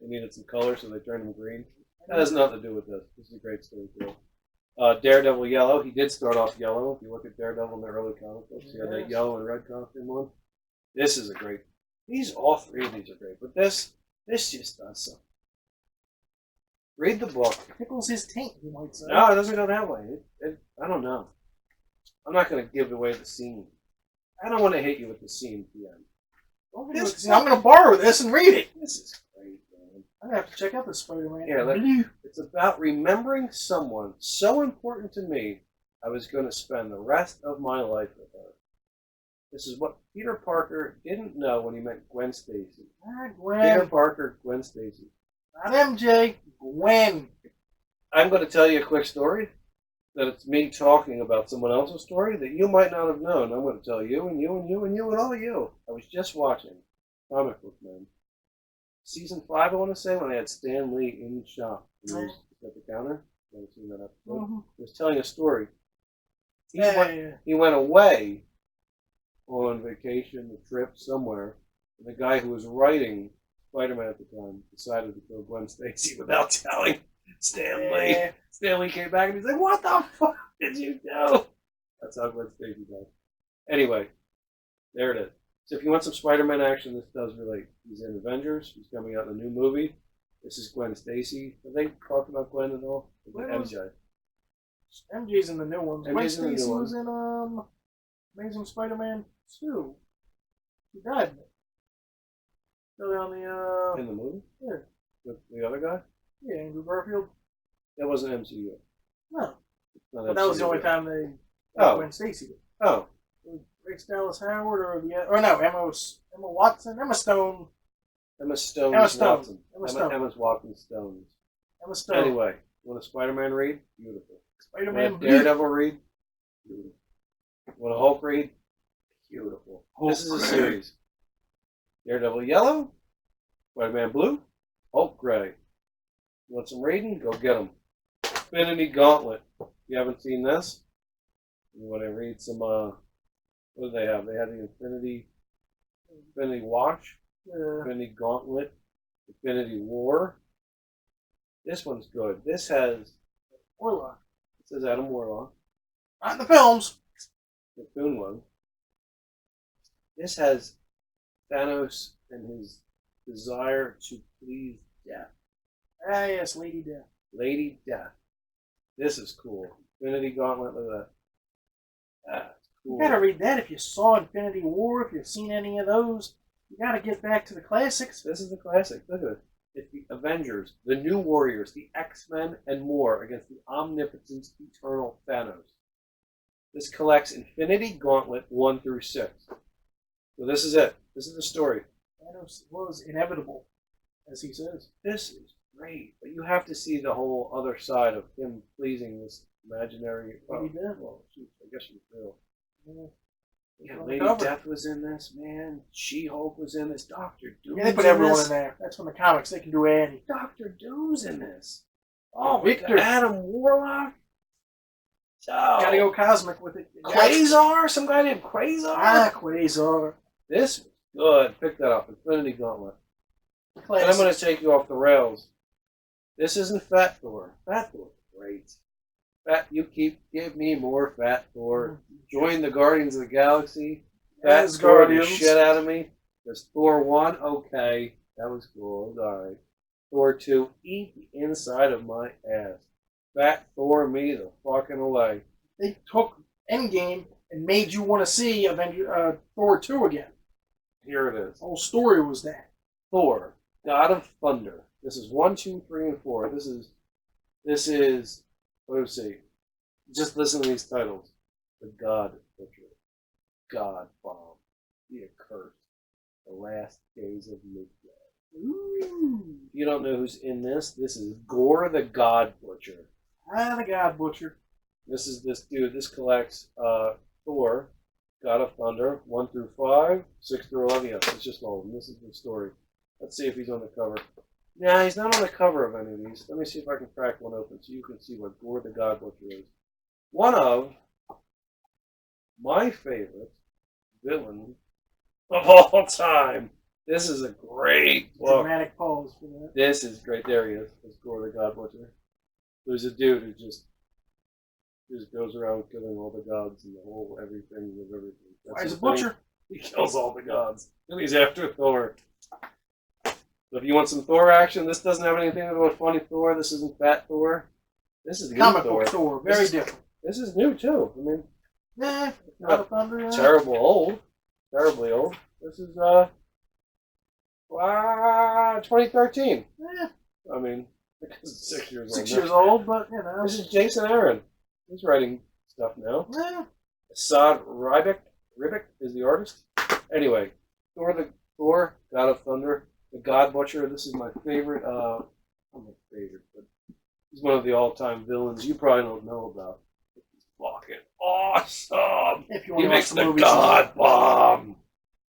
They needed some color, so they turned him green. That has nothing to do with this. This is a great story, too. Daredevil Yellow. He did start off yellow. If you look at Daredevil in the early comic books, he had that yellow and red costume on. This is a great. All three of these are great, but this just does something. Read the book. Tickles his taint, you might say. No, it doesn't go that way. I don't know. I'm not going to give away the scene. I don't want to hit you with the scene at the end. I'm going to borrow this and read it. This is great, man. I'm going to have to check out this Spider-Man. Yeah, it's about remembering someone so important to me, I was going to spend the rest of my life with her. This is what Peter Parker didn't know when he met Gwen Stacy. Gwen. Peter Parker, Gwen Stacy. Not MJ, Gwen. I'm going to tell you a quick story. That it's me talking about someone else's story that you might not have known. I'm going to tell you and you and you and you and all of you. I was just watching Comic Book Man. Season 5, I want to say, when I had Stan Lee in the shop. He was at the counter. I haven't seen that episode. He was telling a story. He went away on vacation, a trip somewhere, and the guy who was writing Spider-Man at the time decided to kill Gwen Stacy without telling Stan Lee. Stan Lee came back and he's like, "What the fuck did you do?" That's how Gwen Stacy died. Anyway, there it is. So if you want some Spider-Man action, this does relate. He's in Avengers. He's coming out in a new movie. This is Gwen Stacy. Have they talked about Gwen at all? MJ. MJ's in the new ones. Gwen MJ's in the new Stacy one. was in Amazing Spider-Man 2. She died. Still on the In the movie? Yeah. With the other guy? Yeah, Andrew Garfield. That wasn't MCU. No. Not But that was the MCU. only time they Gwen Stacy did. Oh. Rex Dallas Howard or no, Emma Watson, Emma Stone. Emma Stone. Emma Stone. Watson. Emma Stone. Emma's Watson Stones. Emma Stone. Anyway, you want a Spider-Man read? Beautiful. Spider-Man Want a Daredevil read? Beautiful. Want a Hulk read? Beautiful. This is a series. Daredevil yellow, Spider-Man blue, Hulk gray. Want some reading? Go get them. Infinity Gauntlet. If you haven't seen this, you want to read some, what do they have? They have the Infinity Watch, Infinity Gauntlet, Infinity War. This one's good. This has Warlock. It says Adam Warlock. Not in the films. The Coon one. This has Thanos and his desire to please Death. Ah, yes, Lady Death. Lady Death. This is cool. Infinity Gauntlet, look at that. That's cool. You gotta read that if you saw Infinity War, if you've seen any of those. You gotta get back to the classics. This is the classic. Look at it. It's the Avengers, the New Warriors, the X-Men, and more against the omnipotent eternal Thanos. This collects Infinity Gauntlet 1 through 6. So this is it. This is the story. Thanos was inevitable, as he says. This is great, but you have to see the whole other side of him pleasing this imaginary. What he did? Well, shoot, I guess you will. Yeah, On the Lady cover. Death was in this, man. She-Hulk was in this. Doctor Doom. Yeah, they put everyone in there. That's from the comics. They can do anything. Doctor Doom's in this. Oh, Victor. Adam Warlock. So Gotta go cosmic with it. Quasar, some guy named Quasar. Ah, Quasar. This was good. Pick that up. Infinity Gauntlet. And I'm Classic. going to take you off the rails. This isn't Fat Thor. Fat Thor's great. Give me more Fat Thor. Join the Guardians of the Galaxy. Fat As Thor the Guardians. shit out of me. There's Thor 1, okay. That was cool. It was alright. Thor 2, eat the inside of my ass. Fat Thor me the fucking away. They took Endgame and made you want to see Thor 2 again. Here it is. The whole story was that. Thor, God of Thunder. This is 1, 2, 3, and 4. This is what do we say? Just listen to these titles. The God Butcher. God Bomb. The Accursed. The Last Days of Midgard. Ooh. If you don't know who's in this, this is Gore the God Butcher. Ah, the God Butcher. This is this dude. This collects Thor, God of Thunder, 1 through 5, 6 through 11. Yes, it's just all of them. This is the story. Let's see if he's on the cover. Nah, he's not on the cover of any of these. Let me see if I can crack one open so you can see what Gore the God Butcher is. One of my favorite villains of all time. This is a great book. Dramatic pause for that. This is great. There he is. It's Gore the God Butcher. There's a dude who just goes around killing all the gods and the whole everything with everything. That's Why is his a butcher? thing. He kills all the gods. And he's after Thor. So if you want some Thor action, this doesn't have anything to do with funny Thor. This isn't Fat Thor. This is new Comic Thor. book Thor. Very different. This is new too. I mean, Yeah. God of Thunder. Yeah. terribly old. This is 2013. Yeah. I mean, because it's 6 years old. 6 now. years old, but you know. This is Jason Aaron. He's writing stuff now. Yeah. Assad Ribic is the artist. Anyway, Thor, God of Thunder, the God Butcher. This is my favorite. Not my favorite, but he's one of the all-time villains you probably don't know about. He's fucking awesome. If you He want to watch makes the the movies. God Bomb.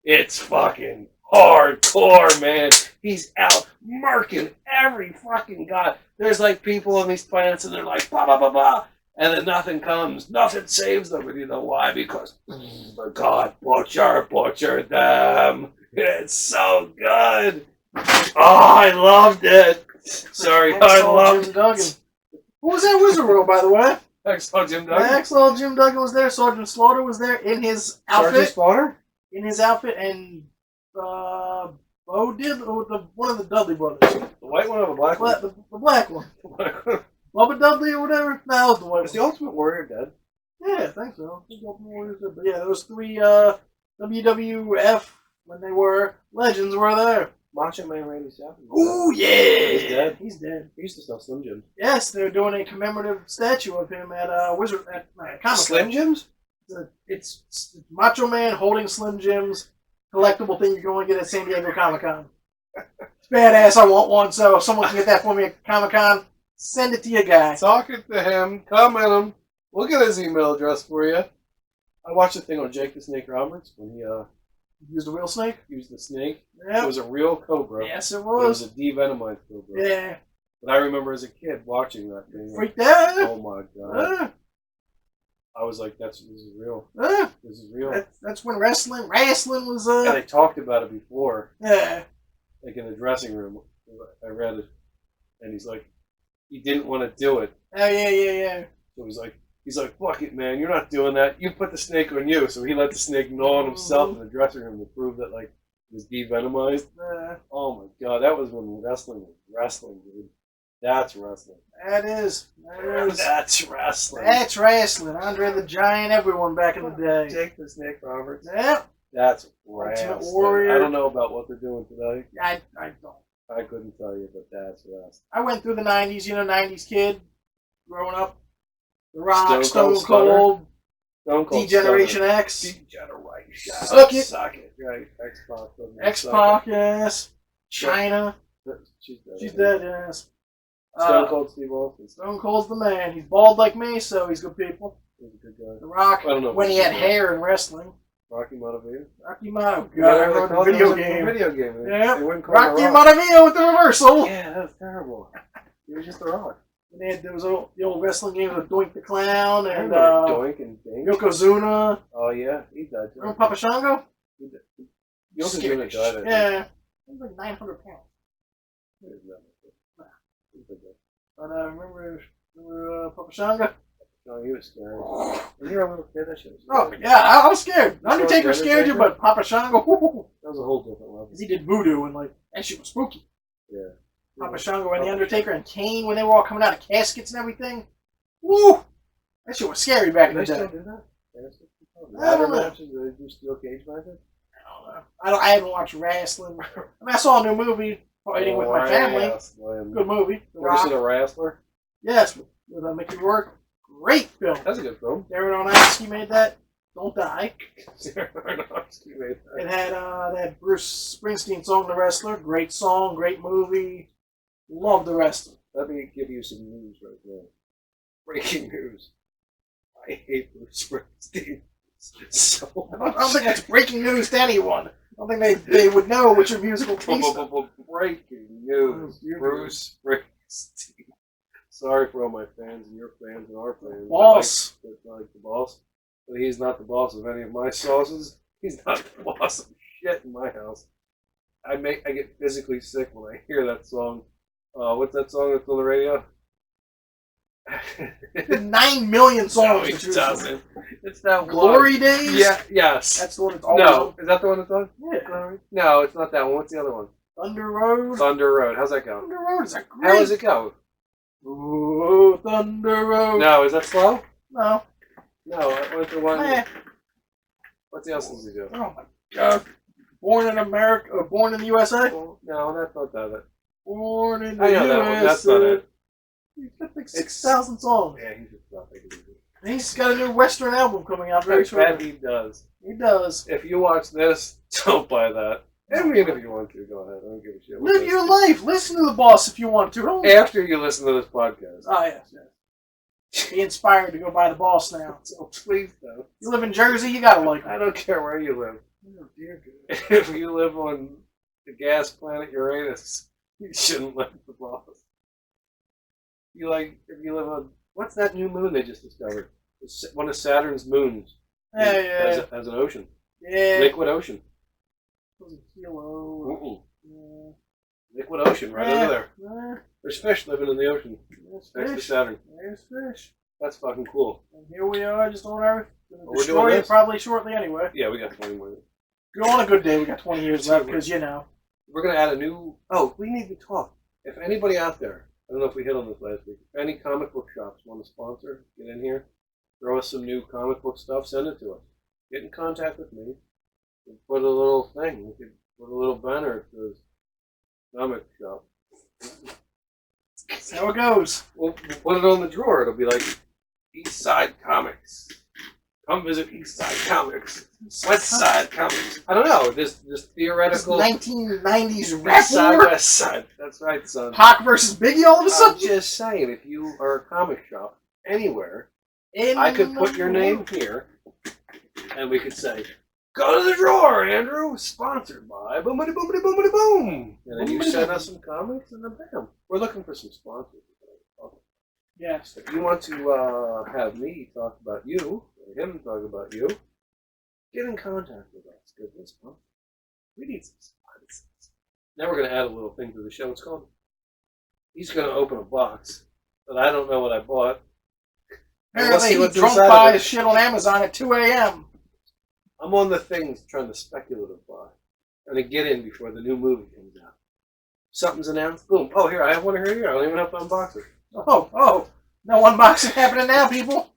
It's fucking hardcore, man. He's out marking every fucking god. There's like people on these planets and they're like, blah, blah, blah, blah. And then nothing comes. Nothing saves them. And you know why? Because the God Butcher butchered them. It's so good. Oh, I loved it. Sorry, I Axel loved Jim Duggan. Who was that Wizard World, by the way? Excellent, Jim Duggan. Axel Jim Duggan was there. Sergeant Slaughter was there in his outfit. Sergeant Slaughter? In his outfit, and Bo did, or one of the Dudley brothers. The white one or the black one? The black one. Bubba Dudley or whatever? No, that was the white Is one. the Ultimate Warrior dead? Yeah, I think so. I think Ultimate Warriors did. But yeah, those three WWF, when they were legends, were there. Macho Man Randy Savage. Ooh, yeah! He's dead. He's dead. He used to sell Slim Jims. Yes, they're doing a commemorative statue of him at Comic-Con. Slim Jims? It's Macho Man holding Slim Jims, collectible thing you're going to get at San Diego Comic-Con. It's badass. I want one, so if someone can get that for me at Comic-Con, Send it to your guy. Talk it to him. Comment him. We'll get his email address for you. I watched a thing on Jake the Snake Roberts when he Used a real snake? used the snake. Yeah. It was a real cobra. Yes, it But it was was. a devenomized cobra. Yeah. But I remember as a kid watching that thing. Freaked out. Oh my god. Uh, I was like, this is real. uh, This is real. that's when wrestling was, Yeah, they talked about it before. yeah. Like in the dressing room. I read it. And he's like, he didn't want to do it. Oh, yeah. So he's like, fuck it, man, you're not doing that. You put the snake on you. So he let the snake gnaw on himself in the dressing room to prove that, like, it was devenomized. Oh my god, that was when wrestling was wrestling, dude. That's wrestling. That is. That's wrestling. That's wrestling. Andre the Giant, everyone back in the day. Jake the Snake Roberts. Yeah. That's Ultimate wrestling. Warrior. I don't know about what they're doing today. I don't. I couldn't tell you, but that's wrestling. I went through the 90s, 90s kid, growing up. The Rock, Stone Stone Cold Cold, Stone Cold Degeneration Stunner. X, Degeneration. Suck it. Suck it. Right. X-Pac. X-Pac, yes. China, She's dead. she's dead, yes. Stone Cold Steve Austin. Stone Cold's the man. He's bald like me, so he's good people. He's a good guy. The Rock, I don't know if when he he's had good. hair in wrestling. Rocky Motivated. Rocky Maivia. Yeah, God, I wrote a video game. Video game. Yeah. They wouldn't call Rocky him Rock. Maivia with the reversal. Yeah, that was terrible. He was just a rock. And there was the old wrestling games with Doink the Clown I and remember Doink and Dink. Yokozuna. Oh yeah, he died too. Remember Papa Shango? Yokozuna died. I think. Yeah. He was like 900 pounds. He was not much. He was a good guy. But remember Papa Shango? No, he was scary. When you were a little kid, that shit was Oh, scary. yeah, I was scared. You saw Undertaker the scared you, Undertaker? but Papa Shango, That was a whole different level. because he did voodoo and, like, that shit was spooky. Yeah. Papa Shango and the Undertaker and Kane when they were all coming out of caskets and everything. Woo! That shit was scary back in They the still day. do that? I don't Ladder know. matches? Do they do steel cage matches? I haven't watched wrestling. I mean, I saw a new movie, Fighting with My Family. Good movie. The You ever seen Rock. a wrestler? Yes, with Mickey Rourke. Great film. That's a good film. Darren Aronofsky made that. Don't die. Aronofsky made that. It had that Bruce Springsteen song, The Wrestler. Great song, great movie. Love The Wrestler. Let me give you some news right now. Breaking news. I hate Bruce Springsteen so I much. don't think that's breaking news to anyone. I don't think they would know what your musical taste is. Breaking news. Bruce Springsteen. Sorry for all my fans and your fans and our fans. Boss. I like the boss. But he's not the boss of any of my sauces. He's not the boss of shit in my house. I get physically sick when I hear that song. What's that song that's on the radio? 9 million No, songs he to choose from. doesn't. It's that one. Glory Days? Yeah, yes. That's the one that's always No, on. is that the one that's on? Yeah. Glory? No, it's not that one. What's the other one? Thunder Road. Thunder Road. How's that go? Thunder Road is a great. How does it go? Ooh, Thunder Road. No, is that slow? No. No, what's the one? Eh. What else does he do? Oh my God. Born in America, or Born in the USA? No, that's not that. Born in the I know USA. that one. That's not it. He's got like 6,000 songs. Yeah, he's just not making it. And he's got a new Western album coming out very That shortly. he does. He does. If you watch this, don't buy that. I mean, if you want to, go ahead. I don't give a shit. what Live this your is. life. Listen to the boss if you want to. Don't... After you listen to this podcast. Oh, yes. Be inspired to go buy the boss now. So please don't. You live in Jersey, you gotta like I it. don't care where you live. Oh, dear God. If you live on the gas planet Uranus, you shouldn't live with the boss. If you live on, what's that new moon they just discovered? It's one of Saturn's moons. Yeah. Has an ocean. Yeah. Liquid ocean. Was a kilo. Mm-mm. Yeah. Liquid ocean right over there. Yeah. There's fish living in the ocean There's next to fish. Saturn. There's fish. That's fucking cool. And here we are, just on Earth. Gonna Well, we're doing destroy it this. probably shortly anyway. Yeah, we got 20 more. Go on a good day, we got 20 years left, because, We're going to add a new... Oh, we need to talk. If anybody out there, I don't know if we hit on this last week, if any comic book shops want to sponsor, get in here, throw us some new comic book stuff, send it to us. Get in contact with me. We'll put a little thing. We could put a little banner that says comic shop. that's how it goes. We'll put it on the drawer. It'll be like East Side Comics. Come visit East Side Comics. West Side Comics. I don't know. This theoretical 1990s rap East Side, war? West Side. That's right, son. Pac versus Biggie all of a I'm sudden? just saying, if you are a comic shop anywhere, I could put your name here, and we could say, "Go to the drawer, Andrew." Sponsored by boomity boomity boomity boom. And then you send us some comics, and then bam. We're looking for some sponsors. Yes. If you want to have me talk about you, or him talk about you, get in contact with us. Goodness, huh? We need some sponsors. Now we're going to add a little thing to the show. It's called, he's going to open a box, but I don't know what I bought. Apparently he what's drunk inside by of his it. shit on Amazon at 2 a.m. I'm on the things trying to speculative buy. Trying to get in before the new movie comes out. Something's announced, boom. Oh, here, I have one here. I don't even have to unbox it. Oh. No unboxing happening now, people.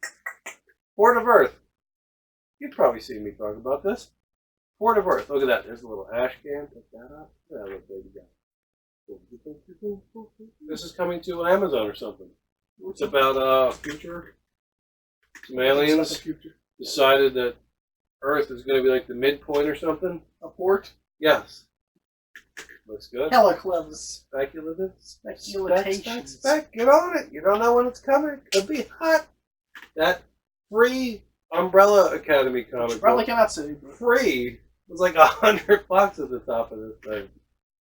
Port of Earth. You've probably seen me talk about this. Port of Earth. Look at that. There's a little ash can. Pick that up. Look at that little baby guy. This is coming to Amazon or something. It's about future. Some aliens decided that Earth is going to be like the midpoint or something. A port? Yes. Looks good. Hella clever. Speculative. Speculations. Spec. Get on it. You don't know when it's coming. Could be hot. That free Umbrella Academy comic Probably book. cannot say. Free. It was like $100 at the top of this thing.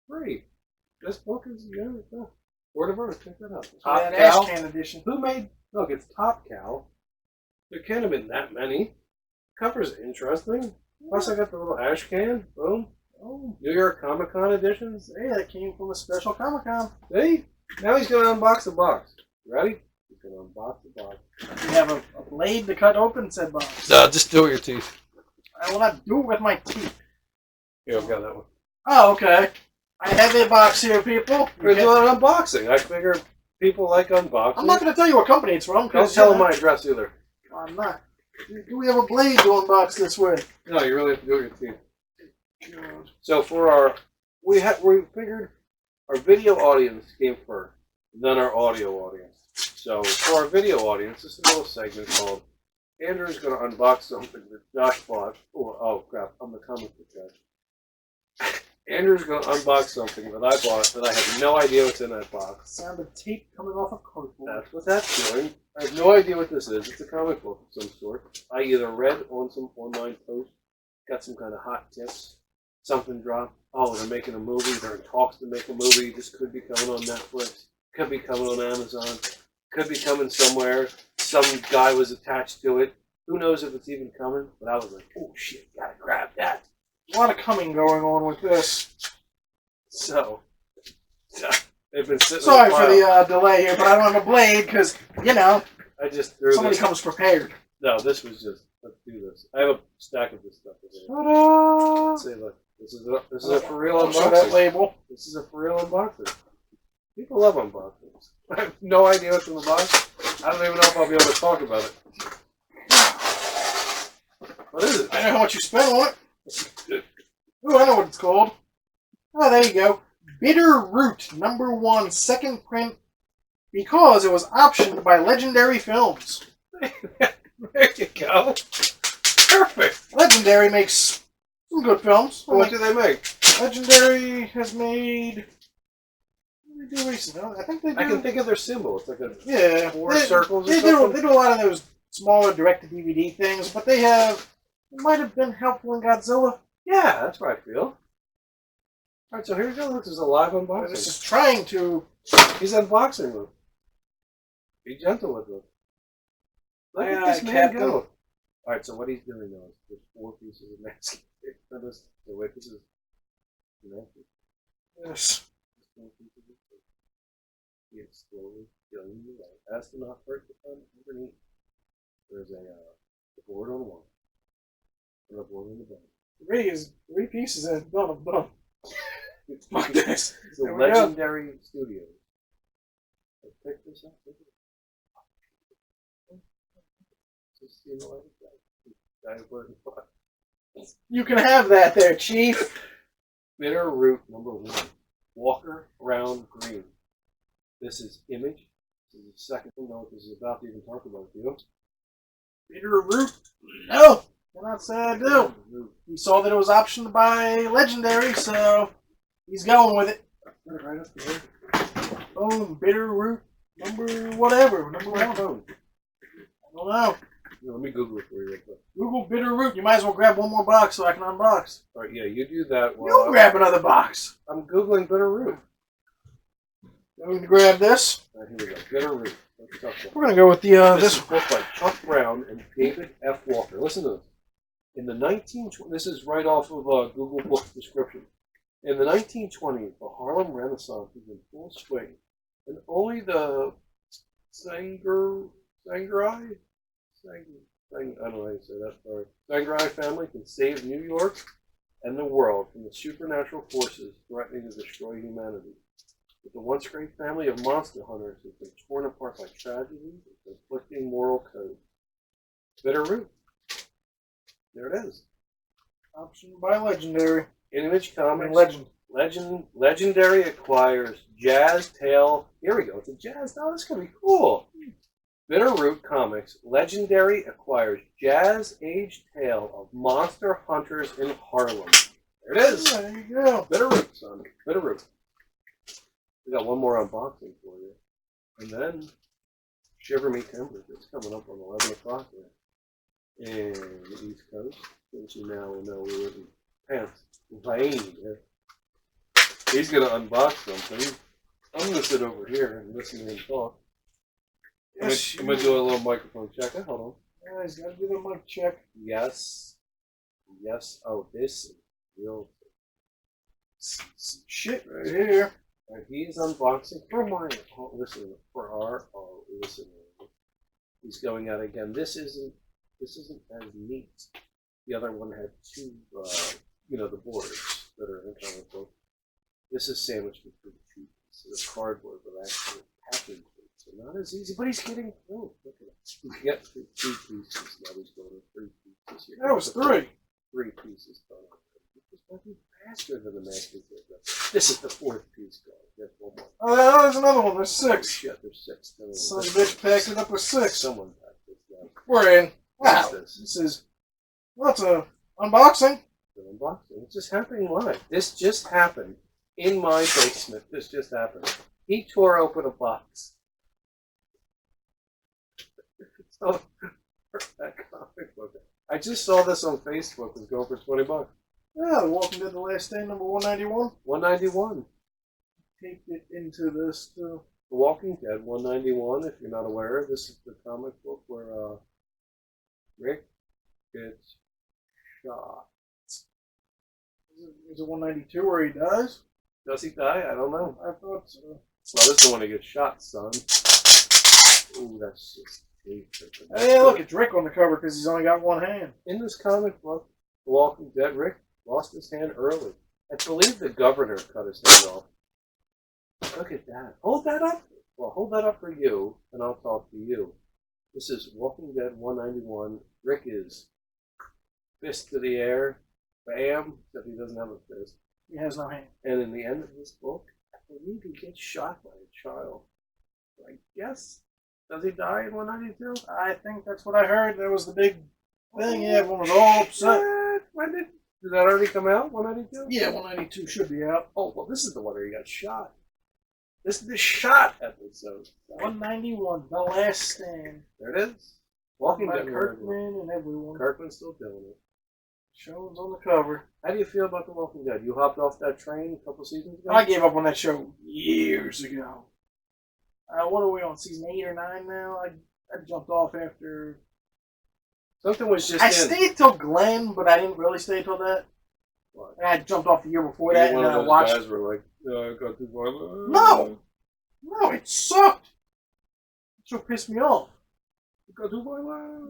Free. This book is Word of Earth. Check that out. Top An Cow. ash can edition. Who made? Look, it's Top Cow. There can't have been that many. Cover's interesting. Plus, I got the little ash can. Boom. Oh, New York Comic Con editions. Hey, that came from a special Comic Con. See? Now he's going to unbox the box. Ready? He's going to unbox the box. We have a blade to cut open said box. Just do it with your teeth. I will not do it with my teeth. Here, I've got that one. Oh, okay. I have a box here, people. We're doing an unboxing. I figure people like unboxing. I'm not going to tell you what company it's from. Don't tell them my address either. I'm not. Do we have a blade to unbox this way? No, you really have to do it with your teeth. So for we figured our video audience came first, then our audio audience. So for our video audience, this is a little segment called Andrew's going to unbox something that Josh bought. Oh crap, I'm the comic book guy. Andrew's going to unbox something that I bought that I have no idea what's in that box. Sound of tape coming off a cardboard. That's what that's doing. I have no idea what this is. It's a comic book of some sort. I either read on some online post, got some kind of hot tips. Something dropped. Oh, they're making a movie. They're in talks to make a movie. This could be coming on Netflix. Could be coming on Amazon. Could be coming somewhere. Some guy was attached to it. Who knows if it's even coming? But I was like, oh shit, gotta grab that. A lot of coming going on with this. So, they've been sitting. Sorry in for the delay here, but I don't have a blade because, I just threw somebody this. comes prepared. No, this was just. Let's do this. I have a stack of this stuff over here. Ta-da! Let's see, look. This is a for real I'll show that unboxing. label. This is a for real unboxing. People love unboxings. I have no idea what's in the box. I don't even know if I'll be able to talk about it. What is it? I know how much you spent on it. Ooh, I know what it's called. Oh, there you go. Bitter Root, #1, second print, because it was optioned by Legendary Films. There you go. Perfect. Legendary makes some good films. What do they make? Legendary has made... What did they do recently? I think they do... I can think of their symbol. It's like a Yeah. four circles or they something. do a lot of those smaller direct-to-DVD things, but they have... It might have been helpful in Godzilla. Yeah, that's what I feel. Alright, so here we go. This is a live unboxing. This is trying to... He's unboxing them. Be gentle with them. Look at this man Captain. go. Alright, so what he's doing now is there's 4 pieces of masking tape for this. So wait, this is... Yes. He is slowly peeling the away. As to not hurt the fun underneath. There's a board on one. And a board on the bottom. 3 pieces and done. Fuck this. It's There a we go. legendary studio. Let's pick this up. Just see the light of that. You can have that there, Chief. Bitter Root #1. Walker Round Green. This is Image. This is the second one. I don't know what this is about to even talk about it, you. Bitterroot? No, cannot say I do. He saw that it was optioned by Legendary, so he's going with it. Right up there. Boom, Bitterroot, number whatever, number one. I don't know. Let me Google it for you real quick. Google Bitterroot. You might as well grab one more box so I can unbox. All right, yeah, you do that. You grab another box. I'm Googling Bitterroot. I'm going to grab this. All right, here we go. Bitterroot. We're going to go with the this is a book by Chuck Brown and David F. Walker. Listen to this. In the 1920s, this is right off of Google Book description. In the 1920s, the Harlem Renaissance was in full swing, and only the Sangrai, I don't know how you say that, sorry. Sangrai family can save New York and the world from the supernatural forces threatening to destroy humanity. But the once great family of monster hunters has been torn apart by tragedy and conflicting moral codes. Bitterroot. There it is. Option by Legendary. Image Comics. Legend. Legendary acquires Jazz Tale. Here we go. It's a Jazz. Oh, that's going to be cool. Bitterroot Comics. Legendary acquires Jazz Age Tale of Monster Hunters in Harlem. There it is. There you go. Bitterroot, son. Bitterroot. We got one more unboxing for you. And then Shiver Me Timbers. It's coming up on 11 o'clock there. And the East Coast. Since you now know we were in pants. Lane. He's going to unbox something. I'm going to sit over here and listen to him talk. Yes, I'm going to do a little microphone check. Hold on. Yeah, he's got to do the mic check. Yes. Yes. Oh, this is real. Some shit right here. He's unboxing for my listener, for our listener. He's going out again. This isn't as neat. The other one had two, the borders that are in comic book. This is sandwiched between two pieces of cardboard with actual packing tape. So not as easy, but he's getting through. Look at it. He's got two pieces. Now he's going to 3 pieces here. That was 3. 3 pieces done. It's working faster than the master did. This is the 4th piece going. There's one more. Oh, there's another one. There's 6. Oh, shit, there's 6. Son of a bitch packed it up with 6. Someone packed this down. We're in. Wow. What's This is. What's a unboxing? An unboxing. It's just happening live. This just happened in my basement. This just happened. He tore open a box. So, that comic book. I just saw this on Facebook. It was going for $20. Yeah, The Walking Dead: The Last Stand, number 191. 191. Taped it into this too. The Walking Dead 191. If you're not aware, this is the comic book where Rick gets shot. Is it 192 where he dies? Does he die? I don't know. I thought so. Well, this is the one that gets shot, son. Ooh, that's just tape. Hey, look, it's Rick on the cover because he's only got one hand. In this comic book, The Walking Dead, Rick lost his hand early. I believe the governor cut his hand off. Look at that. Hold that up. Well, hold that up for you, and I'll talk to you. This is Walking Dead 191. Rick is fist to the air. Bam. Except he doesn't have a fist. He has no hand. And in the end of this book, I believe he gets shot by a child. I guess. Does he die in 192? I think that's what I heard. That was the big thing. Yeah, everyone was all upset. When did that already come out? 192? Yeah, 192 should be out. Oh, well, this is the one where he got shot. This is the shot episode. 191, The Last Stand. There it is. Walking by Dead. Kirkman and everyone. Kirkman's still doing it. Show's on the cover. How do you feel about The Walking Dead? You hopped off that train a couple seasons ago? I gave up on that show years ago. What are we on, season 8 or 9 now? I jumped off after... Something was just I in. stayed till Glenn, but I didn't really stay till that. What? And I jumped off the year before that, and One then of I those watched... guys were like, I got too far. No! No, it sucked! It so pissed me off. Got too far.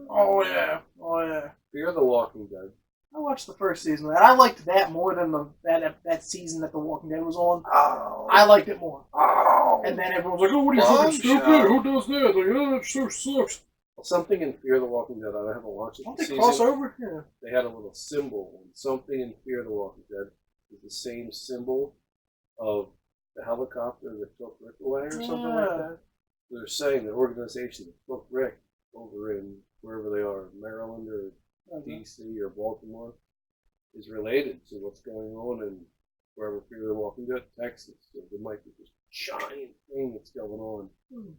Oh, yeah. Oh, yeah. Fear the Walking Dead. I watched the first season of that. I liked that more than that season that The Walking Dead was on. Oh. I liked it more. Oh. And then everyone was like, oh, what are you fucking stupid? Who does that? Like, oh, that show sucks. Something in Fear the Walking Dead. I haven't watched it. Don't this they season. cross over? Yeah. They had a little symbol. And something in Fear the Walking Dead is the same symbol of the helicopter that took Rick away or something like that. They're saying the organization that took Rick over in wherever they are, or Baltimore is related to what's going on in wherever Fear the Walking Dead, Texas. So there might be this giant thing that's going on in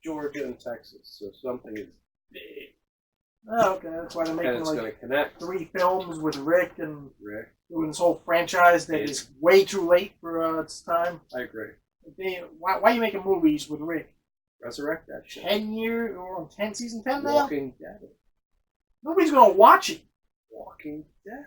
Georgia and Texas. So something is big. Oh, okay. That's why they're And making it's going like to connect. 3 films with Rick and Rick, doing this whole franchise that is way too late for its time. I agree. Why are you making movies with Rick? Resurrect that shit. 10 years, or on 10 season 10 now? Walking Dead. Nobody's going to watch it. Walking Dead.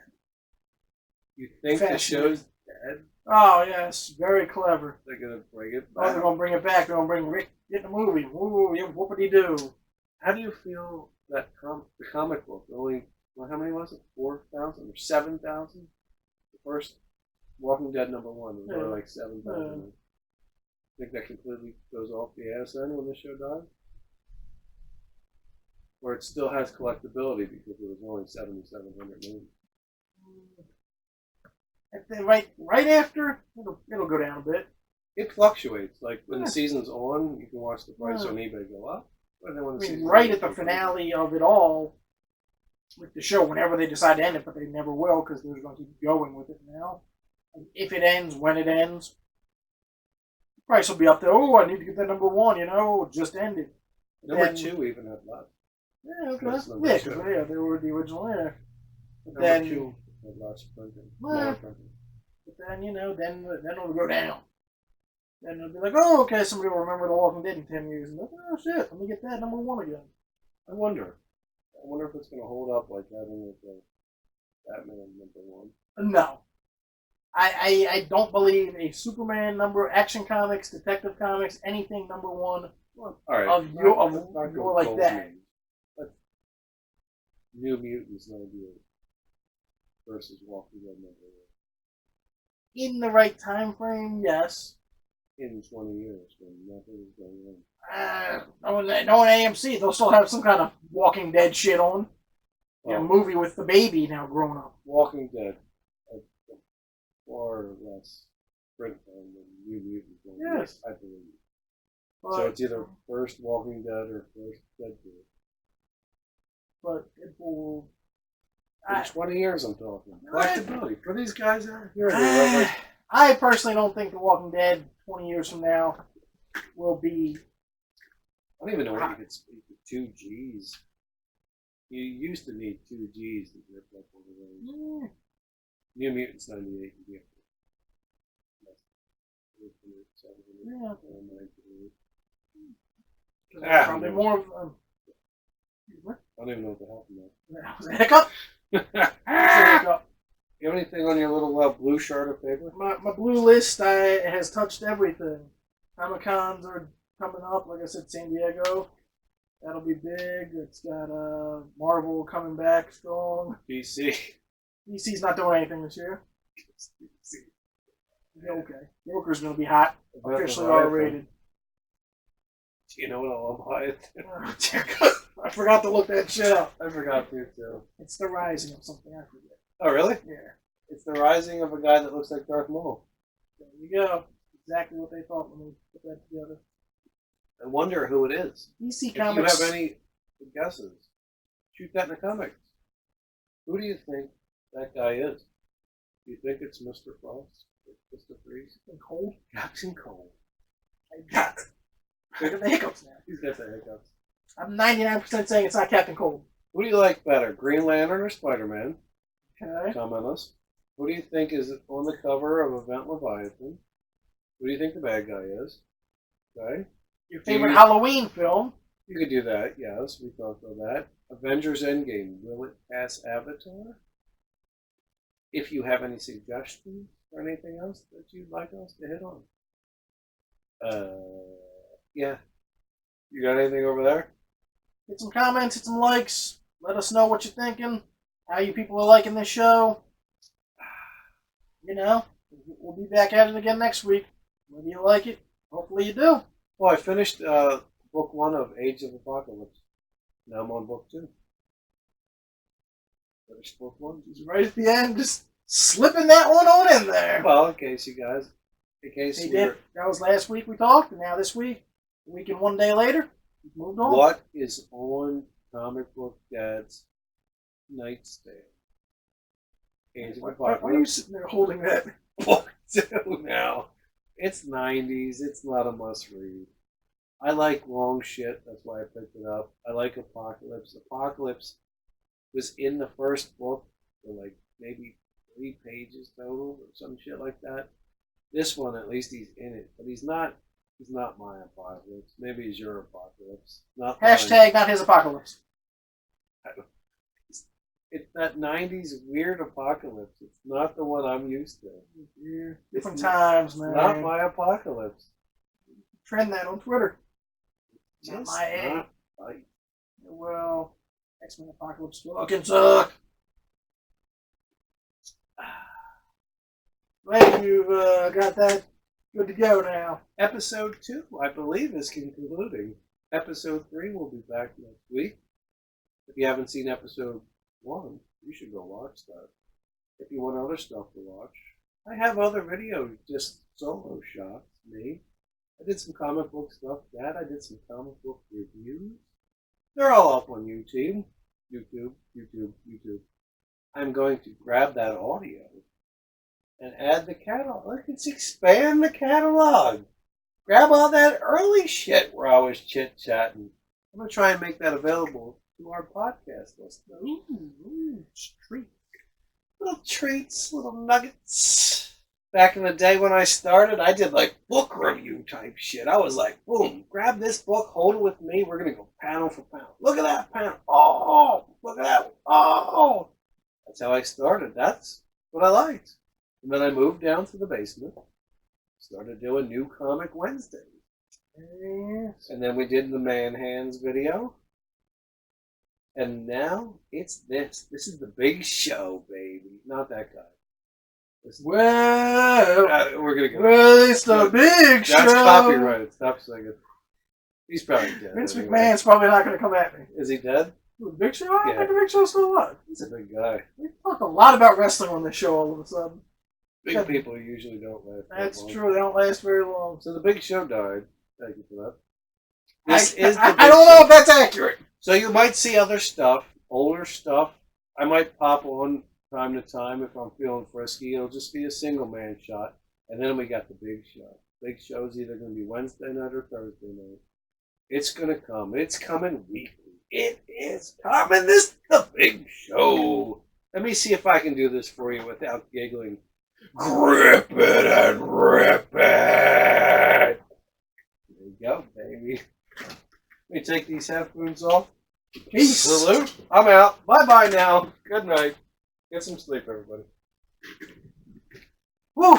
You think the show's dead? Oh, yes. Very clever. They're going to bring it Oh, they're back. going to bring it back. They're going to bring Rick in the movie. Ooh, yeah, what would he do? How do you feel that the comic book only, well, how many was it? 4,000 or 7,000? The first Walking Dead #1 was only like 7,000. Think that completely goes off the ass then when the show dies? Or it still has collectability because it was only 7,700 movies? Right after, it'll go down a bit. It fluctuates. Like when the season's on, you can watch the price on eBay go up. But then when I the mean, season's right on, at the finale of it all, with the show, whenever they decide to end it, but they never will because they're going to keep going with it now. And if it ends, when it ends, the price will be up there. Oh, I need to get that #1, it just ended. Number 2 even had less. Yeah, okay. That's Yeah, number because 2. they were the original there. But Number then, 2 had less printing. Well, More printing. but then it'll go down. Then it'll be like, oh, okay, somebody will remember The Walking Dead in 10 years. And like, oh, shit, let me get that #1 again. I wonder if it's going to hold up like having like a Batman #1. No. I don't believe a Superman Action Comics, Detective Comics, anything #1 Well, all right. of your like that. But New Mutants '98 versus Walking Dead #1 In the right time frame, yes. in 20 years when nothing is going on. Knowing AMC, they'll still have some kind of Walking Dead shit on. Well, A movie with the baby now grown up. Walking Dead had far less print time than New Mutants. Yes. I believe. But, So it's either first Walking Dead or first Deadpool. But Deadpool. In 20 years, I'm talking. Collectability for these guys out here. I personally don't think The Walking Dead 20 years from now will be. I don't even know what you could speak to 2 Gs. You used to need 2 Gs to grip up one of those. New Mutants '98 would be up Yeah. Probably more of. What? I don't even know what the hell That was a hiccup? that That was a hiccup. You have anything on your little blue shard of paper? My blue list has touched everything. Comic-Cons are coming up. Like I said, San Diego. That'll be big. It's got Marvel coming back strong. DC. DC's not doing anything this year. Okay. Joker's going to be hot. Officially R-rated. Do you know what I'll buy it? Oh, dear God. I forgot to look that shit up. I forgot to too. It's the rising of something. I forget. Oh, really? Yeah. It's the rising of a guy that looks like Darth Maul. There you go. Exactly what they thought when they put that together. I wonder who it is. DC If Comics. you have any guesses, shoot that in the comments. Who do you think that guy is? Do you think it's Mr. Frost? Mr. Freeze? Cold? Captain Cold. I got it. Look at the hiccups now. He's got the hiccups. I'm 99% saying it's not Captain Cold. Who do you like better, Green Lantern or Spider-Man? Okay. Comment us. Who do you think is on the cover of Event Leviathan? Who do you think the bad guy is? Okay. Your favorite Halloween film? You could do that, yes. We talked about that. Avengers Endgame. Will it pass Avatar? If you have any suggestions or anything else that you'd like us to hit on. Yeah. You got anything over there? Hit some comments, hit some likes. Let us know what you're thinking. How you people are liking this show. We'll be back at it again next week. Maybe you like it. Hopefully you do. Well, I finished book 1 of Age of Apocalypse. Now I'm on book 2. Finished book 1. Just right at the end, just slipping that one on in there. Well, in case you guys, That was last week we talked, and now this week, a week and 1 day later, we've moved on. What is on Comic Book Dad's nightstand. Age of Why are you Apocalypse. sitting there holding that? Book 2 now. It's 90s. It's not a must read. I like long shit. That's why I picked it up. I like Apocalypse. Apocalypse was in the first book for like maybe 3 pages total or some shit like that. This one, at least he's in it, but he's not. He's not my Apocalypse. Maybe he's your Apocalypse. Not mine. Hashtag not his apocalypse. It's that 90s weird Apocalypse. It's not the one I'm used to. Yeah, different It's times, man. Not my Apocalypse. Trend that on Twitter. Not Just my A. not right. Well, X-Men Apocalypse fucking suck. Glad you've got that good to go now. Episode 2, I believe, is concluding. Episode 3 will be back next week. If you haven't seen episode 1, you should go watch that. If you want other stuff to watch, I have other videos, just solo shots, me. I did some comic book stuff, Dad. I did some comic book reviews. They're all up on YouTube. YouTube. I'm going to grab that audio and add the catalog. Let's expand the catalog. Grab all that early shit where I was chit-chatting. I'm going to try and make that available to our podcast listeners. Ooh, treats. Little treats, little nuggets. Back in the day when I started, I did like book review type shit. I was like, boom, grab this book, hold it with me. We're going to go panel for panel. Look at that panel. Oh, look at that. Oh. That's how I started. That's what I liked. And then I moved down to the basement. Started doing New Comic Wednesdays. Yes. And then we did the Man Hands video. And now it's this. This is the big show, baby. Not that guy. Well, We're going to go. well, it's the big show. That's copyrighted. Stop saying it. He's probably dead. Vince anyway. McMahon's probably not going to come at me. Is he dead? The Big Show? I Yeah. think the Big Show's still alive. He's a big guy. We talk a lot about wrestling on this show all of a sudden. Big people usually don't last that That's long. true. They don't last very long. So the Big Show died. Thank you for that. This is the I Big don't know Show. if that's accurate. So you might see other stuff, older stuff. I might pop on time to time if I'm feeling frisky. It'll just be a single man shot. And then we got the Big Show. Big Show's either going to be Wednesday night or Thursday night. It's going to come. It's coming weekly. It is coming. This is the Big Show. Let me see if I can do this for you without giggling. Grip it and rip it. There you go, baby. Let me take these headphones off. Peace. Salute. I'm out. Bye-bye now. Good night. Get some sleep, everybody. Woo.